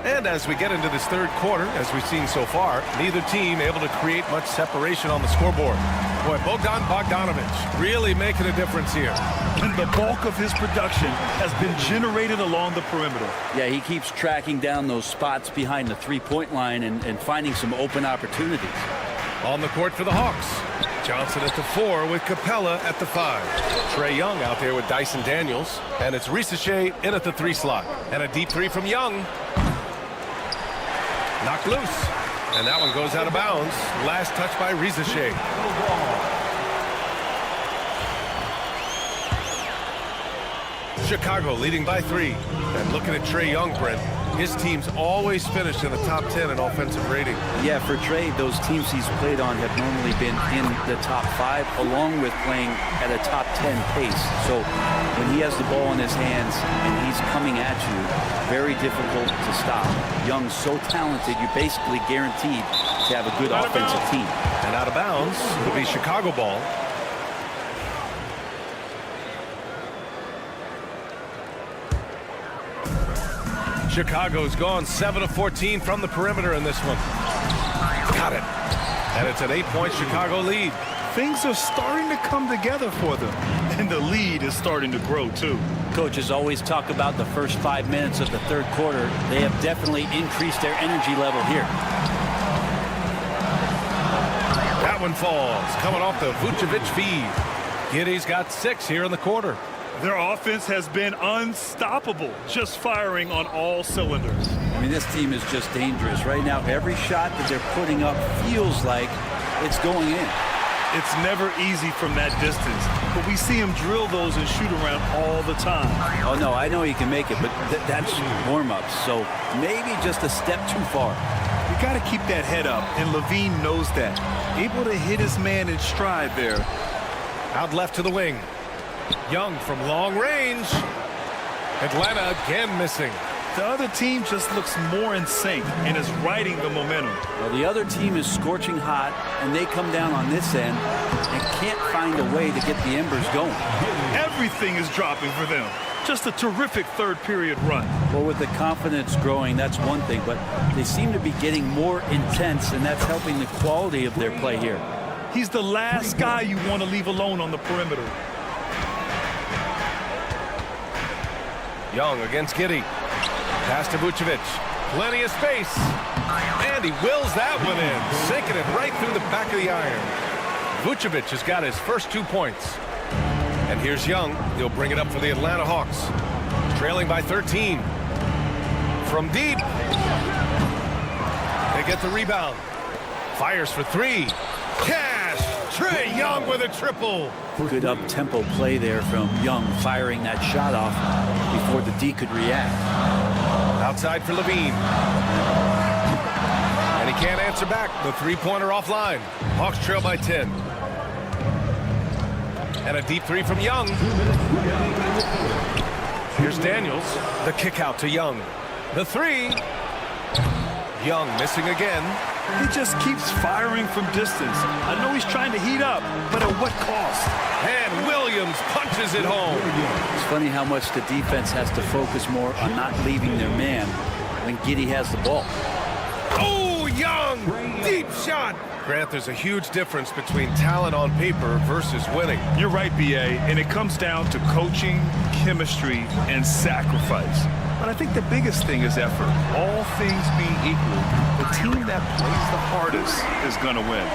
And as we get into this 3rd quarter, as we've seen so far, neither team able to create much separation on the scoreboard. Boy, Bogdanovich really making a difference here. And the bulk of his production has been generated along the perimeter. Yeah, he keeps tracking down those spots behind the three-point line and finding some open opportunities. On the court for the Hawks. Johnson at the 4 with Capella at the 5. Trae Young out there with Dyson Daniels. And it's Risacher in at the 3 slot. And a deep 3 from Young. Knocked loose. And that one goes out of bounds. Last touch by Risacher. Chicago leading by 3. And looking at Trae Young, Brent, his team's always finished in the top 10 in offensive rating. Yeah, for Trae, those teams he's played on have normally been in the top 5, along with playing at a top 10 pace. So when he has the ball in his hands and he's coming at you, very difficult to stop. Young's so talented, you're basically guaranteed to have a good offensive team. And out of bounds will be Chicago ball. Chicago's gone 7 of 14 from the perimeter in this one. Got it. And it's an 8-point Chicago lead. Things are starting to come together for them. And the lead is starting to grow, too. Coaches always talk about the first 5 minutes of the 3rd quarter. They have definitely increased their energy level here. That one falls. Coming off the Vucevic feed. Giddey's got 6 here in the quarter. Their offense has been unstoppable, just firing on all cylinders. I mean, this team is just dangerous. Right now, every shot that they're putting up feels like it's going in. It's never easy from that distance, but we see him drill those and shoot around all the time. Oh, no, I know he can make it, but that's warm-ups, so maybe just a step too far. You got to keep that head up, and Levine knows that. Able to hit his man in stride there. Out left to the wing. Young from long range. Atlanta again missing. The other team just looks more in sync and is riding the momentum. Well, the other team is scorching hot, and they come down on this end and can't find a way to get the embers going. Everything is dropping for them. Just a terrific 3rd period run. Well, with the confidence growing, that's one thing, but they seem to be getting more intense, and that's helping the quality of their play here. He's the last guy you want to leave alone on the perimeter. Young against Giddey. Pass to Vucevic. Plenty of space. And he wills that one in. Sinking it right through the back of the iron. Vucevic has got his first 2 points. And here's Young. He'll bring it up for the Atlanta Hawks. Trailing by 13. From deep. They get the rebound. Fires for three. Cash! Trae Young with a triple. Good up-tempo play there from Young, firing that shot off before the D could react. Outside for Levine. And he can't answer back. The three-pointer offline. Hawks trail by 10. And a deep three from Young. Here's Daniels. The kick out to Young. The three. Young missing again. He just keeps firing from distance. I know he's trying to heat up, but at what cost? And Williams punches it home. It's funny how much the defense has to focus more on not leaving their man when Giddey has the ball. Oh, Young! Deep shot! Grant, there's a huge difference between talent on paper versus winning. You're right, B.A., and it comes down to coaching, chemistry, and sacrifice. But I think the biggest thing is effort. All things being equal, the team that plays the hardest is going to win.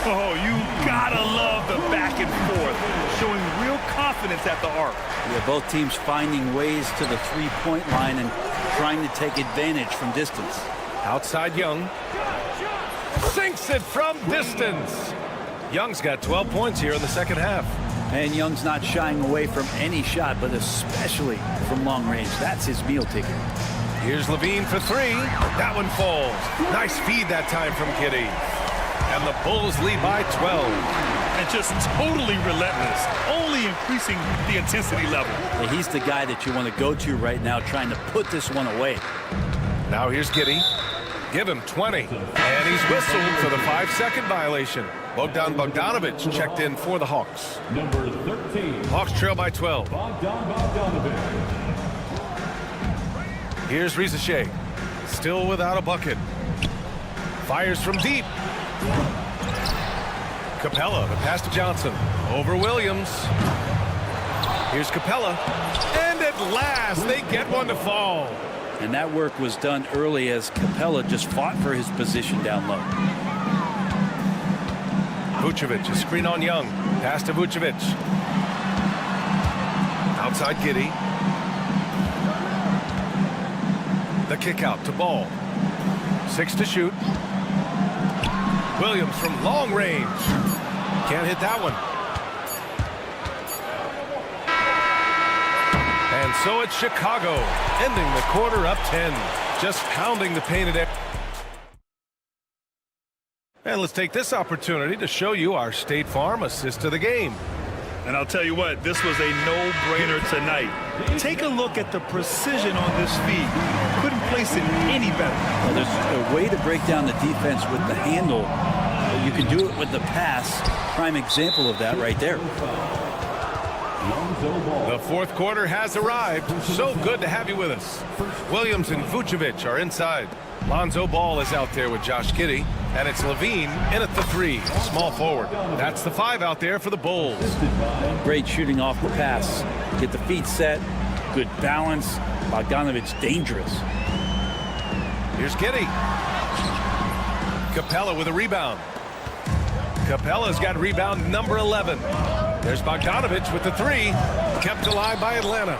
Oh, you gotta love the back and forth, showing real confidence at the arc. Yeah, both teams finding ways to the three-point line and trying to take advantage from distance. Outside Young. Sinks it from distance. Young's got 12 points here in the second half. And Young's not shying away from any shot, but especially from long range. That's his meal ticket. Here's Levine for three. That one falls. Nice feed that time from Giddey. And the Bulls lead by 12. And just totally relentless, only increasing the intensity level. Yeah, he's the guy that you want to go to right now, trying to put this one away. Now here's Giddey. Give him 20. And he's whistled for the 5-second violation. Bogdan Bogdanovic checked in for the Hawks. Number 13. Hawks trail by 12. Bogdanovic. Here's Rizachet. Still without a bucket. Fires from deep. Capella, the pass to Johnson. Over Williams. Here's Capella. And at last, they get one to fall. And that work was done early as Capella just fought for his position down low. Vucevic, a screen on Young. Pass to Vucevic. Outside Giddey. The kick out to Ball. 6 to shoot. Williams from long range. Can't hit that one. And so it's Chicago, ending the quarter up 10. Just pounding the painted area. And let's take this opportunity to show you our State Farm assist of the game. And I'll tell you what, this was a no-brainer tonight. Take a look at the precision on this feed. Couldn't place it any better. Well, there's a way to break down the defense with the handle. You can do it with the pass. Prime example of that right there. The fourth quarter has arrived. So good to have you with us. Williams and Vucevic are inside. Lonzo Ball is out there with Josh Giddey. And it's Levine in at the three. Small forward. That's the 5 out there for the Bulls. Great shooting off the pass. Get the feet set. Good balance. Bogdanovic dangerous. Here's Giddey. Capella with a rebound. Capella's got rebound number 11. There's Bogdanovic with the 3. Kept alive by Atlanta.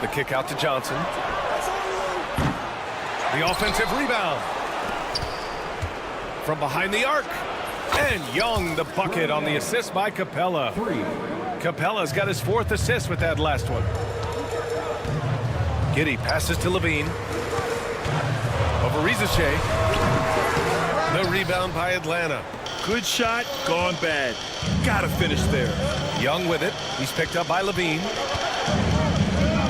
The kick out to Johnson. The offensive rebound. From behind the arc. And Young the bucket on the assist by Capella. Capella's got his 4th assist with that last one. Giddey passes to Levine. Over Rizachet. The rebound by Atlanta. Good shot, gone bad. Gotta finish there. Young with it. He's picked up by Levine.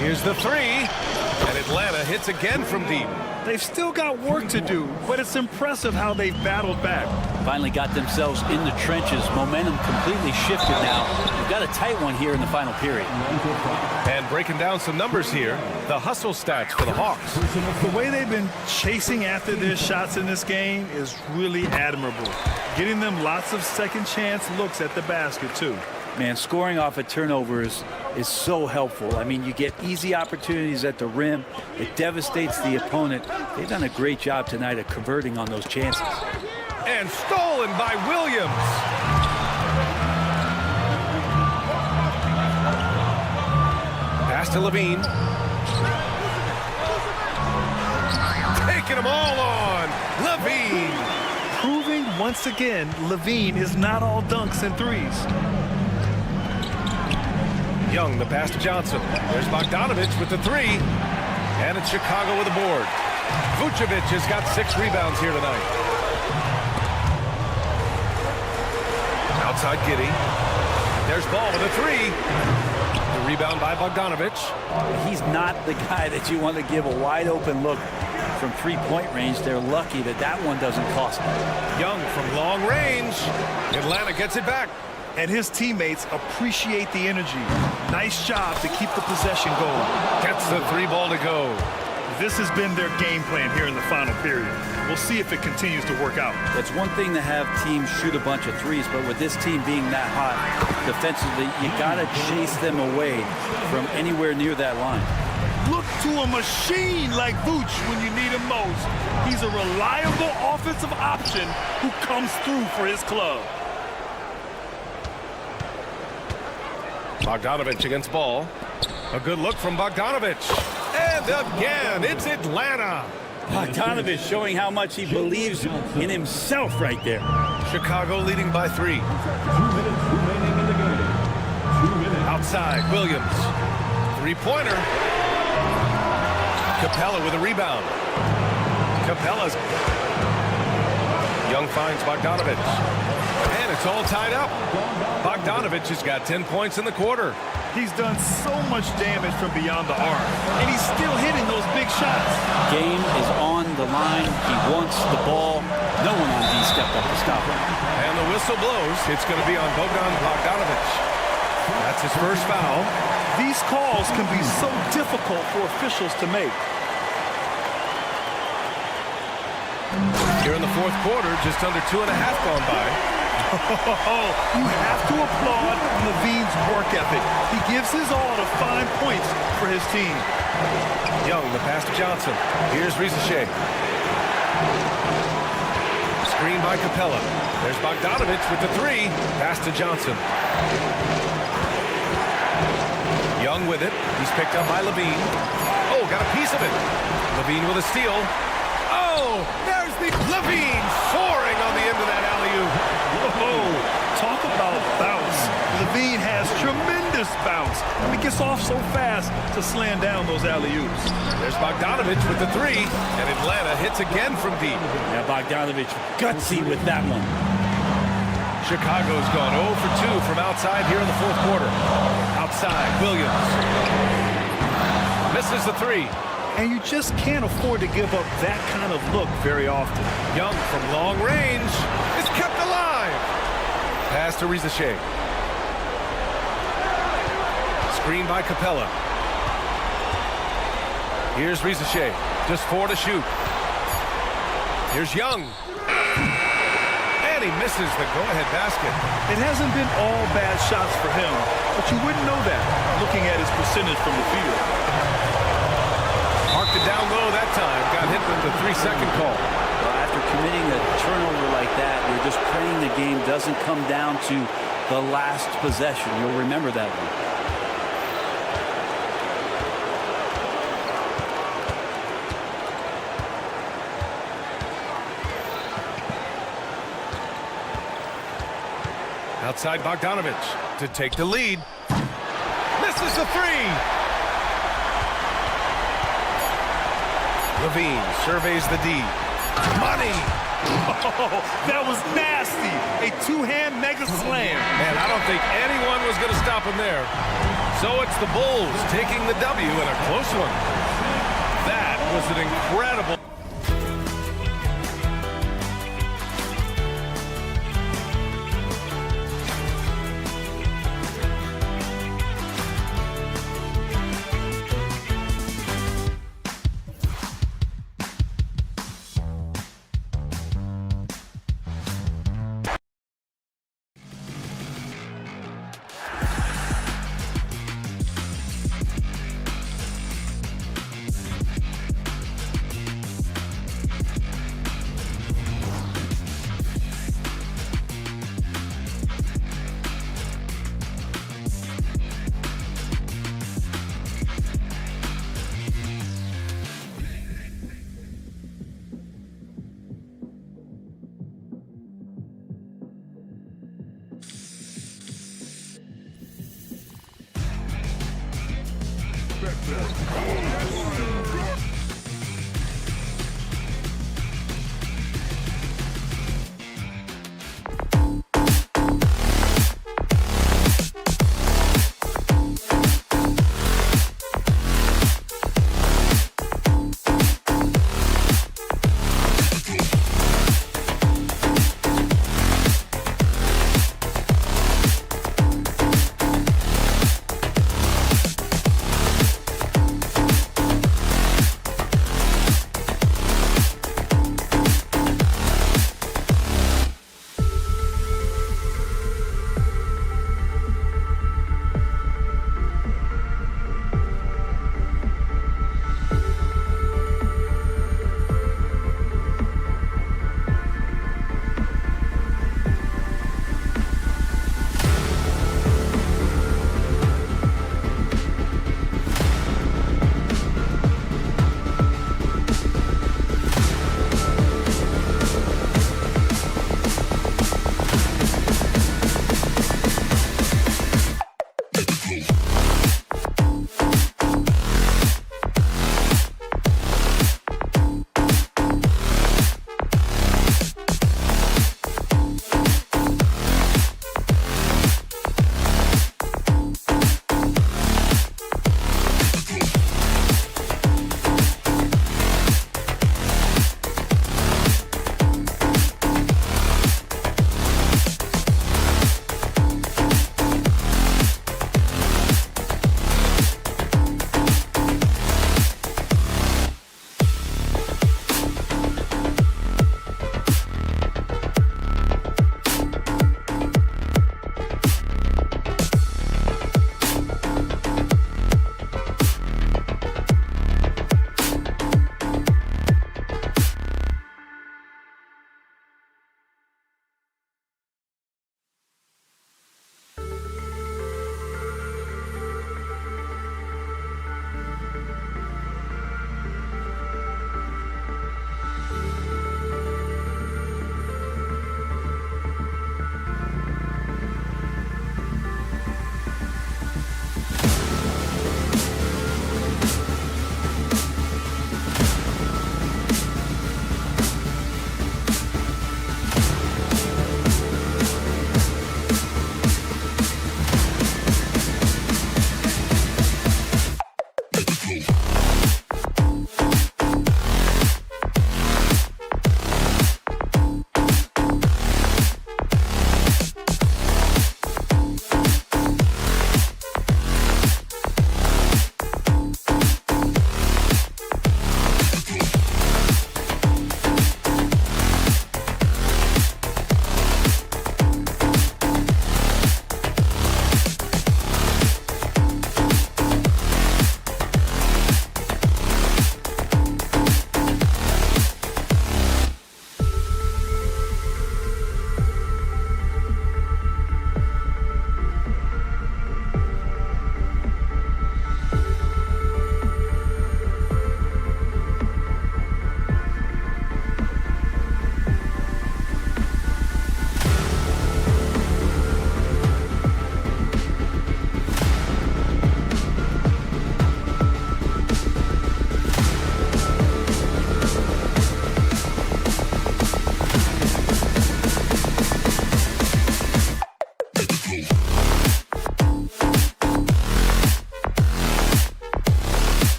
Here's the 3. And Atlanta hits again from deep. They've still got work to do, but it's impressive how they've battled back. Finally got themselves in the trenches. Momentum completely shifted now. We've got a tight one here in the final period. And breaking down some numbers here, the hustle stats for the Hawks. The way they've been chasing after their shots in this game is really admirable. Getting them lots of second chance looks at the basket, too. Man, scoring off of turnovers is so helpful. I mean, you get easy opportunities at the rim. It devastates the opponent. They've done a great job tonight of converting on those chances. And stolen by Williams. Pass to Levine. Taking them all on. Levine. Proving once again, Levine is not all dunks and threes. Young, the pass to Johnson. There's Bogdanovich with the three. And it's Chicago with the board. Vucevic has got 6 rebounds here tonight. Outside Giddey. There's Ball with a three. The rebound by Bogdanovich. He's not the guy that you want to give a wide open look from three-point range. They're lucky that that one doesn't cost them. Young from long range. Atlanta gets it back. And his teammates appreciate the energy. Nice job to keep the possession going. Gets the 3 ball to go. This has been their game plan here in the final period. We'll see if it continues to work out. It's one thing to have teams shoot a bunch of threes, but with this team being that hot defensively, you got to chase them away from anywhere near that line. Look to a machine like Vooch when you need him most. He's a reliable offensive option who comes through for his club. Bogdanovich against Ball. A good look from Bogdanovich. And again, it's Atlanta. Bogdanovich showing how much he believes in himself right there. Chicago leading by 3. Outside, Williams. 3-pointer. Capella with a rebound. Capella's. Young finds Bogdanovich. And it's all tied up. Bogdanovich has got 10 points in the quarter. He's done so much damage from beyond the arc, and he's still hitting those big shots. Game is on the line. He wants the ball. No one on D stepped up to stop him. And the whistle blows. It's going to be on Bogdanovich. That's his first foul. These calls can be so difficult for officials to make. Here in the fourth quarter, just under 2.5 gone by. You have to applaud Levine's work ethic. He gives his all to find points for his team. Young, the pass to Johnson. Here's Rizachet. Screen by Capella. There's Bogdanovich with the 3. Pass to Johnson. Young with it. He's picked up by Levine. Oh, got a piece of it. Levine with a steal. Oh, there's the Levine soaring on the end of that alley-oop. Whoa, talk about bounce. Levine has tremendous bounce. And he gets off so fast to slam down those alley-oops. There's Bogdanovich with the 3, and Atlanta hits again from deep. Yeah, Bogdanovich gutsy with that one. Chicago's gone 0 for 2 from outside here in the fourth quarter. Outside, Williams. Misses the 3. And you just can't afford to give up that kind of look very often. Young from long range is kept alive. Pass to Rizachet. Screen by Capella. Here's Rizachet. Just 4 to shoot. Here's Young. And he misses the go-ahead basket. It hasn't been all bad shots for him, but you wouldn't know that looking at his percentage from the field. Marked it down low that time. Got hit with the 3-second call. Well, after committing a turnover like that, you're just praying the game doesn't come down to the last possession. You'll remember that one. Outside Bogdanovich to take the lead. Misses the 3. Levine surveys the D. Money! Oh, that was nasty. A two-hand mega slam. Man, I don't think anyone was going to stop him there. So it's the Bulls taking the W in a close one. That was an incredible...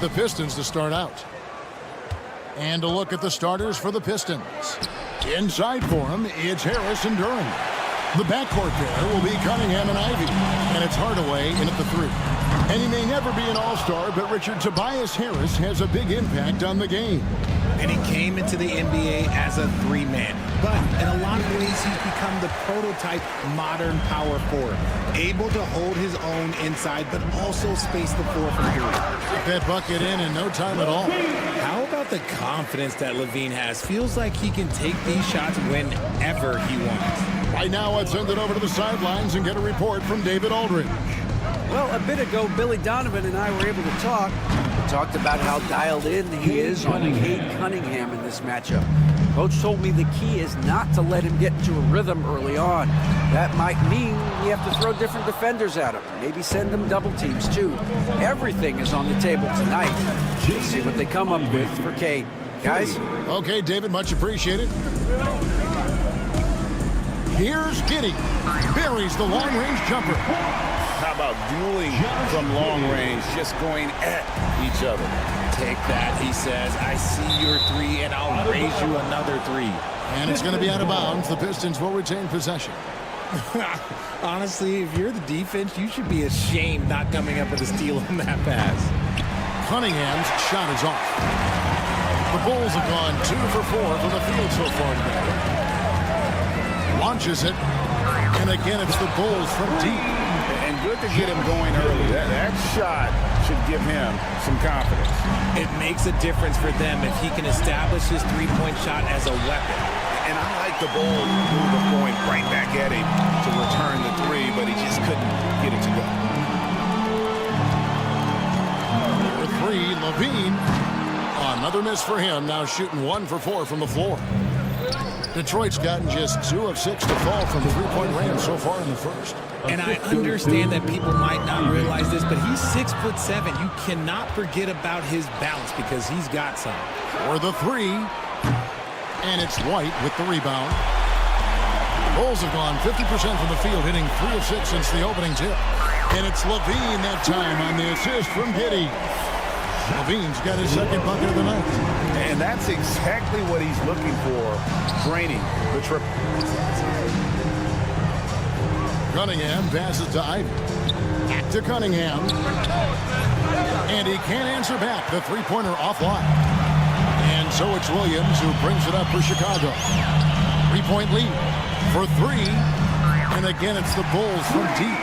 the Pistons to start out. And a look at the starters for the Pistons. Inside for him, it's Harris and Durham. The backcourt there will be Cunningham and Ivy. And it's Hardaway in at the 3. And he may never be an all-star, but Richard, Tobias Harris has a big impact on the game. And he came into the NBA as a 3-man. But in a lot of ways, he's become the prototype modern power forward. Able to hold his own inside, but also space the floor from period. Get that bucket in no time at all. How about the confidence that Levine has? Feels like he can take these shots whenever he wants. Right now, let's send it over to the sidelines and get a report from David Aldridge. Well, a bit ago, Billy Donovan and I were able to talk. We talked about how dialed in he is on Cade Cunningham in this matchup. Coach told me the key is not to let him get into a rhythm early on. That might mean we have to throw different defenders at him. Maybe send them double teams, too. Everything is on the table tonight. Let's see what they come up with for Cade. Guys? Okay, David, much appreciated. Here's Giddey. Buries the long-range jumper. How about dueling from long range, just going at each other? Take that, he says. I see your 3, and I'll raise you another 3. And it's going to be out of bounds. The Pistons will retain possession. Honestly, if you're the defense, you should be ashamed not coming up with a steal on that pass. Cunningham's shot is off. The Bulls have gone 2 for 4 from the field so far today. Launches it, and again it's the Bulls from deep. And good to get him going early. That shot should give him some confidence. It makes a difference for them if he can establish his three-point shot as a weapon. And I like the Bulls move the point right back at him to return the 3, but he just couldn't get it to go. Number 3, Levine. Another miss for him, now shooting 1 for 4 from the floor. Detroit's gotten just 2 of 6 to fall from the three-point range so far in the first. And I understand that people might not realize this, but he's 6'7". You cannot forget about his bounce because he's got some. For the 3, and it's White with the rebound. Bulls have gone 50% from the field, hitting 3 of 6 since the opening tip. And it's Levine that time on the assist from Giddey. Levine's got his second bucket of the night. And that's exactly what he's looking for, draining the triple. Cunningham passes to Ivy. To Cunningham. And he can't answer back. The three-pointer offline. And so it's Williams who brings it up for Chicago. 3-point lead for 3. And again, it's the Bulls from deep.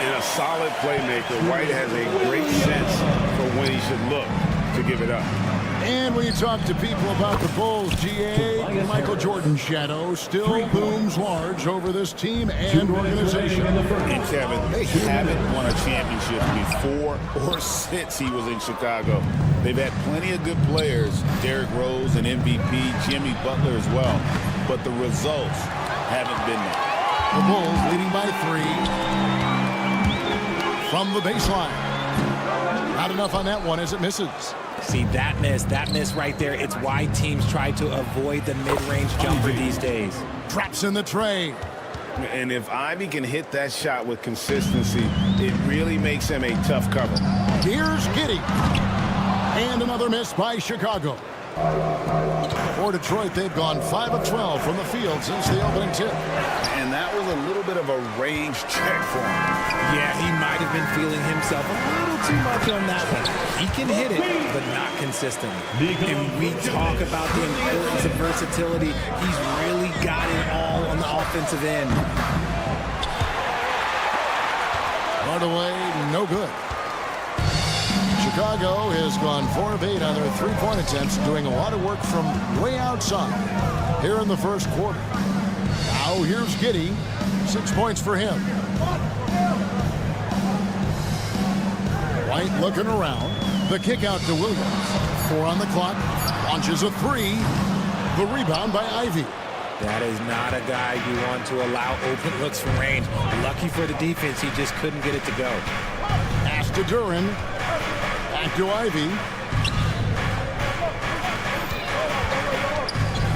And a solid playmaker. White has a great sense for when he should look to give it up. And when you talk to people about the Bulls, GA, Michael Jordan's shadow still looms large over this team and organization. And Kevin, they haven't won a championship before or since he was in Chicago. They've had plenty of good players, Derrick Rose and MVP, Jimmy Butler as well, but the results haven't been there. The Bulls leading by 3 from the baseline. Not enough on that one as it misses. See, that miss right there, it's why teams try to avoid the mid-range jumper these days. Drops in the tray. And if Ivy can hit that shot with consistency, it really makes him a tough cover. Here's Giddey. And another miss by Chicago. For Detroit, they've gone 5 of 12 from the field since the opening tip. And that was a little bit of a range check for him. Yeah, he might have been feeling himself a little too much on that one. He can hit it, but not consistently. And we talk about the importance of versatility. He's really got it all on the offensive end. Hardaway, no good. Chicago has gone 4 of 8 on their three-point attempts, doing a lot of work from way outside here in the first quarter. Now here's Giddey, 6 points for him. White looking around. The kick out to Williams. 4 on the clock. Launches a 3. The rebound by Ivy. That is not a guy you want to allow open looks from range. Lucky for the defense, he just couldn't get it to go. Pass to Duran. Back to Ivy.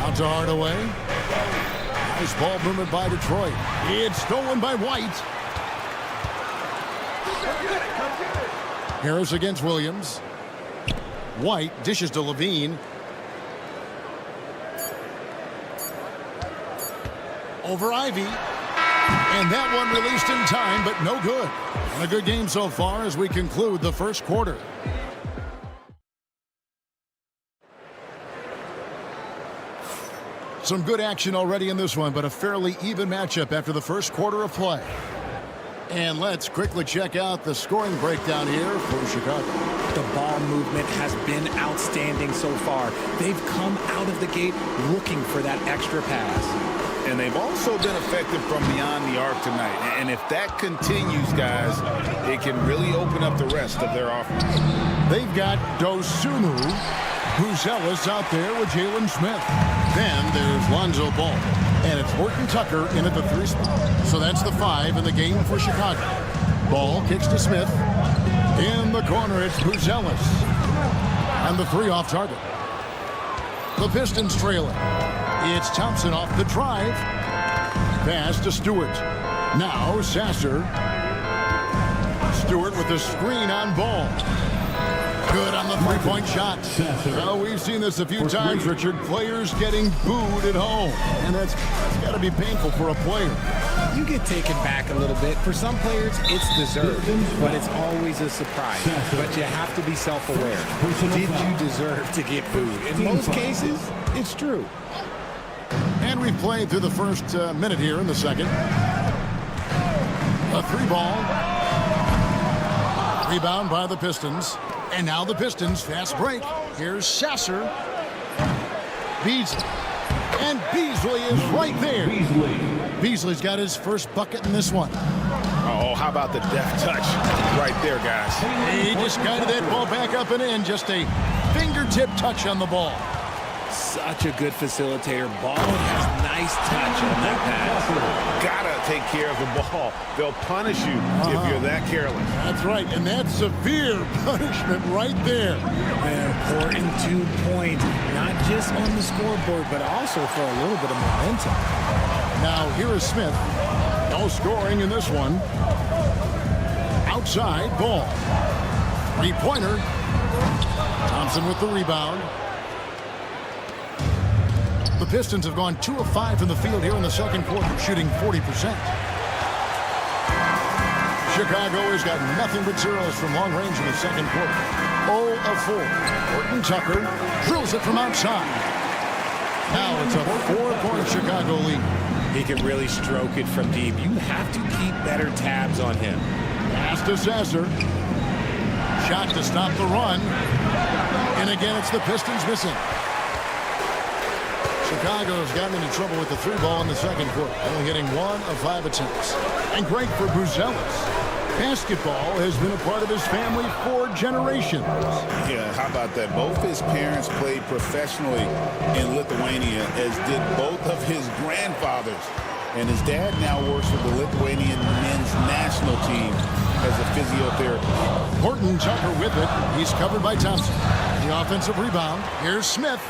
Out to Hardaway. Nice ball movement by Detroit. It's stolen by White. Harris against Williams. White dishes to Levine. Over Ivy. And that one released in time, but no good. And a good game so far as we conclude the first quarter. Some good action already in this one, but a fairly even matchup after the first quarter of play. And let's quickly check out the scoring breakdown here for Chicago. The ball movement has been outstanding so far. They've come out of the gate looking for that extra pass. And they've also been effective from beyond the arc tonight. And if that continues, guys, it can really open up the rest of their offense. They've got Dosunmu, Buzelis out there with Jalen Smith. Then there's Lonzo Ball. And it's Horton Tucker in at the 3 spot. So that's the 5 in the game for Chicago. Ball kicks to Smith. In the corner, it's Buzelis. And the 3 off target. The Pistons trailing. It's Thompson off the drive. Pass to Stewart. Now Sasser. Stewart with the screen on Ball. Good on the 3-point shot. Well, we've seen this a few times, Richard. Players getting booed at home. And that's got to be painful for a player. You get taken back a little bit. For some players, it's deserved, but it's always a surprise. But you have to be self-aware. Did you deserve to get booed? In most cases, it's true. And we've played through the first minute here in the second. A 3-ball. Rebound by the Pistons. And now the Pistons fast break. Here's Sasser. Beasley. And Beasley is right there. Beasley's got his first bucket in this one. Oh, how about the deft touch right there, guys? He just guided that ball back up and in. Just a fingertip touch on the ball. Such a good facilitator. Ball has nice touch on that pass. Gotta take care of the ball. They'll punish you if you're that careless. That's right, and that's severe punishment right there. An important 2-point, not just on the scoreboard, but also for a little bit of momentum. Now here is Smith. No scoring in this one. Outside Ball. 3-pointer. Thompson with the rebound. The Pistons have gone 2 of 5 from the field here in the second quarter, shooting 40%. Chicago has got nothing but zeros from long range in the second quarter. 0 of 4. Horton Tucker drills it from outside. Now it's a 4-point Chicago lead. He can really stroke it from deep. You have to keep better tabs on him. Pass to Sasser. Shot to stop the run. And again, it's the Pistons missing. Chicago's gotten into trouble with the 3-ball in the second quarter, only hitting 1 of 5 attempts. And great for Buzelis. Basketball has been a part of his family for generations. Yeah, how about that? Both his parents played professionally in Lithuania, as did both of his grandfathers. And his dad now works with the Lithuanian men's national team as a physiotherapist. Horton Tucker with it. He's covered by Thompson. The offensive rebound. Here's Smith.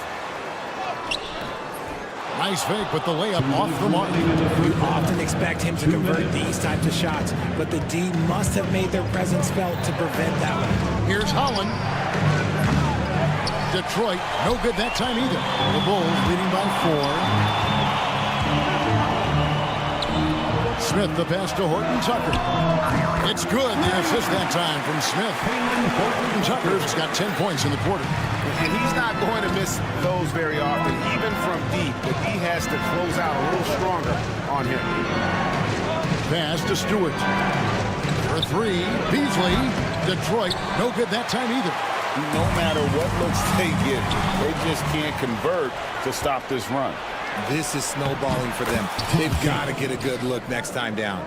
Nice fake with the layup off the mark. You often expect him to convert these types of shots, but the D must have made their presence felt to prevent that one. Here's Holland. Detroit, no good that time either. The Bulls leading by 4. Smith, the pass to Horton Tucker. It's good, the assist that time from Smith. Horton Tucker's got 10 points in the quarter. And he's not going to miss those very often, even from deep, but he has to close out a little stronger on him. Pass to Stewart. For 3, Beasley. Detroit, no good that time either. No matter what looks they get, they just can't convert to stop this run. This is snowballing for them. They've got to get a good look next time down.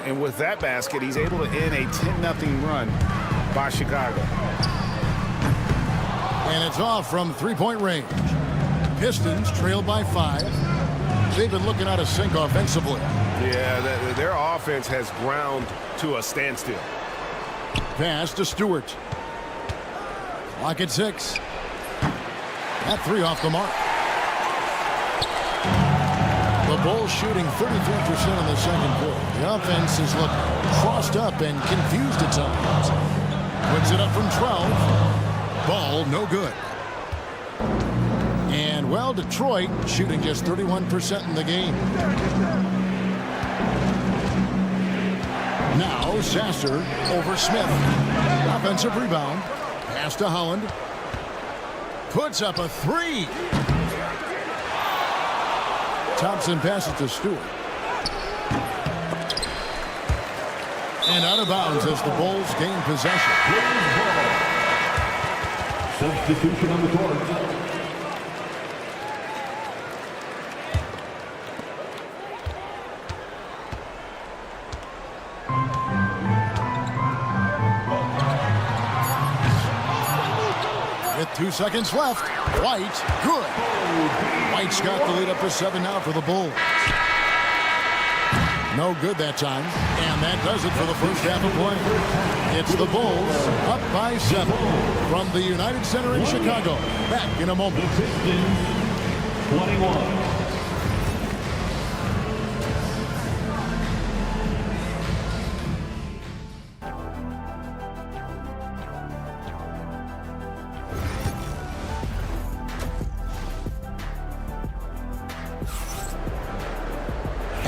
And with that basket, he's able to end a 10-0 run by Chicago. And it's off from 3-point range. Pistons trail by 5. They've been looking out of sync offensively. Yeah, their offense has ground to a standstill. Pass to Stewart. Clock at 6. That 3 off the mark. The Bulls shooting 33% in the second quarter. The offense has looked crossed up and confused at times. Puts it up from 12. Ball no good. And, well, Detroit shooting just 31% in the game. Now Sasser over Smith. Offensive rebound. Pass to Holland. Puts up a three. Thompson passes to Stewart. And out of bounds as the Bulls gain possession. Substitution on the court. With 2 seconds left, White, good. White's got the lead up to 7 now for the Bulls. No good that time, and that does it for the first half of play. It's the Bulls up by 7 from the United Center in Chicago. Back in a moment. The Pistons, 21.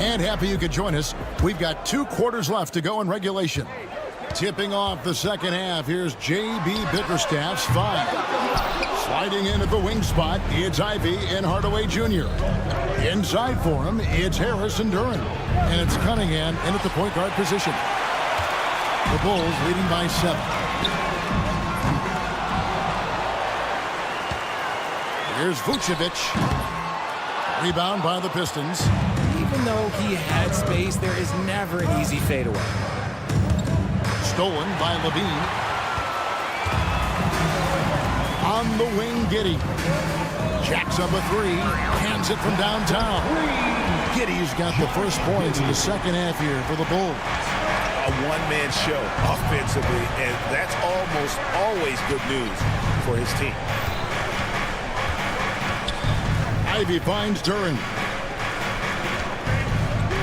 And happy you could join us. We've got 2 quarters left to go in regulation. Tipping off the second half, here's J.B. Bickerstaff's 5. Sliding in at the wing spot, it's Ivy and Hardaway Jr. Inside for him, it's Harris and Duran. And it's Cunningham in at the point guard position. The Bulls leading by 7. Here's Vucevic. Rebound by the Pistons. Even though he had space, there is never an easy fadeaway. Stolen by Levine. On the wing, Giddey. Jacks up a 3. Hands it from downtown. Giddey's got the first points in the second half here for the Bulls. A one-man show offensively, and that's almost always good news for his team. Ivy finds Duran.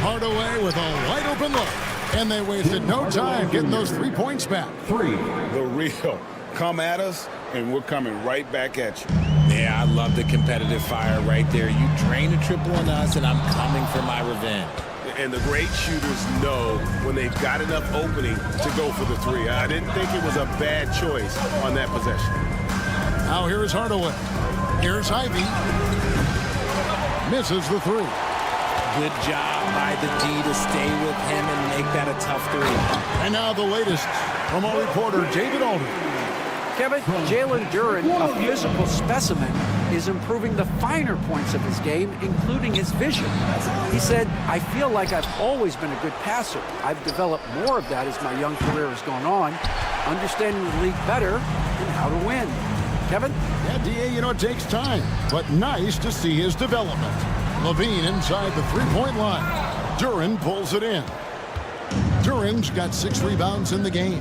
Hardaway with a wide open look. And they wasted no time getting those 3 points back. The real. Come at us, and we're coming right back at you. Yeah, I love the competitive fire right there. You drain a triple on us, and I'm coming for my revenge. And the great shooters know when they've got enough opening to go for the 3. I didn't think it was a bad choice on that possession. Now here's Hardaway. Here's Ivy. Misses the 3. Good job by the D to stay with him and make that a tough 3. And now the latest from our reporter, David Alden. Kevin, Jalen Duran, a physical specimen, is improving the finer points of his game, including his vision. He said, I feel like I've always been a good passer. I've developed more of that as my young career has gone on, understanding the league better and how to win. Kevin? Yeah, D.A., you know, it takes time, but nice to see his development. Levine inside the 3-point line. Duran pulls it in. Duran's got 6 rebounds in the game.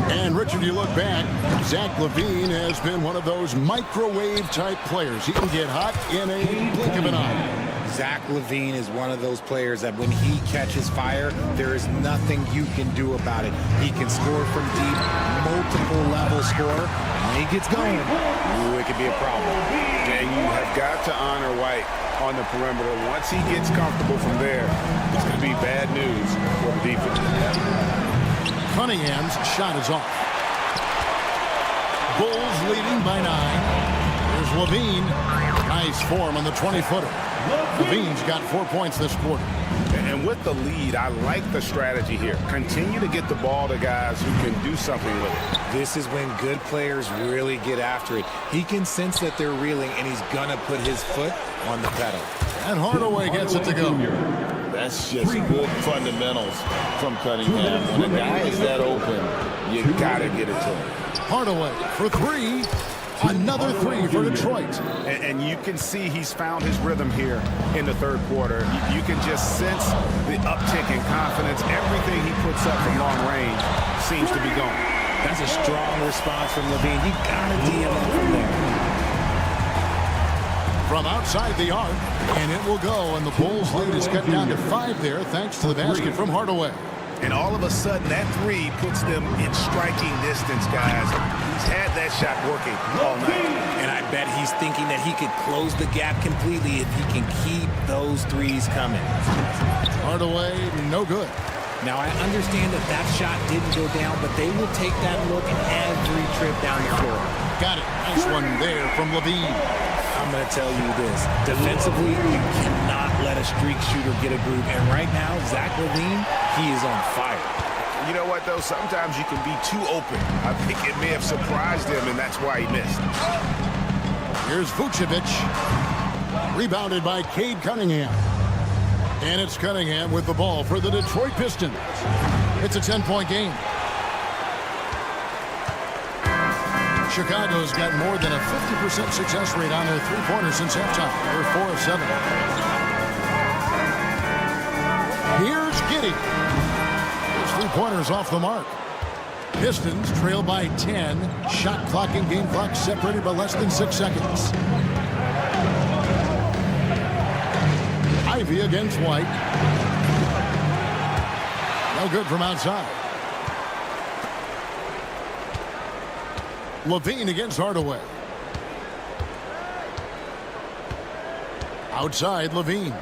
And, Richard, you look back, Zach LaVine has been one of those microwave-type players. He can get hot in a blink of an eye. Zach LaVine is one of those players that when he catches fire, there is nothing you can do about it. He can score from deep, multiple level scorer. When he gets going, ooh, it could be a problem. And you have got to honor White on the perimeter. Once he gets comfortable from there, it's going to be bad news for the defense. Cunningham's shot is off. Bulls leading by 9. There's Levine. Nice form on the 20-footer. Levine's got 4 points this quarter. And with the lead, I like the strategy here. Continue to get the ball to guys who can do something with it. This is when good players really get after it. He can sense that they're reeling, and he's going to put his foot on the pedal. And Hardaway gets it to go. That's just good fundamentals from Cunningham. When a guy is that open, you got to get it to him. Hardaway for 3. Another 3 for Detroit. And you can see he's found his rhythm here in the third quarter. You can just sense the uptick in confidence. Everything he puts up from long range seems to be going. That's a strong response from Levine. You got to DM him from there. From outside the arc, and it will go, and the Bulls lead is cut down to 5 there thanks to the basket from Hardaway. And all of a sudden, that three puts them in striking distance, guys. He's had that shot working all night. And I bet he's thinking that he could close the gap completely if he can keep those threes coming. Hardaway, no good. Now, I understand that that shot didn't go down, but they will take that look every trip down the floor. Got it. Nice one there from Levine. I'm going to tell you this. Defensively, you cannot let a streak shooter get a groove. And right now, Zach LaVine, he is on fire. You know what, though? Sometimes you can be too open. I think it may have surprised him, and that's why he missed. Here's Vucevic. Rebounded by Cade Cunningham. And it's Cunningham with the ball for the Detroit Pistons. It's a 10-point game. Chicago's got more than a 50% success rate on their three-pointers since halftime. They're 4 of 7. Here's Giddey. His three-pointers off the mark. Pistons trail by 10. Shot clock and game clock separated by less than 6 seconds. Ivy against White. No good from outside. Levine against Hardaway. Outside, Levine.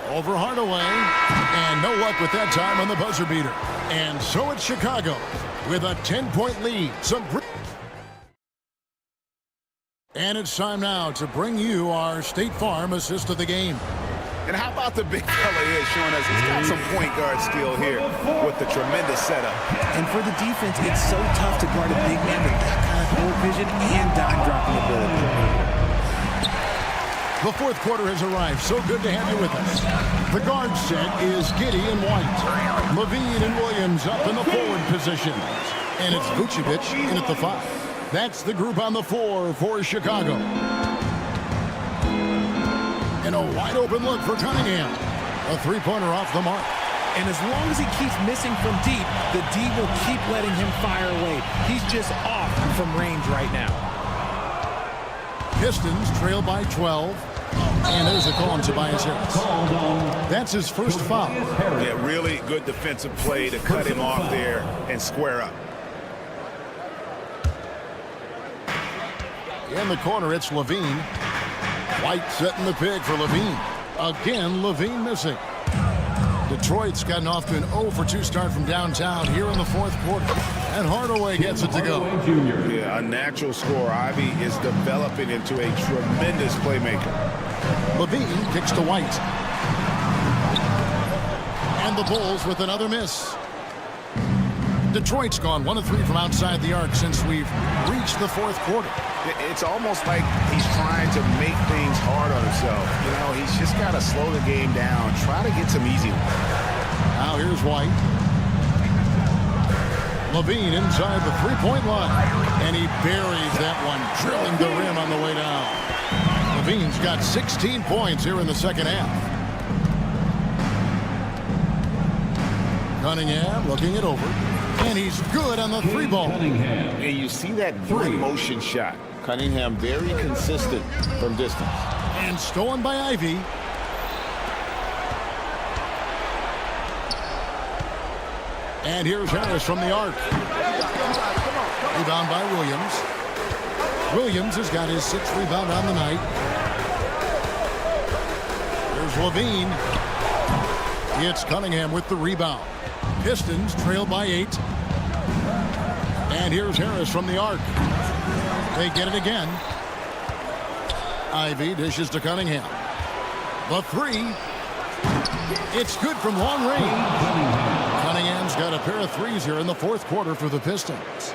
Over Hardaway. And no luck with that time on the buzzer beater. And so it's Chicago with a 10-point lead. And it's time now to bring you our State Farm assist of the game. And how about the big fella here showing us he's got some point guard skill here with the tremendous setup. And for the defense, it's so tough to guard a big man with that kind of court vision and dime dropping ability. The fourth quarter has arrived. So good to have you with us. The guard set is Giddey and White. Levine and Williams up in the forward positions. And it's Vucevic in at the 5. That's the group on the floor for Chicago. And a wide open look for Cunningham. A three-pointer off the mark. And as long as he keeps missing from deep, the D will keep letting him fire away. He's just off from range right now. Pistons trail by 12. And there's a call on Tobias Harris. That's his first foul. Yeah, really good defensive play to cut him off there and square up. In the corner, it's Levine. White setting the pick for Levine. Again, Levine missing. Detroit's gotten off to an 0-for-2 start from downtown here in the fourth quarter. And Hardaway gets it to go. Yeah, a natural scorer. Ivy is developing into a tremendous playmaker. Levine kicks to White. And the Bulls with another miss. Detroit's gone 1 of 3 from outside the arc since we've reached the fourth quarter. It's almost like he's trying to make things hard on himself. You know, he's just got to slow the game down, try to get some easy ones. Now here's White. Levine inside the three-point line. And he buries that one, drilling the rim on the way down. Levine's got 16 points here in the second half. Cunningham looking it over. And he's good on the three ball. And you see that one motion shot. Cunningham very consistent from distance. And stolen by Ivy. And here's Harris from the arc. Rebound by Williams. Williams has got his 6th rebound on the night. Here's Levine. It's Cunningham with the rebound. Pistons trail by 8. And here's Harris from the arc. They get it again. Ivy dishes to Cunningham. The 3. It's good from long range. Cunningham's got a pair of threes here in the fourth quarter for the Pistons.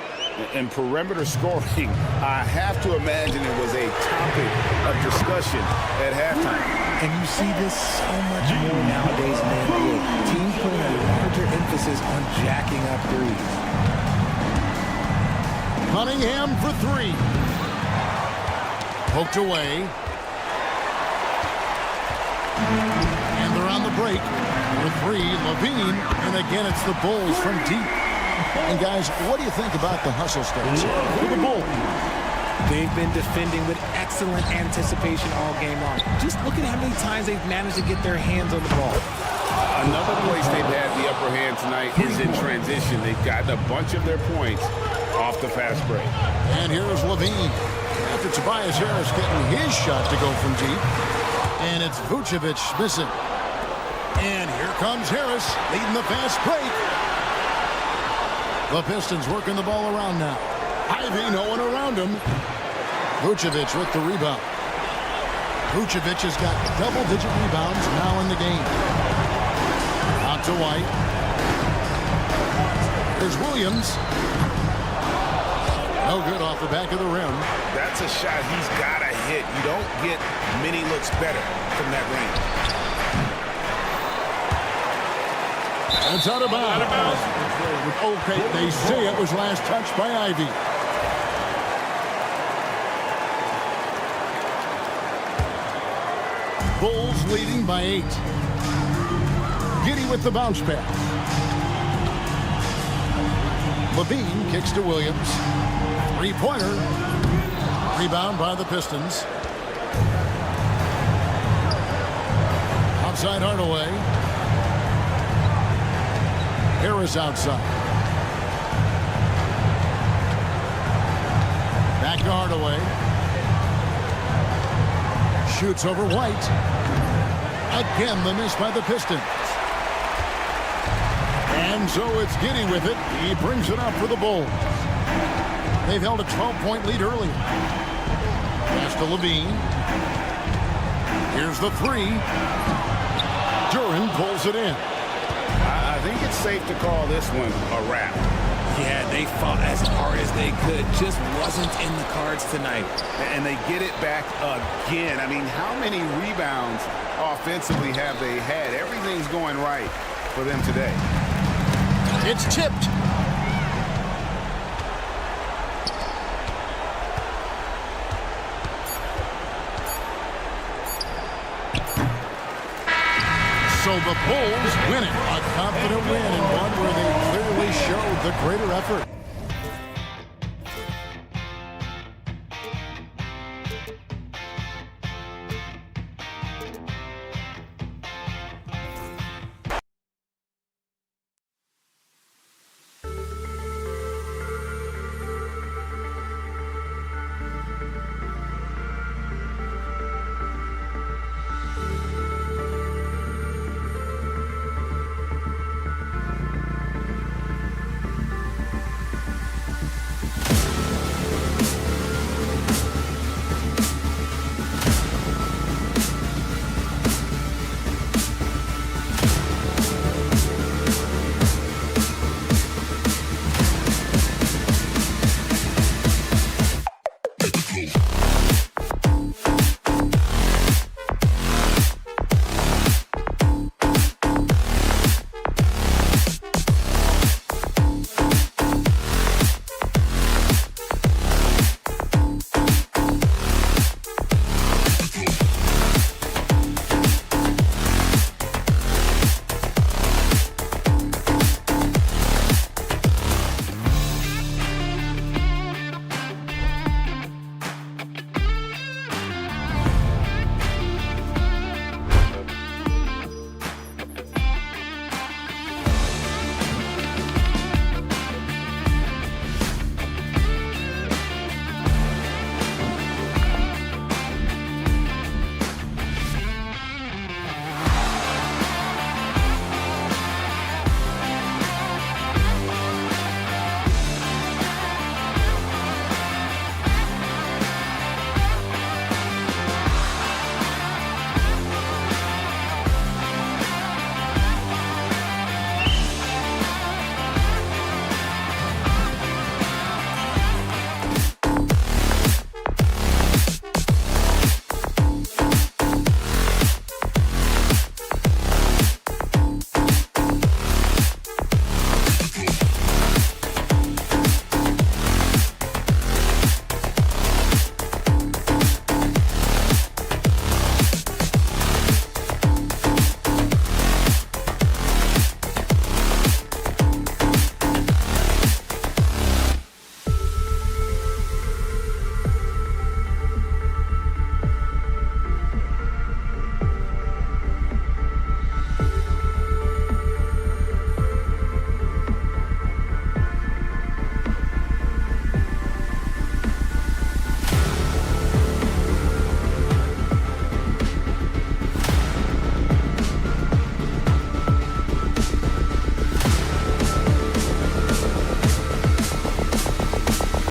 And perimeter scoring, I have to imagine it was a topic of discussion at halftime. And you see this so much more nowadays in the NBA. Teams putting a larger emphasis on jacking up threes. Cunningham for 3. Poked away. And they're on the break. For 3, Levine. And again, it's the Bulls from deep. And guys, what do you think about the hustle starts for the Bulls? They've been defending with excellent anticipation all game long. Just look at how many times they've managed to get their hands on the ball. Another place they've had the upper hand tonight is in transition. They've gotten a bunch of their points off the fast break. And here's Levine. After Tobias Harris getting his shot to go from deep. And it's Vucevic missing. And here comes Harris leading the fast break. The Pistons working the ball around now. Ivy, no one around him. Vucevic with the rebound. Vucevic has got double-digit rebounds now in the game. Out to White. There's Williams. No good off the back of the rim. That's a shot he's got to hit. You don't get many looks better from that range. It's out of bounds. Okay, they say it was last touched by Ivy. Bulls leading by 8. Giddey with the bounce pass. Levine kicks to Williams. Three-pointer. Rebound by the Pistons. Outside Hardaway. Harris outside. Back to Hardaway. Shoots over White. Again, the miss by the Pistons. And so it's Giddey with it. He brings it up for the Bulls. They've held a 12-point lead earlier. Pass to Levine. Here's the three. Duran pulls it in. I think it's safe to call this one a wrap. Yeah, they fought as hard as they could. Just wasn't in the cards tonight. And they get it back again. I mean, how many rebounds offensively have they had? Everything's going right for them today. It's tipped. So the Bulls win it. A confident win and one where they clearly showed the greater effort.